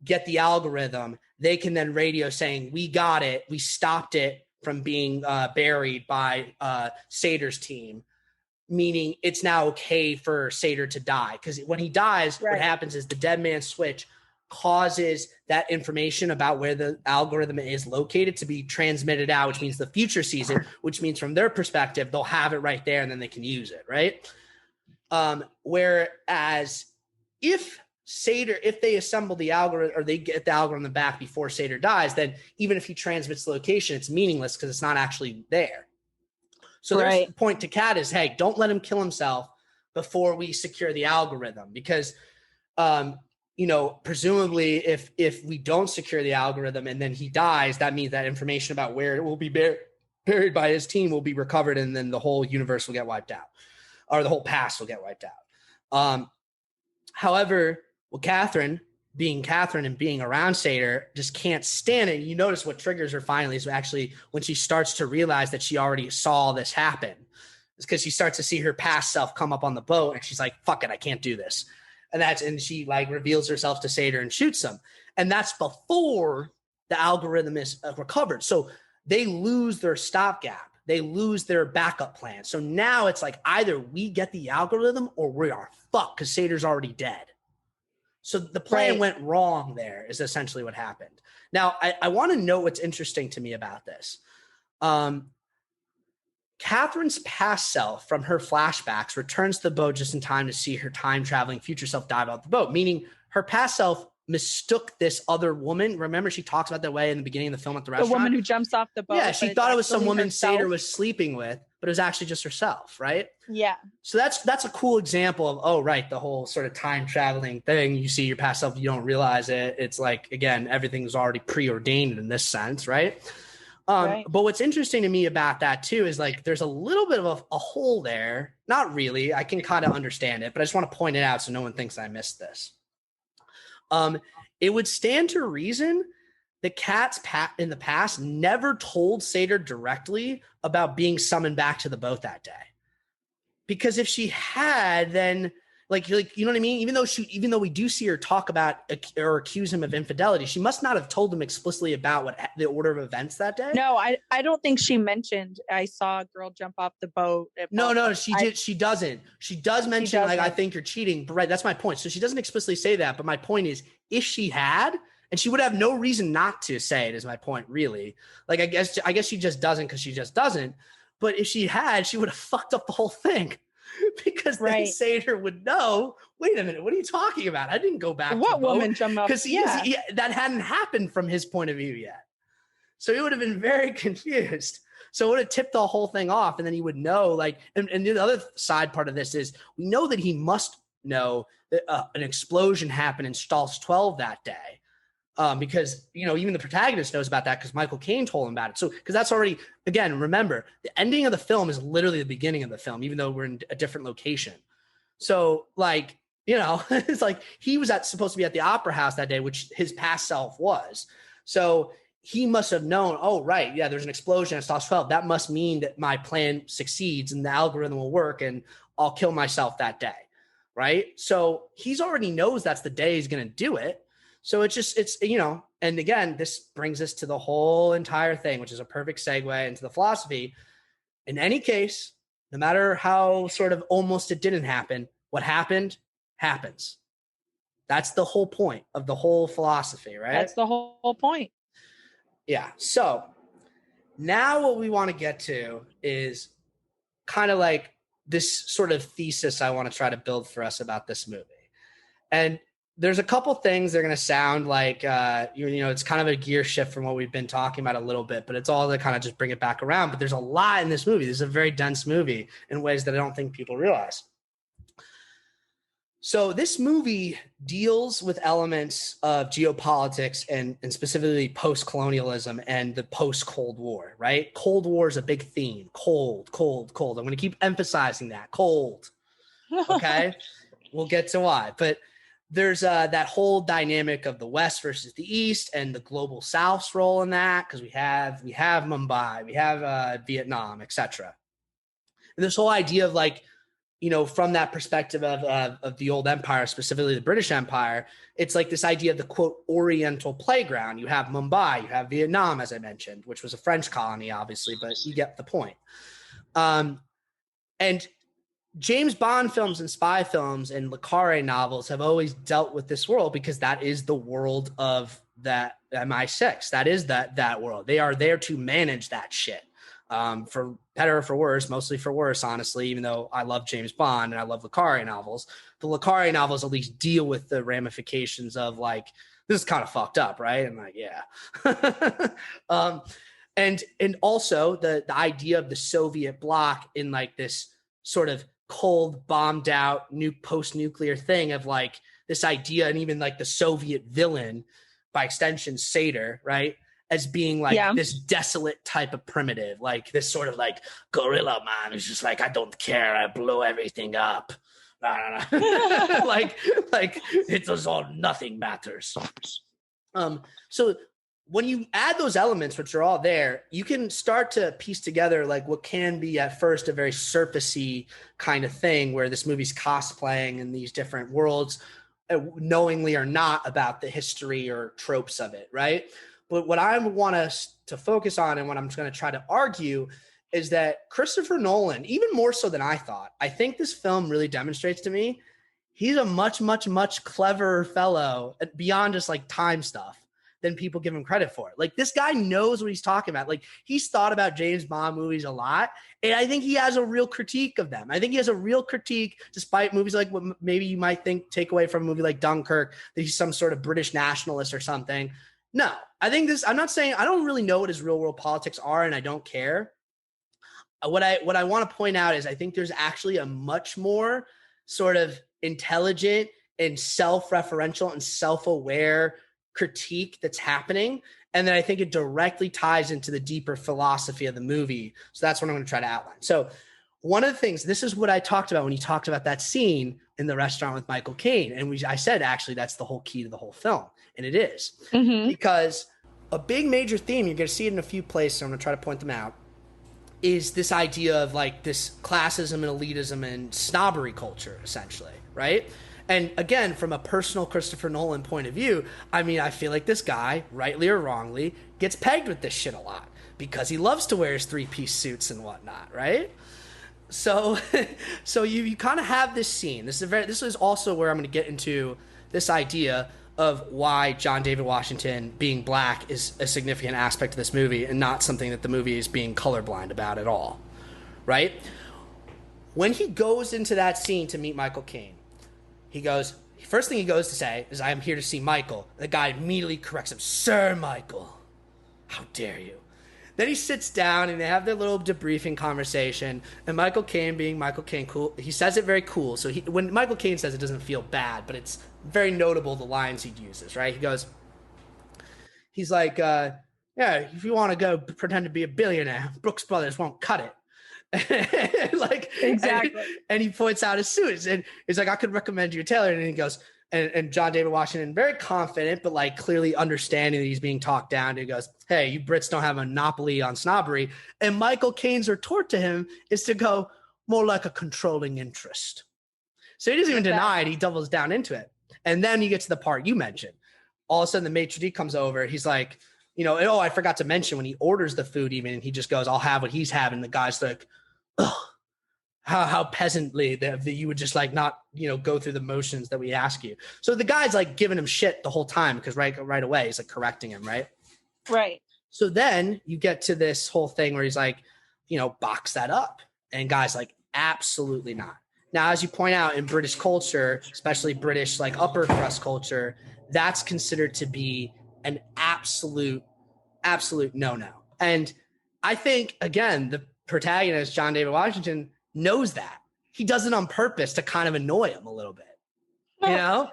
S1: get the algorithm, they can then radio saying, we got it, we stopped it from being buried by Sator's team, meaning it's now okay for Sator to die. Because when he dies, What happens is the dead man switch causes that information about where the algorithm is located to be transmitted out, which means the future sees it, which means from their perspective, they'll have it right there and then they can use it, right? Whereas if they assemble the algorithm, or they get the algorithm back before Sator dies, then even if he transmits the location, it's meaningless because it's not actually there. So their point to Kat is, hey, don't let him kill himself before we secure the algorithm, because presumably if we don't secure the algorithm and then he dies, that means that information about where it will be buried by his team will be recovered, and then the whole universe will get wiped out, or the whole past will get wiped out. However, Catherine, being Catherine and being around Sator, just can't stand it. You notice what triggers her finally is actually when she starts to realize that she already saw this happen. It's because she starts to see her past self come up on the boat, and she's like, fuck it, I can't do this. And she reveals herself to Sator and shoots him. And that's before the algorithm is recovered. So they lose their stopgap. They lose their backup plan. So now it's like either we get the algorithm or we are fucked, because Sator's already dead. So the plan went wrong there, is essentially what happened. Now, I want to know what's interesting to me about this. Catherine's past self from her flashbacks returns to the boat just in time to see her time-traveling future self dive out the boat, meaning her past self mistook this other woman. Remember, she talks about that way in the beginning of the film at the restaurant?
S3: The woman who jumps off the boat.
S1: Yeah, she thought it was some woman Sator was sleeping with, but it was actually just herself, right?
S3: Yeah.
S1: So that's a cool example of, the whole sort of time-traveling thing. You see your past self, you don't realize it. It's like, again, everything's already preordained in this sense, right? But what's interesting to me about that too is there's a little bit of a hole there. Not really. I can kind of understand it, but I just want to point it out so no one thinks I missed this. It would stand to reason that Kat's in the past never told Sator directly about being summoned back to the boat that day. Because if she had, then you know what I mean? Even though we do see her talk about or accuse him of infidelity, she must not have told him explicitly about what the order of events that day.
S3: No, I don't think she mentioned, I saw a girl jump off the boat.
S1: No, she doesn't. She does mention, I think you're cheating, but that's my point. So she doesn't explicitly say that, but my point is, if she had, and she would have no reason not to say it, is my point, really. I guess she just doesn't because she just doesn't. But if she had, she would have fucked up the whole thing. Because then Sator would know, wait a minute, what are you talking about? I didn't go back.
S3: What woman jumped up?
S1: Because that hadn't happened from his point of view yet. So he would have been very confused. So it would have tipped the whole thing off. And then he would know, and the other side part of this is we know that he must know that an explosion happened in Stalls 12 that day. Because, even the protagonist knows about that because Michael Caine told him about it. So, because that's already, again, remember, the ending of the film is literally the beginning of the film, even though we're in a different location. So, it's he was supposed to be at the Opera House that day, which his past self was. So he must have known, there's an explosion at Stalls 12. That must mean that my plan succeeds and the algorithm will work and I'll kill myself that day. right? So he's already knows that's the day he's going to do it. So it's, you know, and again, this brings us to the whole entire thing, which is a perfect segue into the philosophy. In any case, no matter how sort of almost it didn't happen, what happened happens. That's the whole point of the whole philosophy, right?
S3: That's the whole point.
S1: Yeah. So now what we want to get to is kind of like this sort of thesis I want to try to build for us about this movie. And there's a couple things that are going to sound like, you know, it's kind of a gear shift from what we've been talking about a little bit, but it's all to kind of just bring it back around. But there's a lot in this movie. This is a very dense movie in ways that I don't think people realize. So this movie deals with elements of geopolitics and specifically post-colonialism and the post-Cold War, right? Cold War is a big theme. Cold, cold, cold. I'm going to keep emphasizing that. Cold. Okay? We'll get to why. But there's that whole dynamic of the West versus the East and the global South's role in that, because we have Mumbai, we have Vietnam, etc. And this whole idea of like, you know, from that perspective of the old empire, specifically the British Empire, it's like this idea of the quote Oriental playground. You have Mumbai, you have Vietnam, as I mentioned, which was a French colony, obviously, but you get the point. And James Bond films and spy films and le Carre novels have always dealt with this world because that is the world of that MI6. That is that world. They are there to manage that shit. For better or for worse, mostly for worse, honestly, even though I love James Bond and I love le Carre novels. The le Carre novels at least deal with the ramifications of like, this is kind of fucked up, right? And like, yeah. And also the idea of the Soviet bloc in like this sort of cold, bombed out, new post-nuclear thing of like this idea, and even like the Soviet villain, by extension, Sator, right? As being like this desolate type of primitive, like this sort of like gorilla man who's just like, I don't care, I blow everything up. like it does all, nothing matters. So when you add those elements, which are all there, you can start to piece together like what can be at first a very surfacey kind of thing where this movie's cosplaying in these different worlds, knowingly or not, about the history or tropes of it, right? But what I want us to focus on and what I'm just going to try to argue is that Christopher Nolan, even more so than I thought, I think this film really demonstrates to me he's a much, much, much cleverer fellow beyond just like time stuff than people give him credit for. Like this guy knows what he's talking about. Like he's thought about James Bond movies a lot. And I think he has a real critique of them. I think he has a real critique, despite movies like what maybe you might take away from a movie like Dunkirk, that he's some sort of British nationalist or something. No, I think this, I'm not saying, I don't really know what his real world politics are, and I don't care. What I want to point out is I think there's actually a much more sort of intelligent and self-referential and self-aware critique that's happening. And then I think it directly ties into the deeper philosophy of the movie. So that's what I'm going to try to outline. So one of the things, this is what I talked about when you talked about that scene in the restaurant with Michael Caine. And I said, actually, that's the whole key to the whole film. And it is. Because a big major theme, you're going to see it in a few places, so I'm going to try to point them out, is this idea of like this classism and elitism and snobbery culture, essentially, right? And again, from a personal Christopher Nolan point of view, I mean, I feel like this guy, rightly or wrongly, gets pegged with this shit a lot because he loves to wear his three-piece suits and whatnot, right? So you kind of have this scene. This is also where I'm going to get into this idea of why John David Washington being black is a significant aspect of this movie and not something that the movie is being colorblind about at all, right? When he goes into that scene to meet Michael Caine, first thing he goes to say is, I am here to see Michael. The guy immediately corrects him, Sir Michael, how dare you? Then he sits down and they have their little debriefing conversation, and Michael Caine being Michael Caine, cool, he says it very cool. So when Michael Caine says it, doesn't feel bad, but it's very notable the lines he uses, right? He's like, yeah, if you want to go pretend to be a billionaire, Brooks Brothers won't cut it. Like exactly. And he points out his suits and he's like, I could recommend you a tailor. And he goes, and John David Washington, very confident, but like clearly understanding that he's being talked down. He goes, hey, you Brits don't have a monopoly on snobbery. And Michael Caine's retort to him is to go, more like a controlling interest. So he doesn't even deny it. He doubles down into it. And then you get to the part you mentioned. All of a sudden, the maitre d' come over. He's like, I forgot to mention when he orders the food even, and he just goes, I'll have what he's having. The guy's like, ugh, how peasantly that you would just like not, go through the motions that we ask you. So the guy's like giving him shit the whole time because right away he's like correcting him, right?
S3: Right.
S1: So then you get to this whole thing where he's like, box that up. And guy's like, absolutely not. Now, as you point out, in British culture, especially British like upper crust culture, that's considered to be an absolute no-no. And I think, again, the protagonist, John David Washington, knows that. He does it on purpose to kind of annoy him a little bit.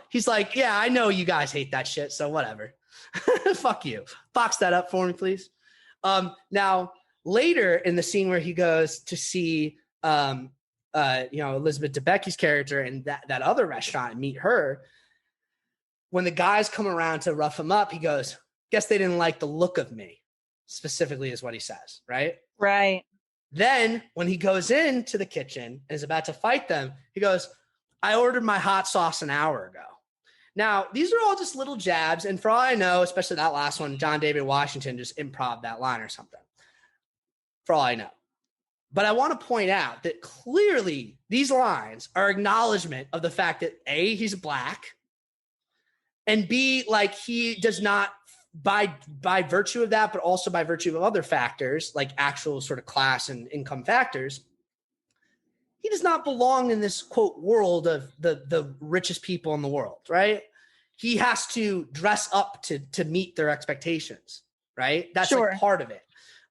S1: He's like, yeah, I know you guys hate that shit, so whatever. Fuck you. Box that up for me, please. Now, later in the scene where he goes to see Elizabeth Debicki's character in that other restaurant and meet her, when the guys come around to rough him up, he goes, guess they didn't like the look of me, specifically is what he says, right?
S3: Right.
S1: Then when he goes into the kitchen and is about to fight them, he goes, I ordered my hot sauce an hour ago. Now, these are all just little jabs. And for all I know, especially that last one, John David Washington just improv that line or something. For all I know. But I want to point out that clearly these lines are acknowledgement of the fact that A, he's black, and B, like he does not, by virtue of that, but also by virtue of other factors, like actual sort of class and income factors, he does not belong in this, quote, world of the richest people in the world, right? He has to dress up to meet their expectations, right? That's
S3: sure.
S1: like part of it.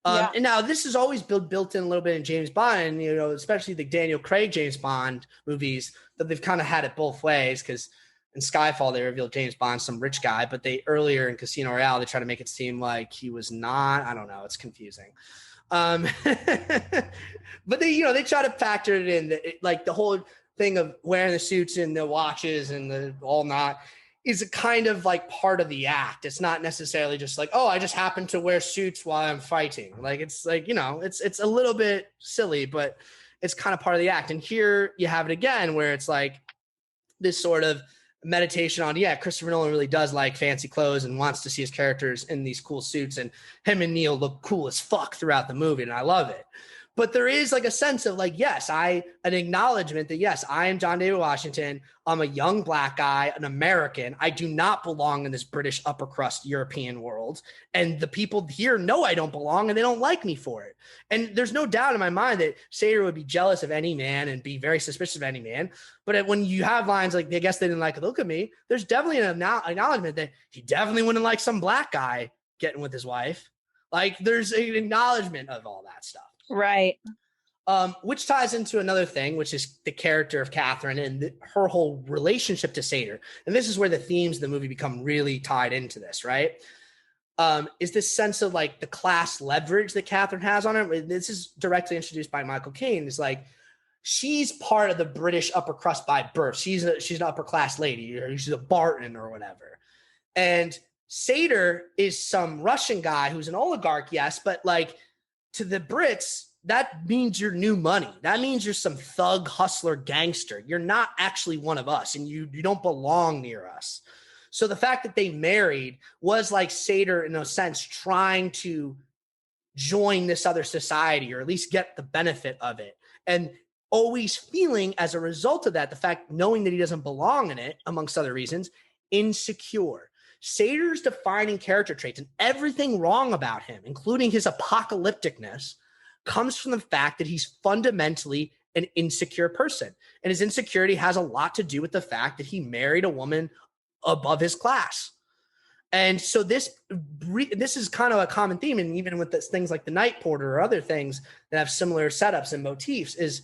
S1: And now this is always built in a little bit in James Bond, especially the Daniel Craig James Bond movies, that they've kind of had it both ways, because in Skyfall, they revealed James Bond, some rich guy, but they earlier in Casino Royale, they try to make it seem like he was not. I don't know. It's confusing. But they try to factor it in, like the whole thing of wearing the suits and the watches and the all not is a kind of like part of the act. It's not necessarily just like, oh, I just happen to wear suits while I'm fighting. Like, it's like, it's a little bit silly, but it's kind of part of the act. And here you have it again, where it's like this sort of meditation on, Christopher Nolan really does like fancy clothes and wants to see his characters in these cool suits, and him and Neil look cool as fuck throughout the movie, and I love it. But there is like a sense of like, an acknowledgement that, yes, I am John David Washington. I'm a young black guy, an American. I do not belong in this British upper crust European world. And the people here know I don't belong, and they don't like me for it. And there's no doubt in my mind that Sater would be jealous of any man and be very suspicious of any man. But when you have lines like, I guess they didn't like the look of me, there's definitely an acknowledgement that he definitely wouldn't like some black guy getting with his wife. Like, there's an acknowledgement of all that stuff.
S3: Right.
S1: Which ties into another thing, which is the character of Catherine and her whole relationship to Sater. And this is where the themes of the movie become really tied into this, right? Is this sense of like the class leverage that Catherine has on her. This is directly introduced by Michael Caine. It's like, she's part of the British upper crust by birth. She's an upper class lady, or she's a Barton or whatever. And Sater is some Russian guy who's an oligarch, yes, but like, to the Brits, that means you're new money. That means you're some thug, hustler, gangster. You're not actually one of us, and you don't belong near us. So the fact that they married was like Sater, in a sense, trying to join this other society, or at least get the benefit of it. And always feeling, as a result of that, the fact, knowing that he doesn't belong in it, amongst other reasons, insecure. Sater's defining character traits and everything wrong about him, including his apocalypticness, comes from the fact that he's fundamentally an insecure person. And his insecurity has a lot to do with the fact that he married a woman above his class. And so this is kind of a common theme, and even with things like The Night Porter or other things that have similar setups and motifs, is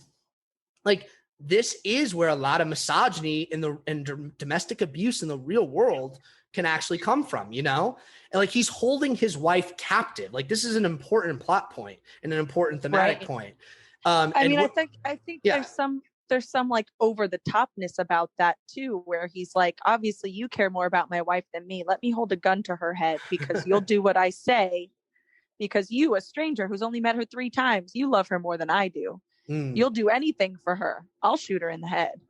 S1: like, this is where a lot of misogyny and domestic abuse in the real world can actually come from, and like, he's holding his wife captive. Like, this is an important plot point and an important thematic point.
S3: I think there's some like over the topness about that too, where he's like, obviously you care more about my wife than me. Let me hold a gun to her head because you'll do what I say, because you, a stranger who's only met her 3 times, you love her more than I do. You'll do anything for her. I'll shoot her in the head.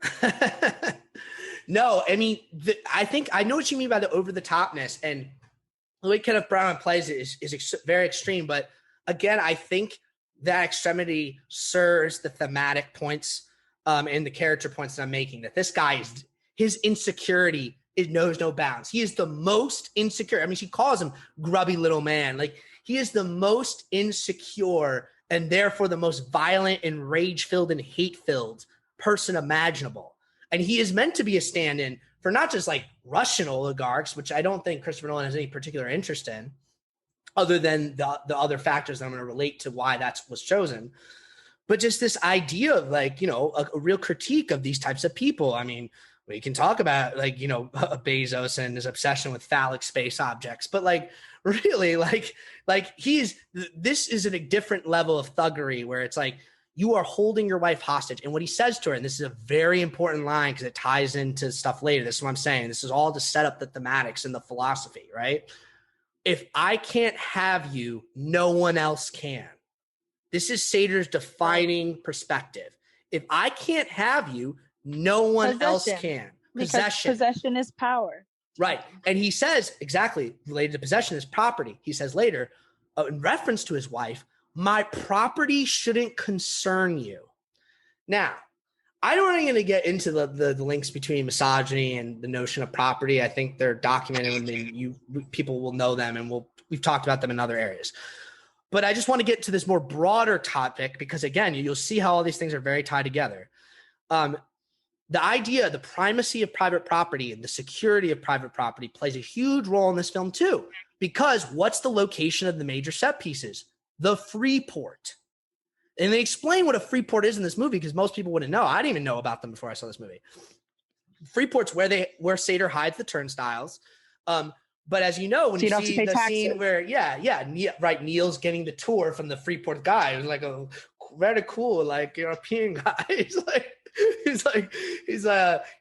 S1: No, I mean, I think I know what you mean by the over-the-topness, and the way Kenneth Branagh plays it is very extreme. But again, I think that extremity serves the thematic points and the character points that I'm making. That this guy his insecurity knows no bounds. He is the most insecure. I mean, she calls him grubby little man. Like, he is the most insecure and therefore the most violent and rage-filled and hate-filled person imaginable. And he is meant to be a stand-in for not just like Russian oligarchs, which I don't think Christopher Nolan has any particular interest in, other than the other factors that I'm going to relate to why that was chosen. But just this idea of like, you know, a real critique of these types of people. I mean, we can talk about like, you know, Bezos and his obsession with phallic space objects, but like really like this is at a different level of thuggery where it's like, you are holding your wife hostage. And what he says to her, and this is a very important line because it ties into stuff later. This is what I'm saying. This is all to set up the thematics and the philosophy, right? If I can't have you, no one else can. This is Sater's defining perspective. If I can't have you, no one else can.
S3: Possession is power.
S1: Right. And he says, exactly, related to possession is property. He says later, in reference to his wife, my property shouldn't concern you. Now, I don't really going to get into the links between misogyny and the notion of property. I think they're documented and people will know them, and we've talked about them in other areas. But I just want to get to this more broader topic because, again, you'll see how all these things are very tied together. The idea, the primacy of private property and the security of private property plays a huge role in this film too, because what's the location of the major set pieces? The free port. And they explain what a free port is in this movie because most people wouldn't know. I didn't even know about them before I saw this movie. Free port's where Sater hides the turnstiles. But as you know, when you see the scene where, right, Neil's getting the tour from the Freeport guy. It was like a very cool, like, European guy. He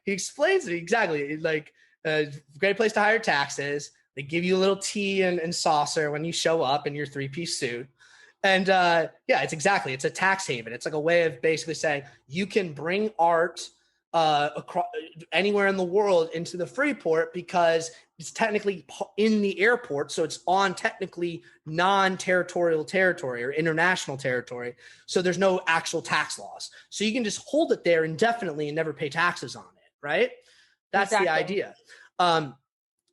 S1: explains it exactly. It's like a great place to hire taxes. They give you a little tea and saucer when you show up in your 3-piece suit. And it's a tax haven. It's like a way of basically saying you can bring art across anywhere in the world into the Freeport because it's technically in the airport. So it's on technically non-territorial territory or international territory. So there's no actual tax laws. So you can just hold it there indefinitely and never pay taxes on it. Right. That's exactly the idea.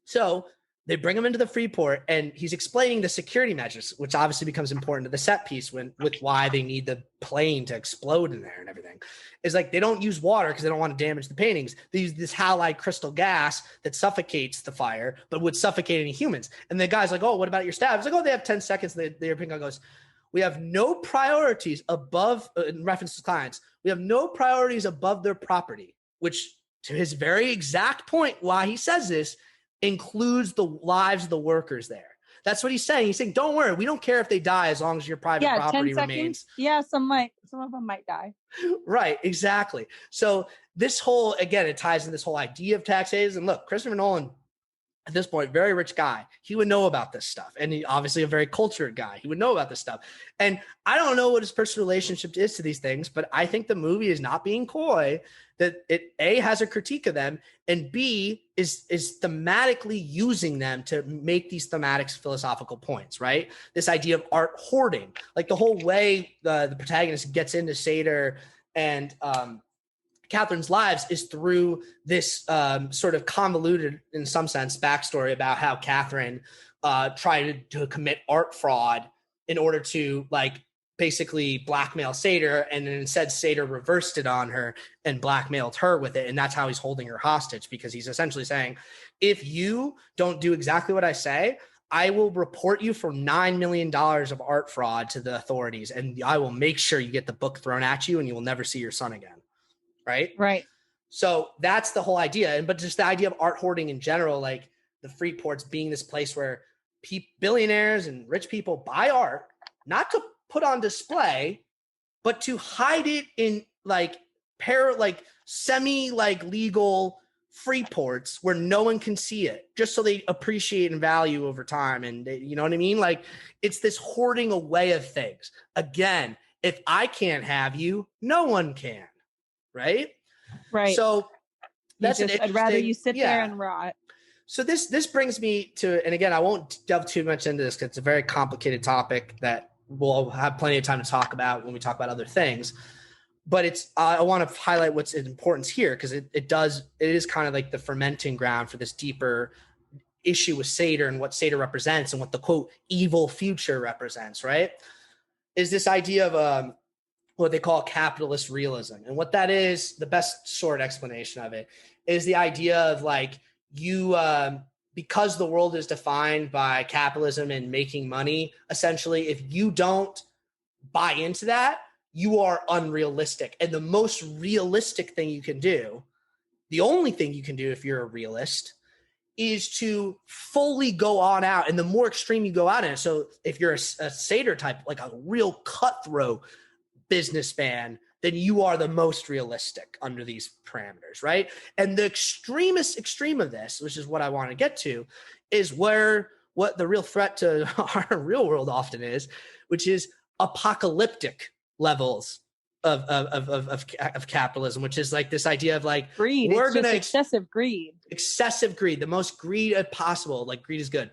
S1: So they bring him into the Freeport and he's explaining the security measures, which obviously becomes important to the set piece with why they need the plane to explode in there and everything. Is like they don't use water because they don't want to damage the paintings. They use this halide crystal gas that suffocates the fire, but would suffocate any humans. And the guy's like, oh, what about your staff? It's like, oh, they have 10 seconds. The European guy goes, we have no priorities above, in reference to clients, we have no priorities above their property, which to his very exact point why he says this, includes the lives of the workers there. That's what he's saying. He's saying, don't worry, we don't care if they die as long as your private property remains.
S3: Yeah, some of them might die.
S1: Right, exactly. So this whole, again, it ties in this whole idea of taxes. And look, Christopher Nolan, at this point, very rich guy. He would know about this stuff. And he obviously a very cultured guy. He would know about this stuff. And I don't know what his personal relationship is to these things, but I think the movie is not being coy, that it A, has a critique of them, and B, is thematically using them to make these thematic philosophical points, right? This idea of art hoarding, like the whole way the protagonist gets into Sater and Catherine's lives is through this sort of convoluted, in some sense, backstory about how Catherine tried to commit art fraud in order to like basically blackmail Sater, and then instead Sater reversed it on her and blackmailed her with it, and that's how he's holding her hostage, because he's essentially saying, if you don't do exactly what I say, I will report you for $9 million of art fraud to the authorities, and I will make sure you get the book thrown at you and you will never see your son again. Right. So that's the whole idea. But just the idea of art hoarding in general, like the Freeports being this place where billionaires and rich people buy art, not to put on display, but to hide it in like semi legal Freeports where no one can see it, just so they appreciate and value over time. And you know what I mean? Like it's this hoarding away of things. Again, If I can't have you, no one can. Right.
S3: Right.
S1: So that's
S3: I'd rather you sit there and rot.
S1: So this brings me to, and again, I won't delve too much into this because it's a very complicated topic that we'll have plenty of time to talk about when we talk about other things. But I want to highlight what's importance here because it is kind of like the fermenting ground for this deeper issue with Sator and what Sator represents and what the quote evil future represents, right? Is this idea of what they call capitalist realism. And what that is, the best short explanation of it is the idea of like you, because the world is defined by capitalism and making money, essentially, if you don't buy into that, you are unrealistic. And the most realistic thing you can do, the only thing you can do if you're a realist, is to fully go on out. And the more extreme you go out in it, so if you're a Sator type, like a real cutthroat businessman, then you are the most realistic under these parameters, right? And the extreme of this, which is what I want to get to, is what the real threat to our real world often is, which is apocalyptic levels of capitalism, which is like this idea of like
S3: greed.
S1: We're gonna
S3: excessive greed,
S1: the most greed possible. Like greed is good.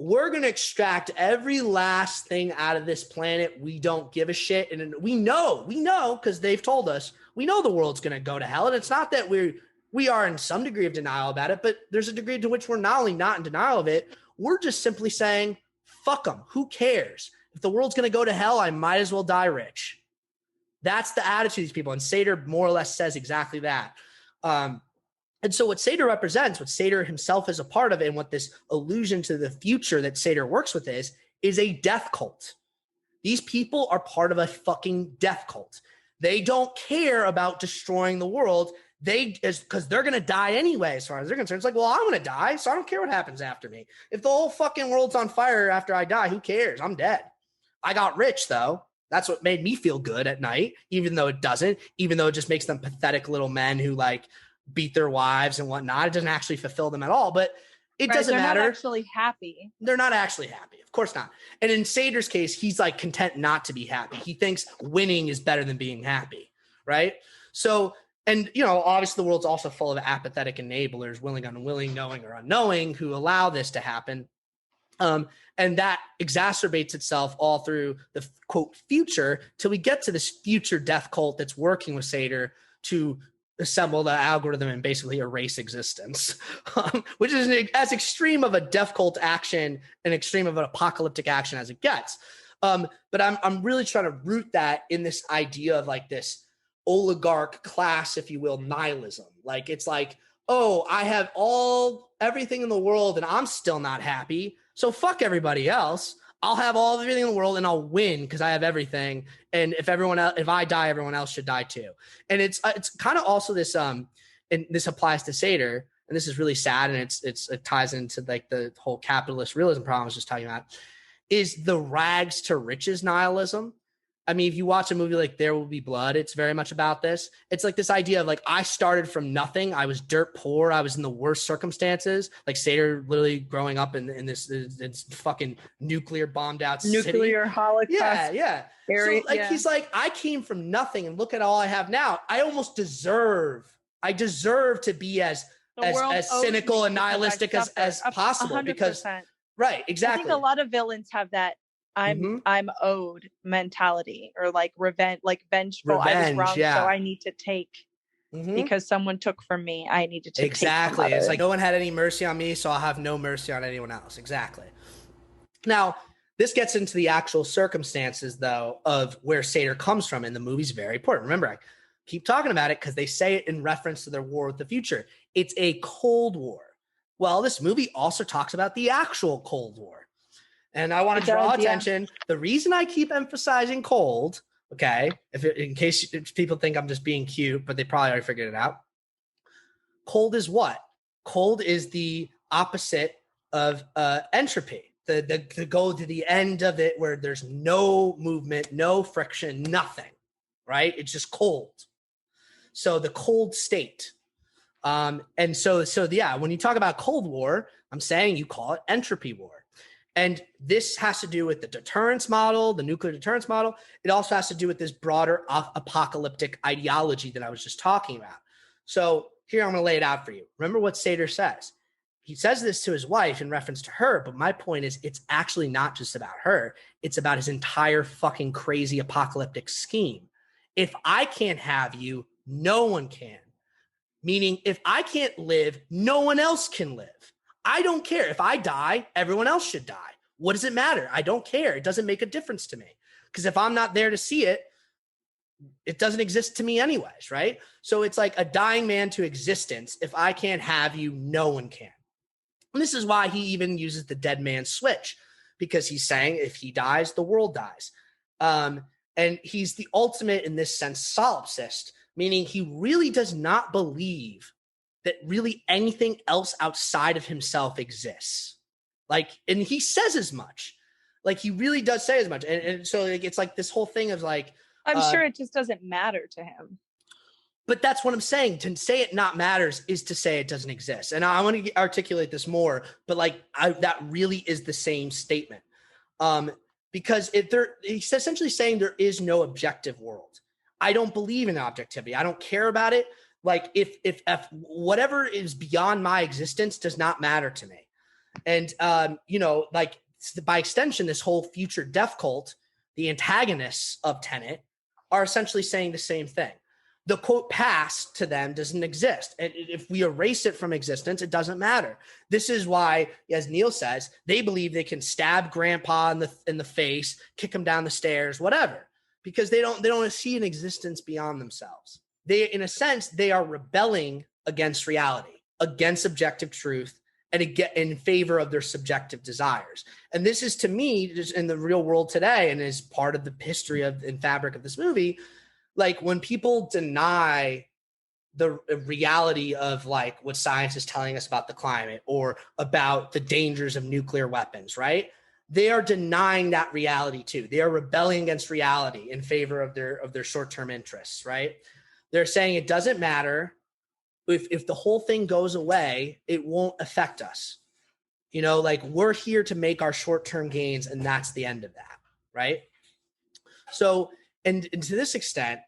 S1: We're going to extract every last thing out of this planet. We don't give a shit. And we know, because they've told us, we know the world's going to go to hell. And it's not that we are in some degree of denial about it, but there's a degree to which we're not only not in denial of it, we're just simply saying, fuck them. Who cares? If the world's going to go to hell, I might as well die rich. That's the attitude of these people. And Sator more or less says exactly that. And so what Sator represents, what Sator himself is a part of, and what this allusion to the future that Sator works with is a death cult. These people are part of a fucking death cult. They don't care about destroying the world. Because they're going to die anyway, as far as they're concerned. It's like, well, I'm going to die, so I don't care what happens after me. If the whole fucking world's on fire after I die, who cares? I'm dead. I got rich, though. That's what made me feel good at night, even though it doesn't, even though it just makes them pathetic little men who like beat their wives and whatnot. It doesn't actually fulfill them at all, but it doesn't matter.
S3: They're not actually happy.
S1: They're not actually happy. Of course not. And in Sator's case, he's like content not to be happy. He thinks winning is better than being happy. Right. So, and obviously the world's also full of apathetic enablers, willing, unwilling, knowing or unknowing, who allow this to happen. And that exacerbates itself all through the quote future till we get to this future death cult that's working with Sator to assemble the algorithm and basically erase existence, which is as extreme of a death cult action, an extreme of an apocalyptic action as it gets. But I'm really trying to root that in this idea of like this oligarch class, if you will, nihilism. Like it's like, oh, I have everything in the world and I'm still not happy. So fuck everybody else. I'll have everything in the world and I'll win because I have everything. And if I die, everyone else should die too. And it's kind of also this, and this applies to Sator, and this is really sad. And it ties into like the whole capitalist realism problem I was just talking about, is the rags to riches nihilism. I mean, if you watch a movie like There Will Be Blood, it's very much about this. It's like this idea of like, I started from nothing. I was dirt poor. I was in the worst circumstances. Like Sator literally growing up in this fucking nuclear bombed out
S3: nuclear
S1: city.
S3: Holocaust.
S1: Yeah. So like, he's like, I came from nothing and look at all I have now. I deserve to be as cynical and nihilistic as possible 100%. Because right. Exactly.
S3: I think a lot of villains have that. I'm owed mentality, or like revenge, like vengeful. I was wrong, so I need to take because someone took from me. I need to take
S1: exactly. It's like no one had any mercy on me, so I'll have no mercy on anyone else. Exactly. Now, this gets into the actual circumstances, though, of where Sator comes from, and the movie's very important. Remember, I keep talking about it because they say it in reference to their war with the future. It's a Cold War. Well, this movie also talks about the actual Cold War. And I want to draw attention. The reason I keep emphasizing cold, okay, in case people think I'm just being cute, but they probably already figured it out. Cold is what? Cold is the opposite of entropy. The go to the end of it where there's no movement, no friction, nothing, right? It's just cold. So the cold state. And so yeah, when you talk about Cold War, I'm saying you call it entropy war. And this has to do with the deterrence model, the nuclear deterrence model. It also has to do with this broader apocalyptic ideology that I was just talking about. So here, I'm going to lay it out for you. Remember what Sater says. He says this to his wife in reference to her, but my point is it's actually not just about her. It's about his entire fucking crazy apocalyptic scheme. If I can't have you, no one can. Meaning, if I can't live, no one else can live. I don't care. If I die, everyone else should die. What does it matter? I don't care. It doesn't make a difference to me. Because if I'm not there to see it, it doesn't exist to me anyways, right? So it's like a dying man to existence. If I can't have you, no one can. And this is why he even uses the dead man switch, because he's saying if he dies, the world dies. And he's the ultimate, in this sense, solipsist, meaning he really does not believe that really anything else outside of himself exists. Like, and he says as much. Like, he really does say as much. And so like, it's like this whole thing of like,
S3: I'm sure it just doesn't matter to him.
S1: But that's what I'm saying. To say it not matters is to say it doesn't exist. And I want to articulate this more, but like that really is the same statement. Because he's essentially saying there is no objective world. I don't believe in objectivity. I don't care about it. Like if whatever is beyond my existence does not matter to me. And, like by extension, this whole future death cult, the antagonists of Tenet are essentially saying the same thing. The quote past to them doesn't exist. And if we erase it from existence, it doesn't matter. This is why, as Neil says, they believe they can stab grandpa in the face, kick him down the stairs, whatever, because they don't see an existence beyond themselves. They, in a sense, they are rebelling against reality, against objective truth, and in favor of their subjective desires. And this is, to me, just in the real world today, and is part of the history and fabric of this movie. Like when people deny the reality of like what science is telling us about the climate or about the dangers of nuclear weapons, right? They are denying that reality too. They are rebelling against reality in favor of their short-term interests, right? They're saying it doesn't matter. If the whole thing goes away, it won't affect us. Like we're here to make our short-term gains, and that's the end of that, right? So, and to this extent,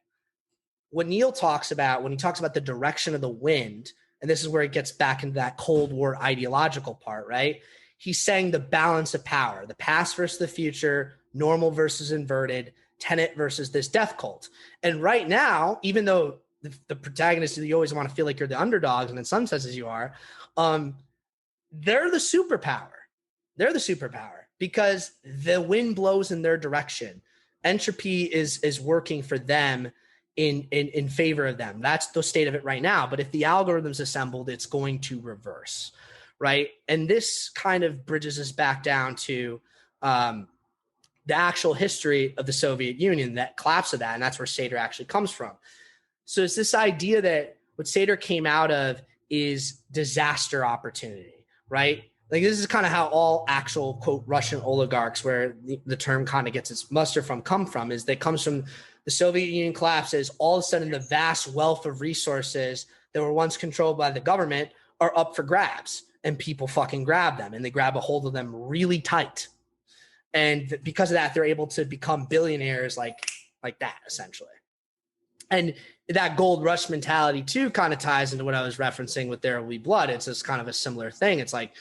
S1: what Neil talks about when he talks about the direction of the wind, and this is where it gets back into that Cold War ideological part, right? He's saying the balance of power, the past versus the future, normal versus inverted, Tenet versus this death cult. And right now, even though the protagonist, you always want to feel like you're the underdogs, and in some senses you are, they're the superpower. They're the superpower because the wind blows in their direction. Entropy is working for them in favor of them. That's the state of it right now. But if the algorithm's assembled, it's going to reverse, right? And this kind of bridges us back down to the actual history of the Soviet Union, that collapse of that, and that's where Sater actually comes from. So it's this idea that what Sater came out of is disaster opportunity, right? Like this is kind of how all actual, quote, Russian oligarchs, where the term kind of gets its muster from, come from, is that comes from the Soviet Union collapses. All of a sudden, the vast wealth of resources that were once controlled by the government are up for grabs, and people fucking grab them, and they grab a hold of them really tight. And because of that, they're able to become billionaires like that, essentially. And that gold rush mentality, too, kind of ties into what I was referencing with There Will Be Blood. It's just kind of a similar thing. It's like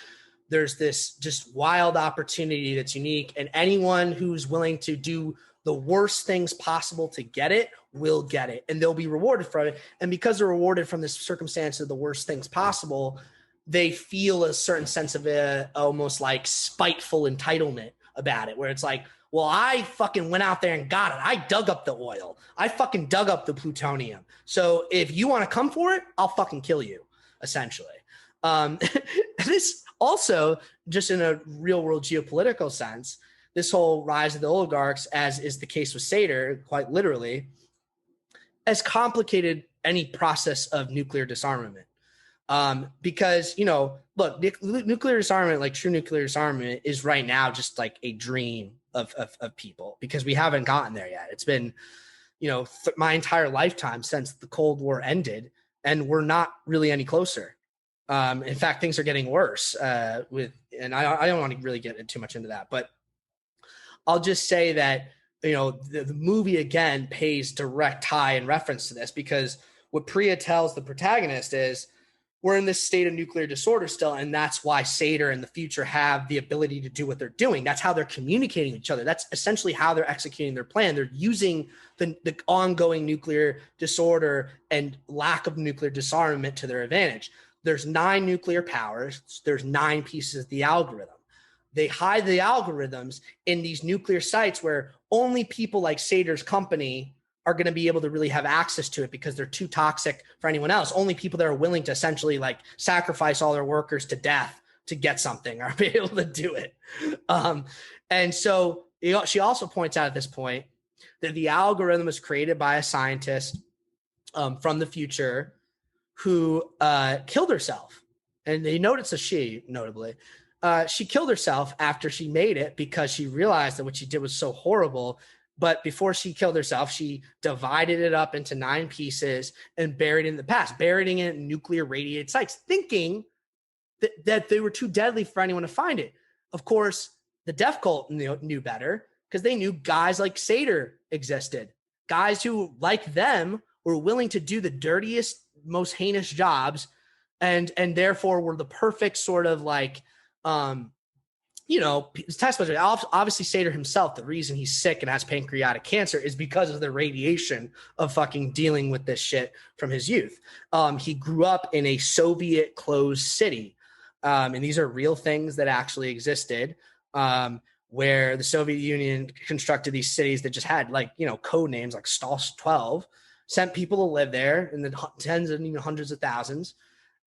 S1: there's this just wild opportunity that's unique, and anyone who's willing to do the worst things possible to get it will get it, and they'll be rewarded for it. And because they're rewarded from this circumstance of the worst things possible, they feel a certain sense of almost like spiteful entitlement about it, where it's like, well, I fucking went out there and got it. I dug up the oil. I fucking dug up the plutonium. So if you want to come for it, I'll fucking kill you, essentially. This also, just in a real world geopolitical sense, this whole rise of the oligarchs, as is the case with Sater, quite literally, has complicated any process of nuclear disarmament. Because, look, nuclear disarmament, like true nuclear disarmament, is right now just like a dream of people, because we haven't gotten there yet. It's been, my entire lifetime since the Cold War ended, and we're not really any closer. In fact, things are getting worse and I don't want to really get too much into that, but I'll just say that, the movie again pays direct tie and reference to this, because what Priya tells the protagonist is, we're in this state of nuclear disorder still, and that's why Sator and the future have the ability to do what they're doing. That's how they're communicating with each other. That's essentially how they're executing their plan. They're using the ongoing nuclear disorder and lack of nuclear disarmament to their advantage. There's 9 nuclear powers. There's 9 pieces of the algorithm. They hide the algorithms in these nuclear sites where only people like Sator's company are going to be able to really have access to it, because they're too toxic for anyone else. Only people that are willing to essentially like sacrifice all their workers to death to get something are be able to do it. And so she also points out at this point that the algorithm was created by a scientist from the future who killed herself. And they note it's a she, notably. She killed herself after she made it because she realized that what she did was so horrible. But before she killed herself, she divided it up into 9 pieces and buried it in the past, burying it in nuclear radiated sites, thinking that they were too deadly for anyone to find it. Of course, the death cult knew better, because they knew guys like Sator existed, guys who, like them, were willing to do the dirtiest, most heinous jobs, and therefore were the perfect sort of like, test budget. Obviously, Sator himself, the reason he's sick and has pancreatic cancer is because of the radiation of fucking dealing with this shit from his youth. He grew up in a Soviet closed city. And these are real things that actually existed, where the Soviet Union constructed these cities that just had code names like Stalin 12, sent people to live there in the tens and hundreds of thousands.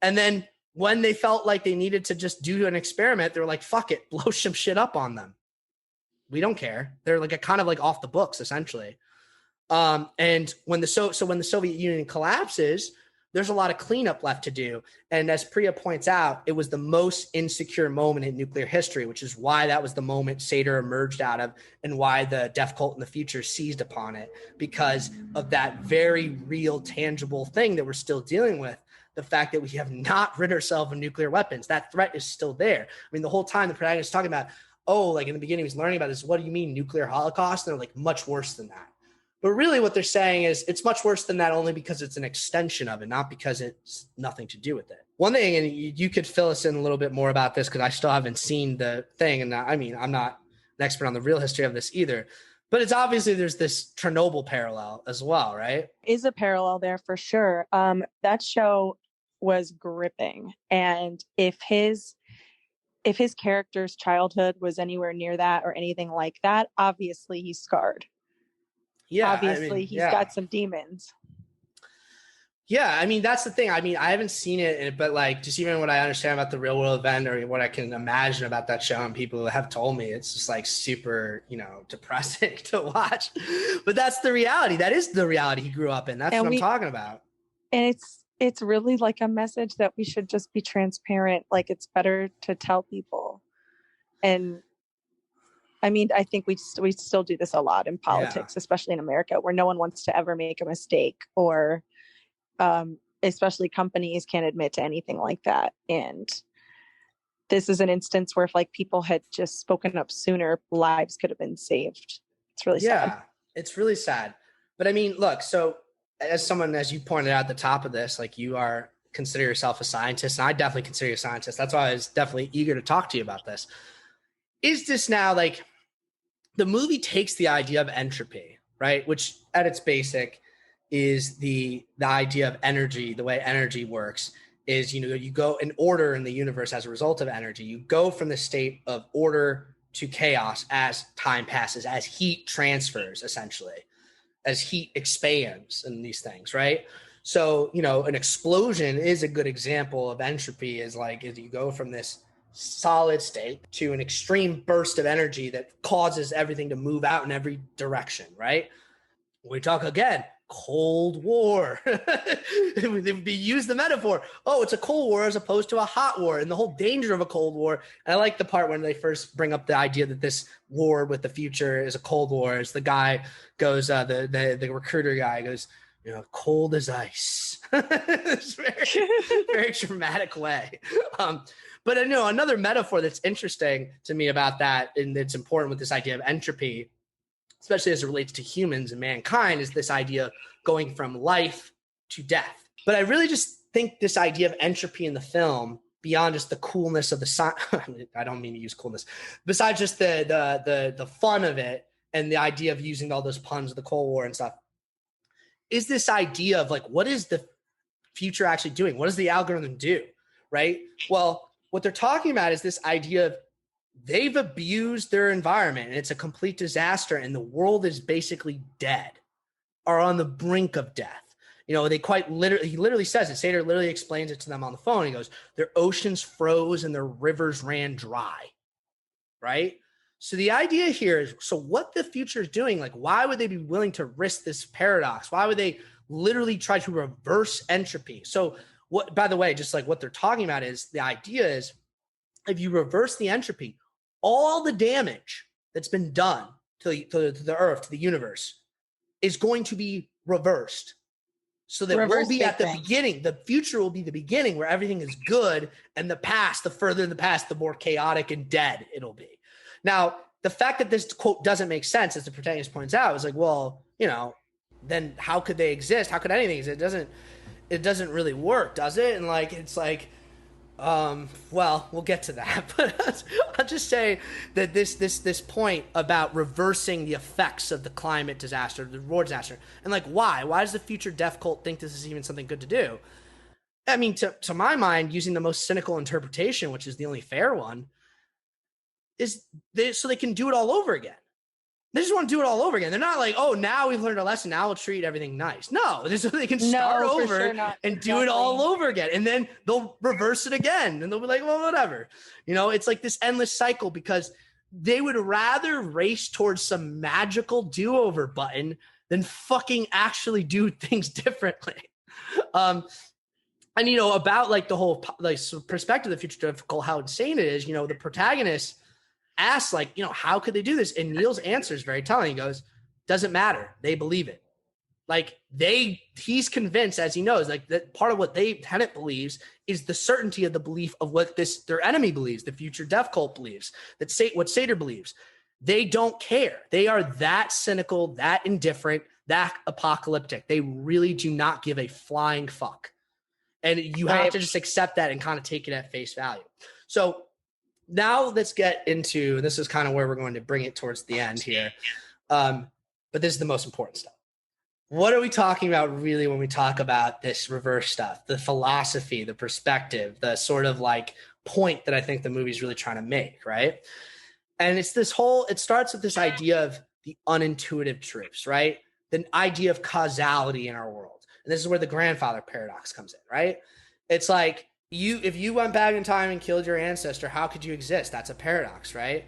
S1: And then when they felt like they needed to just do an experiment, they were like, fuck it, blow some shit up on them. We don't care. They're like a kind of like off the books, essentially. And when the Soviet Union collapses, there's a lot of cleanup left to do. And as Priya points out, it was the most insecure moment in nuclear history, which is why that was the moment Sator emerged out of, and why the death cult in the future seized upon it, because of that very real, tangible thing that we're still dealing with. The fact that we have not rid ourselves of nuclear weapons, that threat is still there. I mean, the whole time the protagonist is talking about, in the beginning, he's learning about this. What do you mean nuclear holocaust? And they're like, much worse than that. But really what they're saying is it's much worse than that only because it's an extension of it, not because it's nothing to do with it. One thing, and you could fill us in a little bit more about this, because I still haven't seen the thing. And I mean, I'm not an expert on the real history of this either. But it's obviously there's this Chernobyl parallel as well, right?
S3: Is a parallel there for sure. That show was gripping, and if his character's childhood was anywhere near that or anything like that, obviously he's scarred. Yeah, obviously he's got some demons.
S1: Yeah, I mean, that's the thing. I mean, I haven't seen it, but like just even what I understand about the real world event, or what I can imagine about that show, and people have told me, it's just like super, depressing to watch. But that's the reality. That is the reality he grew up in. That's what I'm talking about.
S3: And it's really like a message that we should just be transparent. Like, it's better to tell people. And I mean, I think we still do this a lot in politics, especially in America, where no one wants to ever make a mistake, or especially companies can't admit to anything like that. And this is an instance where if like people had just spoken up sooner, lives could have been saved. It's really sad.
S1: Yeah, it's really sad. But I mean, look, so as someone, as you pointed out at the top of this, like you consider yourself a scientist, and I definitely consider you a scientist. That's why I was definitely eager to talk to you about this. Is this now like the movie takes the idea of entropy, right? Which at its basic is the idea of energy. The way energy works is, you go in order in the universe as a result of energy. You go from the state of order to chaos as time passes, as heat transfers, essentially, as heat expands in these things, right? So, an explosion is a good example of entropy, is you go from this solid state to an extreme burst of energy that causes everything to move out in every direction, right? We talk again, Cold War. They use the metaphor. Oh, it's a Cold War as opposed to a hot war, and the whole danger of a Cold War. And I like the part when they first bring up the idea that this war with the future is a Cold War. As the guy goes, the recruiter guy goes, cold as ice. It's very, very dramatic way. But another metaphor that's interesting to me about that, and it's important with this idea of entropy, especially as it relates to humans and mankind, is this idea of going from life to death. But I really just think this idea of entropy in the film, beyond just the coolness of the I don't mean to use coolness, besides just the fun of it and the idea of using all those puns of the Cold War and stuff, is this idea of like, what is the future actually doing? What does the algorithm do? Right? Well, what they're talking about is this idea of they've abused their environment and it's a complete disaster and the world is basically dead or on the brink of death. They he literally says it. Sater literally explains it to them on the phone. He goes, their oceans froze and their rivers ran dry. Right? So the idea here is, so what the future is doing, like, why would they be willing to risk this paradox? Why would they literally try to reverse entropy? So what, by the way, just like what they're talking about is the idea is if you reverse the entropy, all the damage that's been done to the earth, to the universe, is going to be reversed. So that we'll be at the beginning. The future will be the beginning where everything is good, and the past, the further in the past, the more chaotic and dead it'll be. Now, the fact that this quote doesn't make sense, as the protagonist points out, is like, well, then how could they exist? How could anything exist? It doesn't really work, does it? And like, it's like, well, we'll get to that, but I'll just say that this point about reversing the effects of the climate disaster, the war disaster, and like, why does the future death cult think this is even something good to do? I mean, to my mind, using the most cynical interpretation, which is the only fair one, is so they can do it all over again. They just want to do it all over again. They're not like, oh, now we've learned our lesson. Now we'll treat everything nice. No, so they can start over and do it all over again. And then they'll reverse it again. And they'll be like, well, whatever. It's like this endless cycle because they would rather race towards some magical do-over button than fucking actually do things differently. And, about like the whole perspective of the future difficult, how insane it is, the protagonist asks, like, how could they do this? And Neil's answer is very telling. He goes, doesn't matter. They believe it. Like he's convinced, as he knows, like that part of what Tenet believes is the certainty of the belief of what their enemy believes, the future death cult believes, what Sater believes. They don't care. They are that cynical, that indifferent, that apocalyptic. They really do not give a flying fuck. And you have to just accept that and kind of take it at face value. So now let's get into, this is kind of where we're going to bring it towards the end here. But this is the most important stuff. What are we talking about really when we talk about this reverse stuff, the philosophy, the perspective, the sort of like point that I think the movie is really trying to make, right? And it's it starts with this idea of the unintuitive truths, right? The idea of causality in our world. And this is where the grandfather paradox comes in, right? It's like, if you went back in time and killed your ancestor, how could you exist? That's a paradox, right?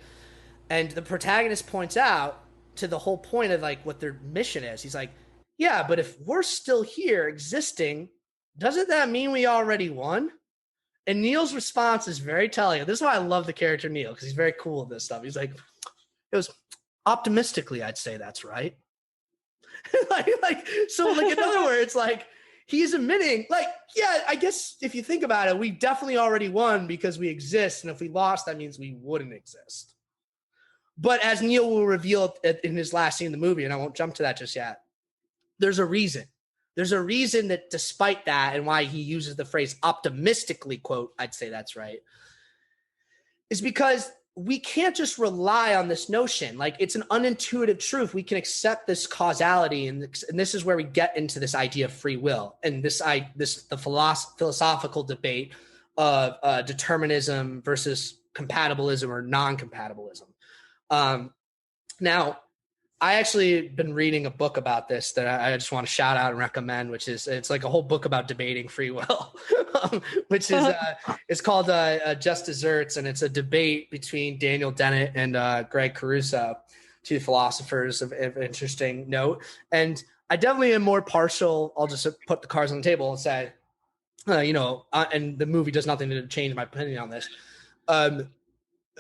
S1: And the protagonist points out to the whole point of like what their mission is. He's like, yeah, but if we're still here existing, doesn't that mean we already won? And Neil's response is very telling. This is why I love the character Neil, because he's very cool with this stuff. He's like, it was optimistically, I'd say that's right. So in other words, like, he's admitting, like, yeah, I guess if you think about it, we definitely already won because we exist. And if we lost, that means we wouldn't exist. But as Neil will reveal in his last scene in the movie, and I won't jump to that just yet, there's a reason. There's a reason that despite that, and why he uses the phrase optimistically, quote, I'd say that's right, is because we can't just rely on this notion. Like, it's an unintuitive truth. We can accept this causality, and this is where we get into this idea of free will and the philosophical debate of determinism versus compatibilism or non-compatibilism. Now, I actually been reading a book about this that I just want to shout out and recommend, which is, it's like a whole book about debating free will, which is, it's called Just Desserts. And it's a debate between Daniel Dennett and Greg Caruso, two philosophers of interesting note. And I definitely am more partial. I'll just put the cards on the table and say, and the movie does nothing to change my opinion on this.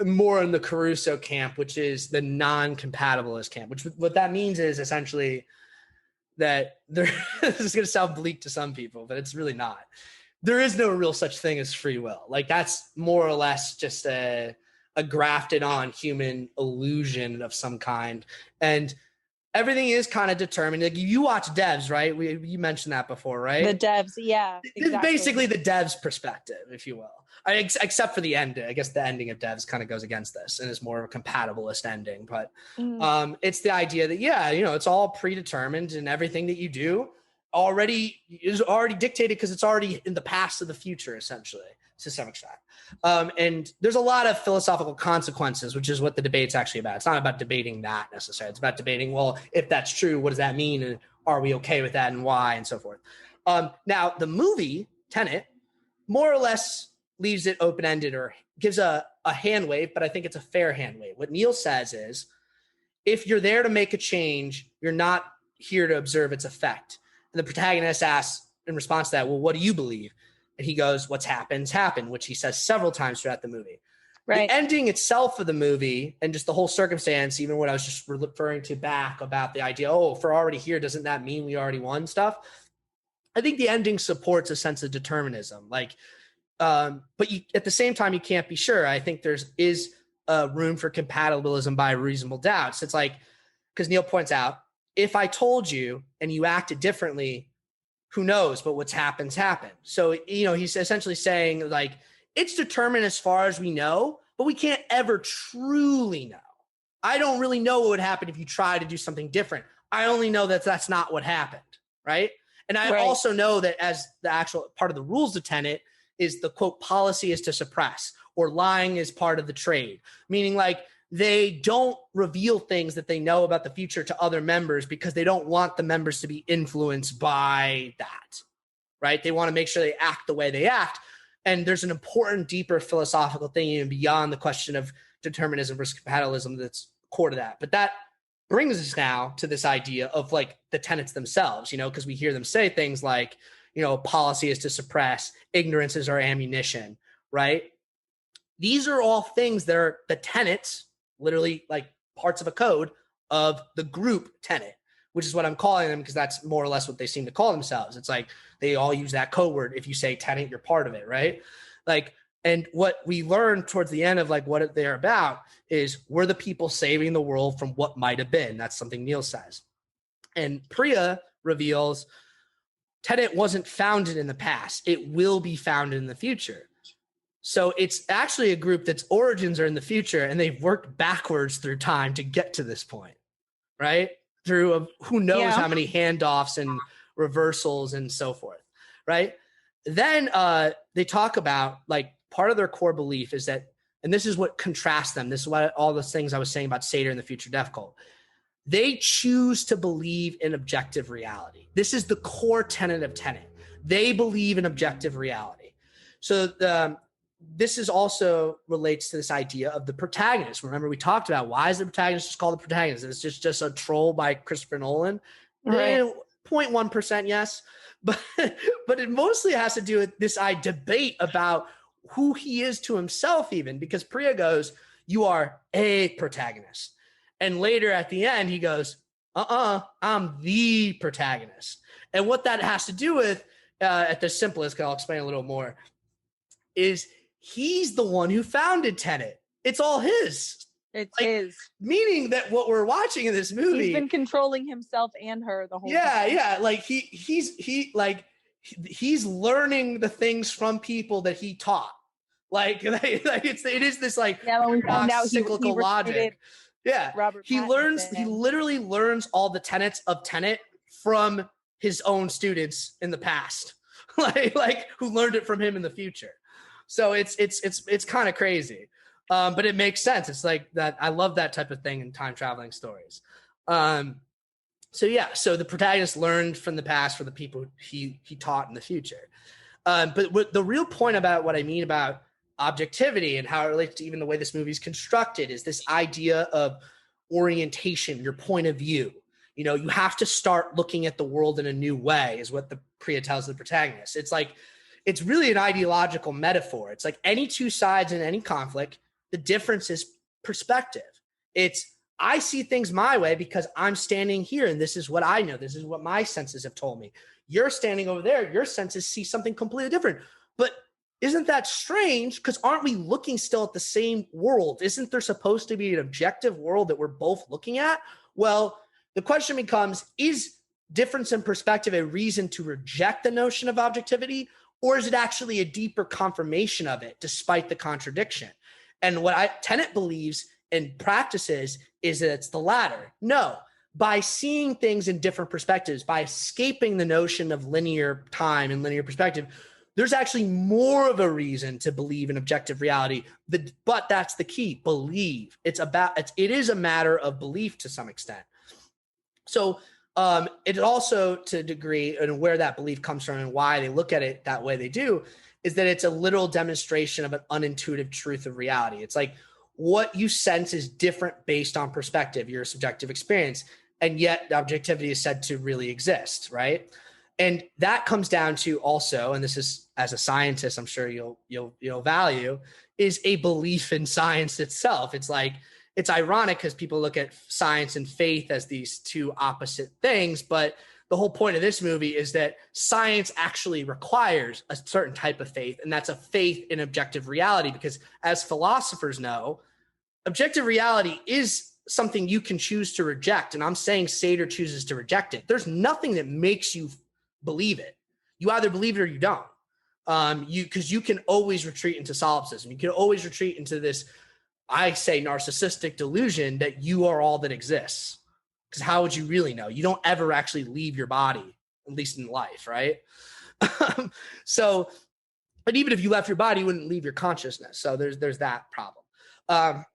S1: More in the Caruso camp, which is the non-compatibilist camp, which what that means is essentially that there, this is going to sound bleak to some people, but it's really not. There is no real such thing as free will. Like that's more or less just a grafted on human illusion of some kind. And everything is kind of determined. Like you watch Devs, right? You mentioned that before, right?
S3: The Devs, yeah.
S1: Exactly. Basically the Devs perspective, if you will. Except for the ending. I guess the ending of Devs kind of goes against this and is more of a compatibilist ending. But it's the idea that, yeah, you know, it's all predetermined and everything that you do is already dictated because it's already in the past of the future, essentially, to some extent. And there's a lot of philosophical consequences, which is what the debate's actually about. It's not about debating that necessarily. It's about debating, well, if that's true, what does that mean? And are we okay with that and why and so forth? Now, the movie, Tenet, more or less leaves it open-ended or gives a hand wave, but I think it's a fair hand wave. What Neil says is, if you're there to make a change, you're not here to observe its effect. And the protagonist asks in response to that, well, what do you believe? And he goes, what's happened's happened, which he says several times throughout the movie. Right. The ending itself of the movie and just the whole circumstance, even what I was just referring to back about the idea, oh, if we're already here, doesn't that mean we already won stuff? I think the ending supports a sense of determinism. Like, but at the same time, you can't be sure. I think there's room for compatibilism by reasonable doubt. So it's like, because Neil points out, if I told you and you acted differently, who knows? But what's happened's happened. So, you know, he's essentially saying like, it's determined as far as we know, but we can't ever truly know. I don't really know what would happen if you try to do something different. I only know that that's not what happened, right? And I also know that as the actual part of the rules of Tenet is the quote, policy is to suppress, or lying is part of the trade, meaning like they don't reveal things that they know about the future to other members because they don't want the members to be influenced by that, right? They want to make sure they act the way they act. And there's an important, deeper philosophical thing even beyond the question of determinism versus compatibilism that's core to that. But that brings us now to this idea of like the tenets themselves, you know, because we hear them say things like, you know, policy is to suppress, ignorance is our ammunition, right? These are all things that are the tenets, literally like parts of a code of the group Tenet, which is what I'm calling them because that's more or less what they seem to call themselves. It's like they all use that code word. If you say Tenet, you're part of it, right? Like, and what we learn towards the end of like what they're about is we're the people saving the world from what might have been. That's something Neil says. And Priya reveals Tenet wasn't founded in the past. It will be founded in the future. So it's actually a group that's origins are in the future and they've worked backwards through time to get to this point, right? Through who knows how many handoffs and reversals and so forth, right? Then they talk about like part of their core belief is that, and this is what contrasts them. This is what all the things I was saying about Seder and the future death cult. They choose to believe in objective reality. This is the core tenet of Tenet. They believe in objective reality. So this is also relates to this idea of the protagonist. Remember, we talked about why is the protagonist just called the protagonist? It's just a troll by Christopher Nolan. Right. 0.1%, yes. But it mostly has to do with this debate about who he is to himself even, because Priya goes, you are a protagonist. And later at the end, he goes, I'm the protagonist. And what that has to do with, at the simplest, because I'll explain a little more, is he's the one who founded Tenet. It's all his.
S3: It's like, his.
S1: Meaning that what we're watching in this movie,
S3: he's been controlling himself and her the whole time.
S1: Yeah. Like he's learning the things from people that he taught. Like it is this like cyclical logic. Yeah, he literally learns all the tenets of Tenet from his own students in the past, like who learned it from him in the future. So it's kind of crazy, but it makes sense. It's like that. I love that type of thing in time traveling stories. So the protagonist learned from the past for the people he taught in the future. But what the real point about what I mean about objectivity and how it relates to even the way this movie is constructed is this idea of orientation, your point of view. You know, you have to start looking at the world in a new way is what the Priya tells the protagonist. It's like, it's really an ideological metaphor. It's like any two sides in any conflict, the difference is perspective. It's I see things my way because I'm standing here and this is what I know. This is what my senses have told me. You're standing over there. Your senses see something completely different. But isn't that strange? Because aren't we looking still at the same world? Isn't there supposed to be an objective world that we're both looking at? Well, the question becomes, is difference in perspective a reason to reject the notion of objectivity, or is it actually a deeper confirmation of it despite the contradiction? And what Tenet believes and practices is that it's the latter. No, by seeing things in different perspectives, by escaping the notion of linear time and linear perspective, there's actually more of a reason to believe in objective reality. But that's the key: believe. It is a matter of belief to some extent. So it also, to a degree, and where that belief comes from and why they look at it that way they do, is that it's a literal demonstration of an unintuitive truth of reality. It's like what you sense is different based on perspective, your subjective experience, and yet objectivity is said to really exist, right? And that comes down to also, and this is, as a scientist, I'm sure you'll value, is a belief in science itself. It's like, it's ironic because people look at science and faith as these two opposite things, but the whole point of this movie is that science actually requires a certain type of faith, and that's a faith in objective reality, because as philosophers know, objective reality is something you can choose to reject, and I'm saying Sater chooses to reject it. There's nothing that makes you believe it. You either believe it or you don't. Because you can always retreat into solipsism. You can always retreat into this, I say, narcissistic delusion that you are all that exists. Because how would you really know? You don't ever actually leave your body, at least in life, right? So, but even if you left your body, you wouldn't leave your consciousness. So there's that problem,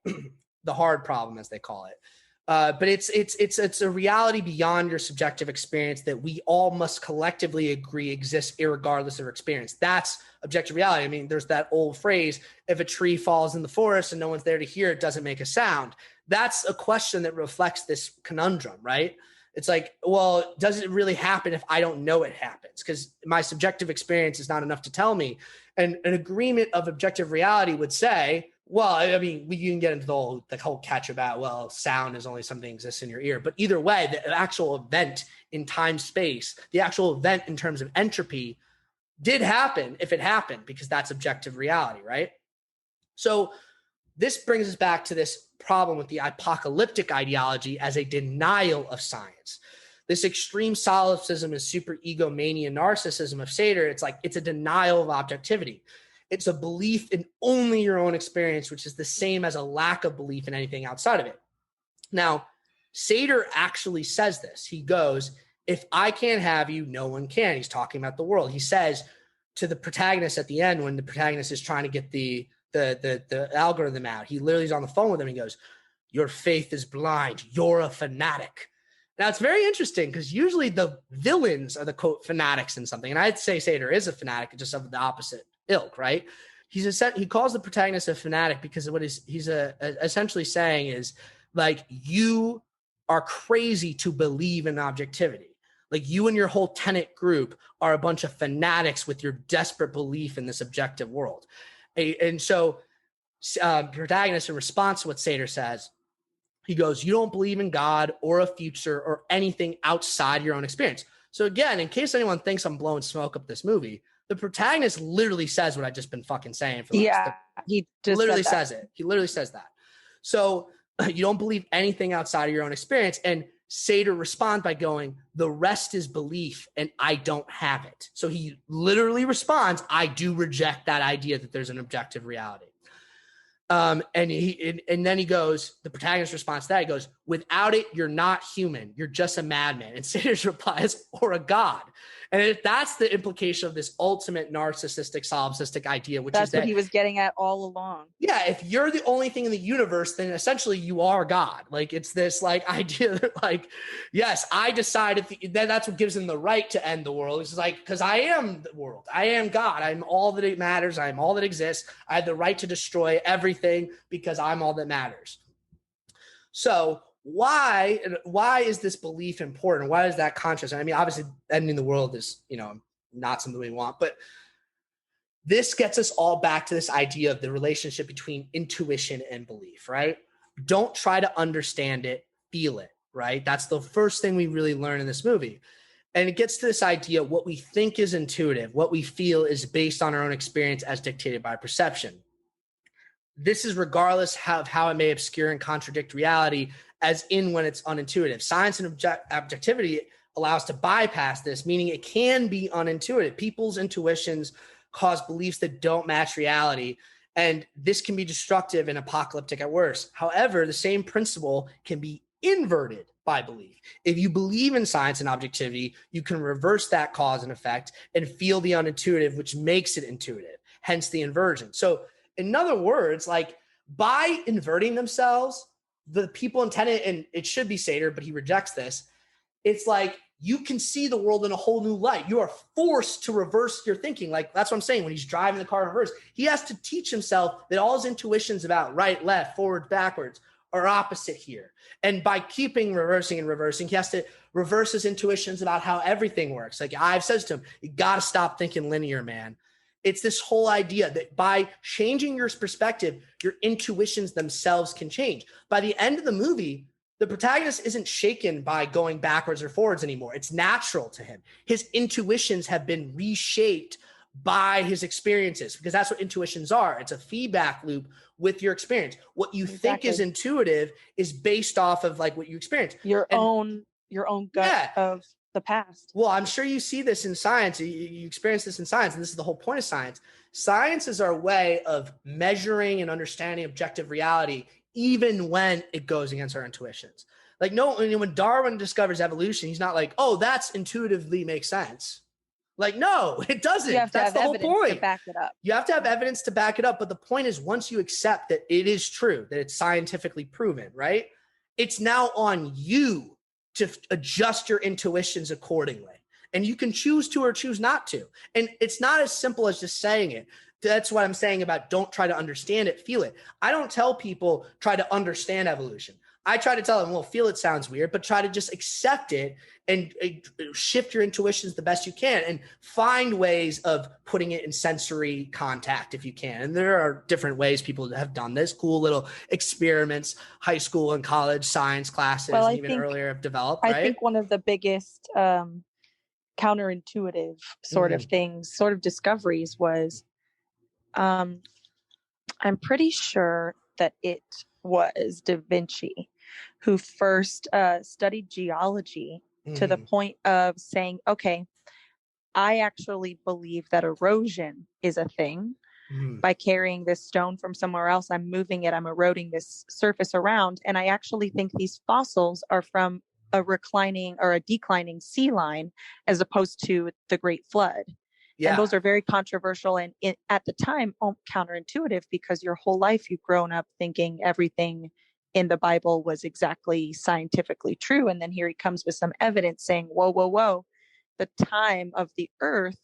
S1: the hard problem, as they call it. But it's a reality beyond your subjective experience that we all must collectively agree exists irregardless of our experience. That's objective reality. I mean, there's that old phrase, if a tree falls in the forest and no one's there to hear it, doesn't make a sound. That's a question that reflects this conundrum, right? It's like, well, does it really happen if I don't know it happens? Because my subjective experience is not enough to tell me. And an agreement of objective reality would say, well, I mean, you can get into the whole catch about, well, sound is only something that exists in your ear. But either way, the actual event in time, space, the actual event in terms of entropy did happen if it happened, because that's objective reality, right? So this brings us back to this problem with the apocalyptic ideology as a denial of science. This extreme solipsism and super egomania narcissism of Sater, it's a denial of objectivity. It's a belief in only your own experience, which is the same as a lack of belief in anything outside of it. Now, Sater actually says this. He goes, if I can't have you, no one can. He's talking about the world. He says to the protagonist at the end, when the protagonist is trying to get the algorithm out, he literally is on the phone with him. He goes, your faith is blind. You're a fanatic. Now, it's very interesting because usually the villains are the quote fanatics in something. And I'd say Sater is a fanatic, just of the opposite ilk, right? He calls the protagonist a fanatic because what he's essentially saying is, like, you are crazy to believe in objectivity. Like, you and your whole Tenet group are a bunch of fanatics with your desperate belief in this objective world. And so protagonist, in response to what Sater says, he goes, you don't believe in God or a future or anything outside your own experience. So again, in case anyone thinks I'm blowing smoke up this movie, the protagonist literally says what I've just been fucking saying for the last.
S3: He just
S1: literally says it. He literally says that. So you don't believe anything outside of your own experience. And Sater responds by going, the rest is belief and I don't have it. So he literally responds, I do reject that idea that there's an objective reality. And then he goes, the protagonist responds to that, he goes, without it, you're not human. You're just a madman. And Sater's reply is, or a god. And if that's the implication of this ultimate narcissistic, solipsistic idea, which
S3: that's
S1: is that
S3: what he was getting at all along.
S1: Yeah, if you're the only thing in the universe, then essentially you are God. Like, it's this like idea that, like, yes, I decided then that's what gives him the right to end the world. It's like, because I am the world. I am God. I'm all that it matters. I'm all that exists. I have the right to destroy everything because I'm all that matters. So why is this belief important? Why is that conscious? I mean, obviously ending the world is, not something we want, but this gets us all back to this idea of the relationship between intuition and belief, right? don't try to understand it, feel it, right? That's the first thing we really learn in this movie. And it gets to this idea, what we think is intuitive, what we feel is based on our own experience as dictated by perception. This is regardless of how it may obscure and contradict reality, as in when it's unintuitive. Science and objectivity allow us to bypass this, meaning it can be unintuitive. People's intuitions cause beliefs that don't match reality, and this can be destructive and apocalyptic at worst. However, the same principle can be inverted by belief. If you believe in science and objectivity, you can reverse that cause and effect and feel the unintuitive, which makes it intuitive, hence the inversion. So in other words, like by inverting themselves, the people in Tenet, and it should be Sater, but he rejects this, it's like you can see the world in a whole new light. You are forced to reverse your thinking. Like that's what I'm saying. When he's driving the car in reverse, he has to teach himself that all his intuitions about right, left, forward, backwards are opposite here. And by keeping reversing and reversing, he has to reverse his intuitions about how everything works. Like I've said to him, you got to stop thinking linear, man. It's this whole idea that by changing your perspective, your intuitions themselves can change. By the end of the movie, the protagonist isn't shaken by going backwards or forwards anymore. It's natural to him. His intuitions have been reshaped by his experiences, because that's what intuitions are. It's a feedback loop with your experience. What you think is intuitive is based off of like what you experience.
S3: Your own gut of the past.
S1: Well, I'm sure you see this in science. You experience this in science, and this is the whole point of science. Science is our way of measuring and understanding objective reality, even when it goes against our intuitions. Like when Darwin discovers evolution, he's not like, oh, that's intuitively makes sense. Like, no, it doesn't. That's the whole point.
S3: To back it up.
S1: You have to have evidence to back it up. But the point is, once you accept that it is true, that it's scientifically proven, right? It's now on you to adjust your intuitions accordingly. And you can choose to or choose not to. And it's not as simple as just saying it. That's what I'm saying about don't try to understand it, feel it. I don't tell people try to understand evolution. I try to tell them, well, feel it sounds weird, but try to just accept it and shift your intuitions the best you can and find ways of putting it in sensory contact if you can. And there are different ways people have done this, cool little experiments, high school and college science classes, and even earlier have developed, right?
S3: I think one of the biggest counterintuitive sort of things, sort of discoveries was, I'm pretty sure that it was Da Vinci who first studied geology to the point of saying, okay, I actually believe that erosion is a thing. By carrying this stone from somewhere else, I'm moving it, I'm eroding this surface around. And I actually think these fossils are from a reclining or a declining sea line as opposed to the Great Flood. Yeah. And those are very controversial and at the time counterintuitive, because your whole life you've grown up thinking everything in the Bible was exactly scientifically true. And then here he comes with some evidence saying, whoa, the time of the earth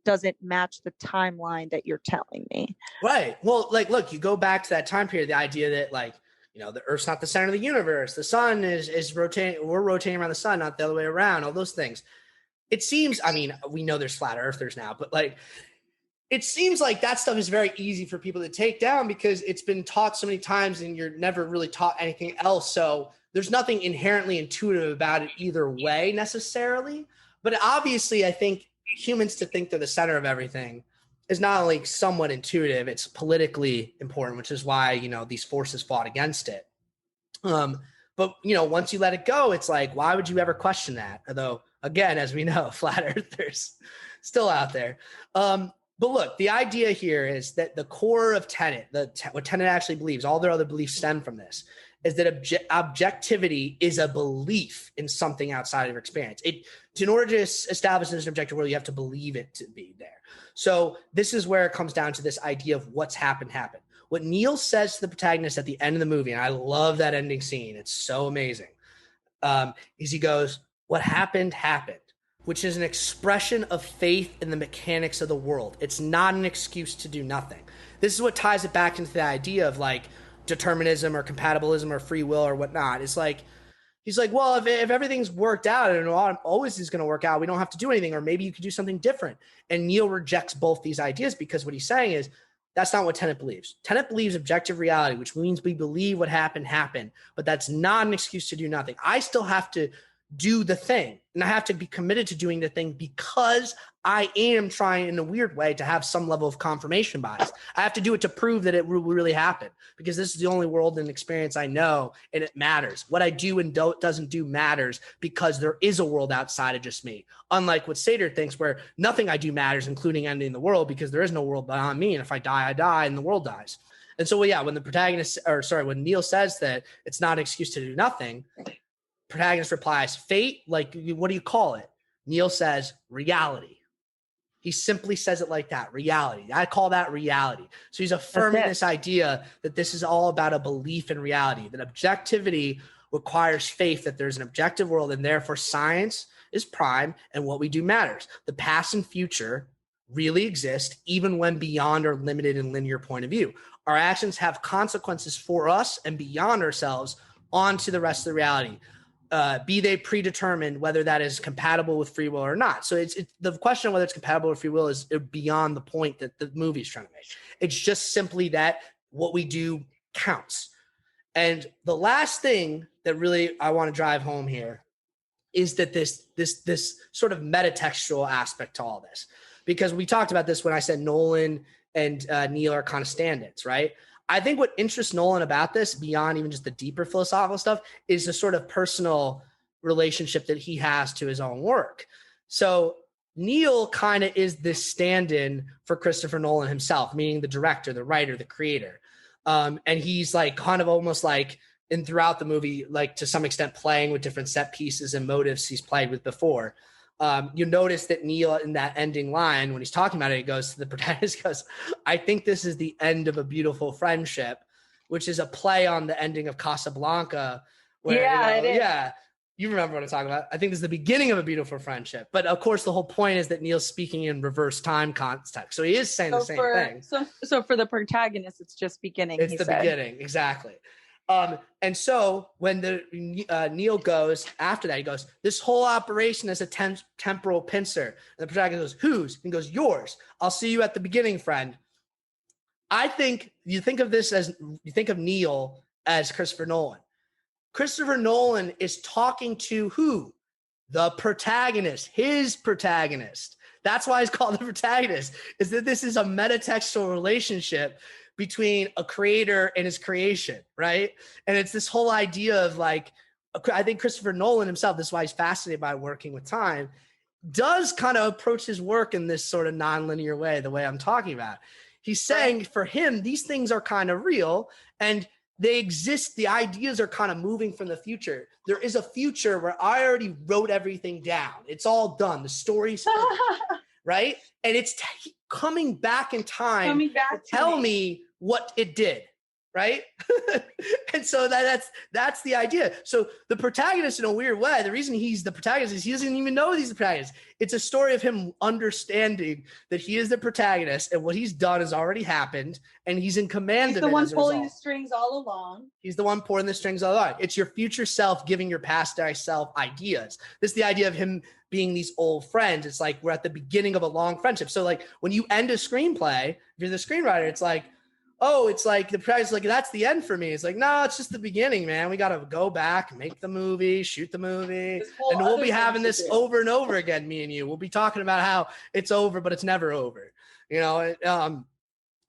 S3: doesn't match the timeline that you're telling me.
S1: Right. Well, like, look, you go back to that time period, the idea that like, you know, the earth's not the center of the universe. The sun is rotating. We're rotating around the sun, not the other way around, all those things. It seems, I mean, we know there's flat earthers now, but like, it seems like that stuff is very easy for people to take down because it's been taught so many times and you're never really taught anything else. So there's nothing inherently intuitive about it either way necessarily. But obviously, I think humans to think they're the center of everything is not only somewhat intuitive, it's politically important, which is why, you know, these forces fought against it. But, you know, once you let it go, it's like, why would you ever question that? Although, again, as we know, flat earthers still out there. But look, the idea here is that the core of Tenet, what Tenet actually believes, all their other beliefs stem from this, is that objectivity is a belief in something outside of your experience. In order to establish an objective world, you have to believe it to be there. So this is where it comes down to this idea of what's happened. What Neil says to the protagonist at the end of the movie, and I love that ending scene, it's so amazing, is he goes, what happened, which is an expression of faith in the mechanics of the world. It's not an excuse to do nothing. This is what ties it back into the idea of like determinism or compatibilism or free will or whatnot. It's like, he's like, well, if everything's worked out and always is going to work out, we don't have to do anything, or maybe you could do something different. And Neil rejects both these ideas because what he's saying is That's not what Tenet believes. Tenet believes objective reality, which means we believe what happened, but that's not an excuse to do nothing. I still have to do the thing, and I have to be committed to doing the thing because I am trying in a weird way to have some level of confirmation bias. I have to do it to prove that it will really happen, because this is the only world and experience I know, and it matters. What I do and doesn't do matters because there is a world outside of just me. Unlike what Sater thinks, where nothing I do matters, including ending the world, because there is no world beyond me. And if I die, I die, and the world dies. And so, when when Neil says that it's not an excuse to do nothing, Protagonist replies, fate? Like, what do you call it? Neil says, reality. He simply says it like that, reality. I call that reality. So he's affirming this idea that this is all about a belief in reality, that objectivity requires faith that there's an objective world, and therefore science is prime and what we do matters. The past and future really exist, even when beyond our limited and linear point of view. Our actions have consequences for us and beyond ourselves onto the rest of the reality. Be they predetermined, whether that is compatible with free will or not. So it's the question of whether it's compatible with free will is beyond the point that the movie is trying to make. It's just simply that what we do counts. And the last thing that really I want to drive home here is that this sort of metatextual aspect to all this, because we talked about this when I said Nolan and Neil are kind of stand-ins, right? I think what interests Nolan about this, beyond even just the deeper philosophical stuff, is the sort of personal relationship that he has to his own work. So Neil kind of is this stand-in for Christopher Nolan himself, meaning the director, the writer, the creator. And he's like kind of almost like in throughout the movie, like to some extent playing with different set pieces and motives he's played with before. You notice that Neil, in that ending line, when he's talking about it, he goes to the protagonist, goes, I think this is the end of a beautiful friendship, which is a play on the ending of Casablanca. Where, you remember what I'm talking about. I think this is the beginning of a beautiful friendship. But of course, the whole point is that Neil's speaking in reverse time context. So he is saying the same thing.
S3: So for the protagonist, it's just beginning.
S1: It's the beginning. Exactly. And so when Neil goes after that, he goes, this whole operation is a temporal pincer. And the protagonist goes, whose? And he goes, yours. I'll see you at the beginning, friend. I think you think of Neil as Christopher Nolan. Christopher Nolan is talking to who? The protagonist, his protagonist. That's why he's called the protagonist, is that this is a metatextual relationship between a creator and his creation, right? And it's this whole idea of like, I think Christopher Nolan himself, this is why he's fascinated by working with time, does kind of approach his work in this sort of nonlinear way, the way I'm talking about. He's saying for him, these things are kind of real and they exist. The ideas are kind of moving from the future. There is a future where I already wrote everything down. It's all done. The story's right? And it's coming back in time to tell me what it did, right? And so that's the idea. So the protagonist, in a weird way, the reason he's the protagonist is he doesn't even know he's the protagonist. It's a story of him understanding that he is the protagonist and what he's done has already happened, and he's in command of it.
S3: He's the one pulling the strings all along.
S1: He's the one pulling the strings all along. It's your future self giving your past self ideas. This is the idea of him being these old friends. It's like we're at the beginning of a long friendship. So like when you end a screenplay, if you're the screenwriter, it's like, oh, it's like the prize, like that's the end for me. It's like, no, it's just the beginning, man. We got to go back, make the movie, shoot the movie, and we'll be having this over and over again. Me and you, we'll be talking about how it's over, but it's never over. You know,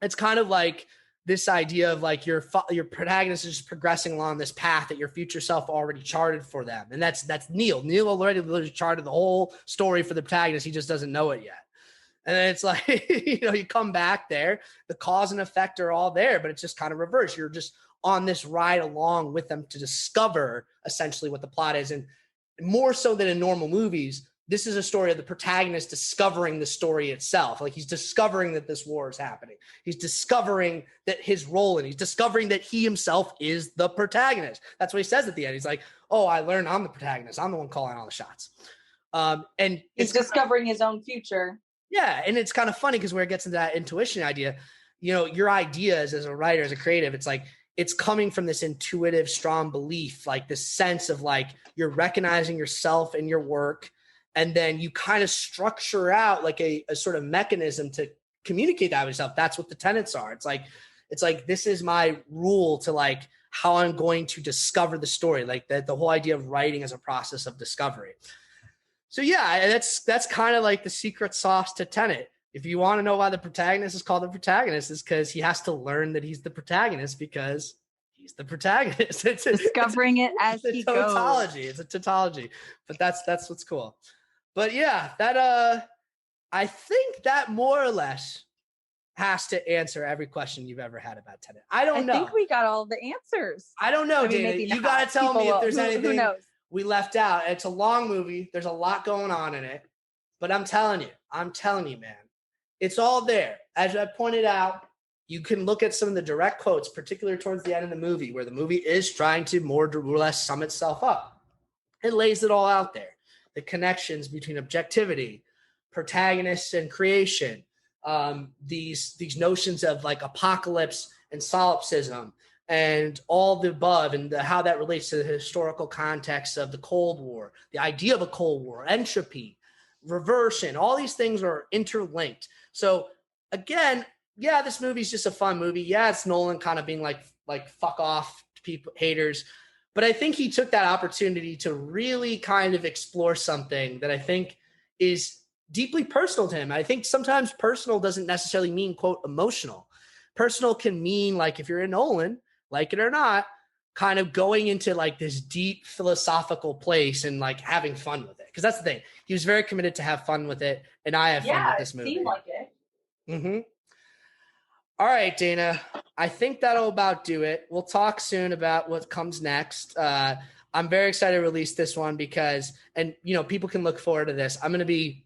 S1: it's kind of like this idea of like your protagonist is just progressing along this path that your future self already charted for them, and that's Neil. Neil already charted the whole story for the protagonist. He just doesn't know it yet. And then it's like, you come back there, the cause and effect are all there, but it's just kind of reversed. You're just on this ride along with them to discover essentially what the plot is. And more so than in normal movies, this is a story of the protagonist discovering the story itself. Like he's discovering that this war is happening. He's discovering that his role in it. He's discovering that he himself is the protagonist. That's what he says at the end. He's like, oh, I learned I'm the protagonist. I'm the one calling all the shots. And
S3: he's discovering his own future.
S1: Yeah, and it's kind of funny because where it gets into that intuition idea, your ideas as a writer, as a creative, it's like it's coming from this intuitive, strong belief, like this sense of like you're recognizing yourself and your work, and then you kind of structure out like a sort of mechanism to communicate that with yourself. That's what the tenets are. It's like this is my rule to like how I'm going to discover the story, like the whole idea of writing as a process of discovery. So yeah, that's kind of like the secret sauce to Tenet. If you want to know why the protagonist is called the protagonist, is because he has to learn that he's the protagonist because he's the protagonist. It's
S3: discovering it as he goes.
S1: It's a tautology, but that's what's cool. But yeah, that I think that more or less has to answer every question you've ever had about Tenet. I don't know.
S3: I think we got all the answers.
S1: I don't know, Dana. You got to tell me if there's anything we left out. It's a long movie. There's a lot going on in it. But I'm telling you, man, it's all there. As I pointed out, you can look at some of the direct quotes, particularly towards the end of the movie, where the movie is trying to more or less sum itself up. It lays it all out there. The connections between objectivity, protagonists and creation, these notions of like apocalypse and solipsism and all the above, and how that relates to the historical context of the Cold War, the idea of a Cold War, entropy, reversion, all these things are interlinked. So again, yeah, this movie's just a fun movie. Yeah, it's Nolan kind of being like fuck off to people, haters. But I think he took that opportunity to really kind of explore something that I think is deeply personal to him. I think sometimes personal doesn't necessarily mean, quote, emotional. Personal can mean, like, if you're in Nolan, like it or not, kind of going into like this deep philosophical place and like having fun with it. Because that's the thing. He was very committed to have fun with it. And I have fun with this movie.
S3: Yeah, it seemed like it.
S1: Mm-hmm. All right, Dana, I think that'll about do it. We'll talk soon about what comes next. I'm very excited to release this one because, and you know, people can look forward to this. I'm going to be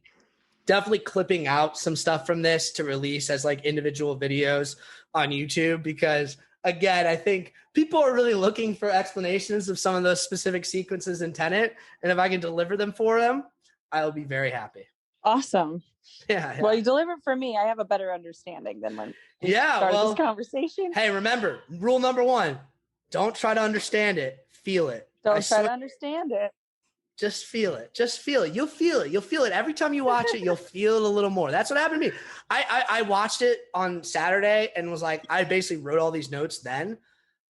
S1: definitely clipping out some stuff from this to release as like individual videos on YouTube because, again, I think people are really looking for explanations of some of those specific sequences in Tenet, and if I can deliver them for them, I'll be very happy.
S3: Awesome.
S1: Yeah.
S3: Well, you delivered for me. I have a better understanding than when we started this conversation.
S1: Hey, remember, rule number 1, don't try to understand it. Feel it.
S3: Don't try to understand it.
S1: Just feel it. Just feel it. You'll feel it. You'll feel it. Every time you watch it, you'll feel it a little more. That's what happened to me. I watched it on Saturday and was like, I basically wrote all these notes then.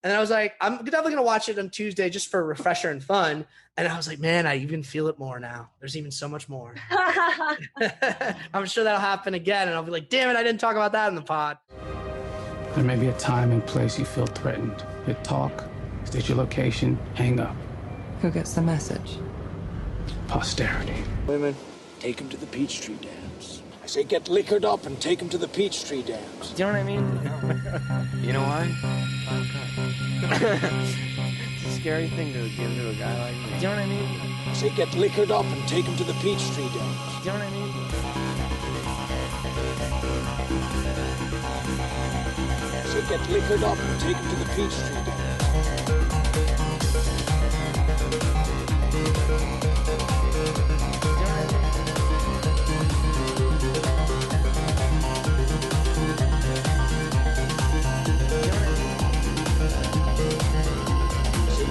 S1: And I was like, I'm definitely going to watch it on Tuesday just for a refresher and fun. And I was like, man, I even feel it more now. There's even so much more. I'm sure that'll happen again. And I'll be like, damn it, I didn't talk about that in the pod.
S6: There may be a time and place you feel threatened. Hit talk, state your location, hang up.
S7: Who gets the message?
S6: Posterity.
S8: Women, take him to the Peachtree Dams. I say get liquored up and take him to the Peachtree Dams.
S7: Do you know what I mean? You know why? It's a scary thing to give to a guy like me. Do you know what I mean?
S8: I say get liquored up and take him to the Peachtree Dams.
S7: Do you know what I mean?
S8: I say get liquored up and take him to the Peachtree Dams.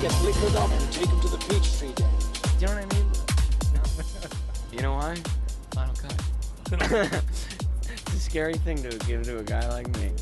S8: Get liquored up and take him to the Peachtree Dams.
S7: Do you know what I mean? You know why? Final cut. It's a scary thing to give to a guy like me.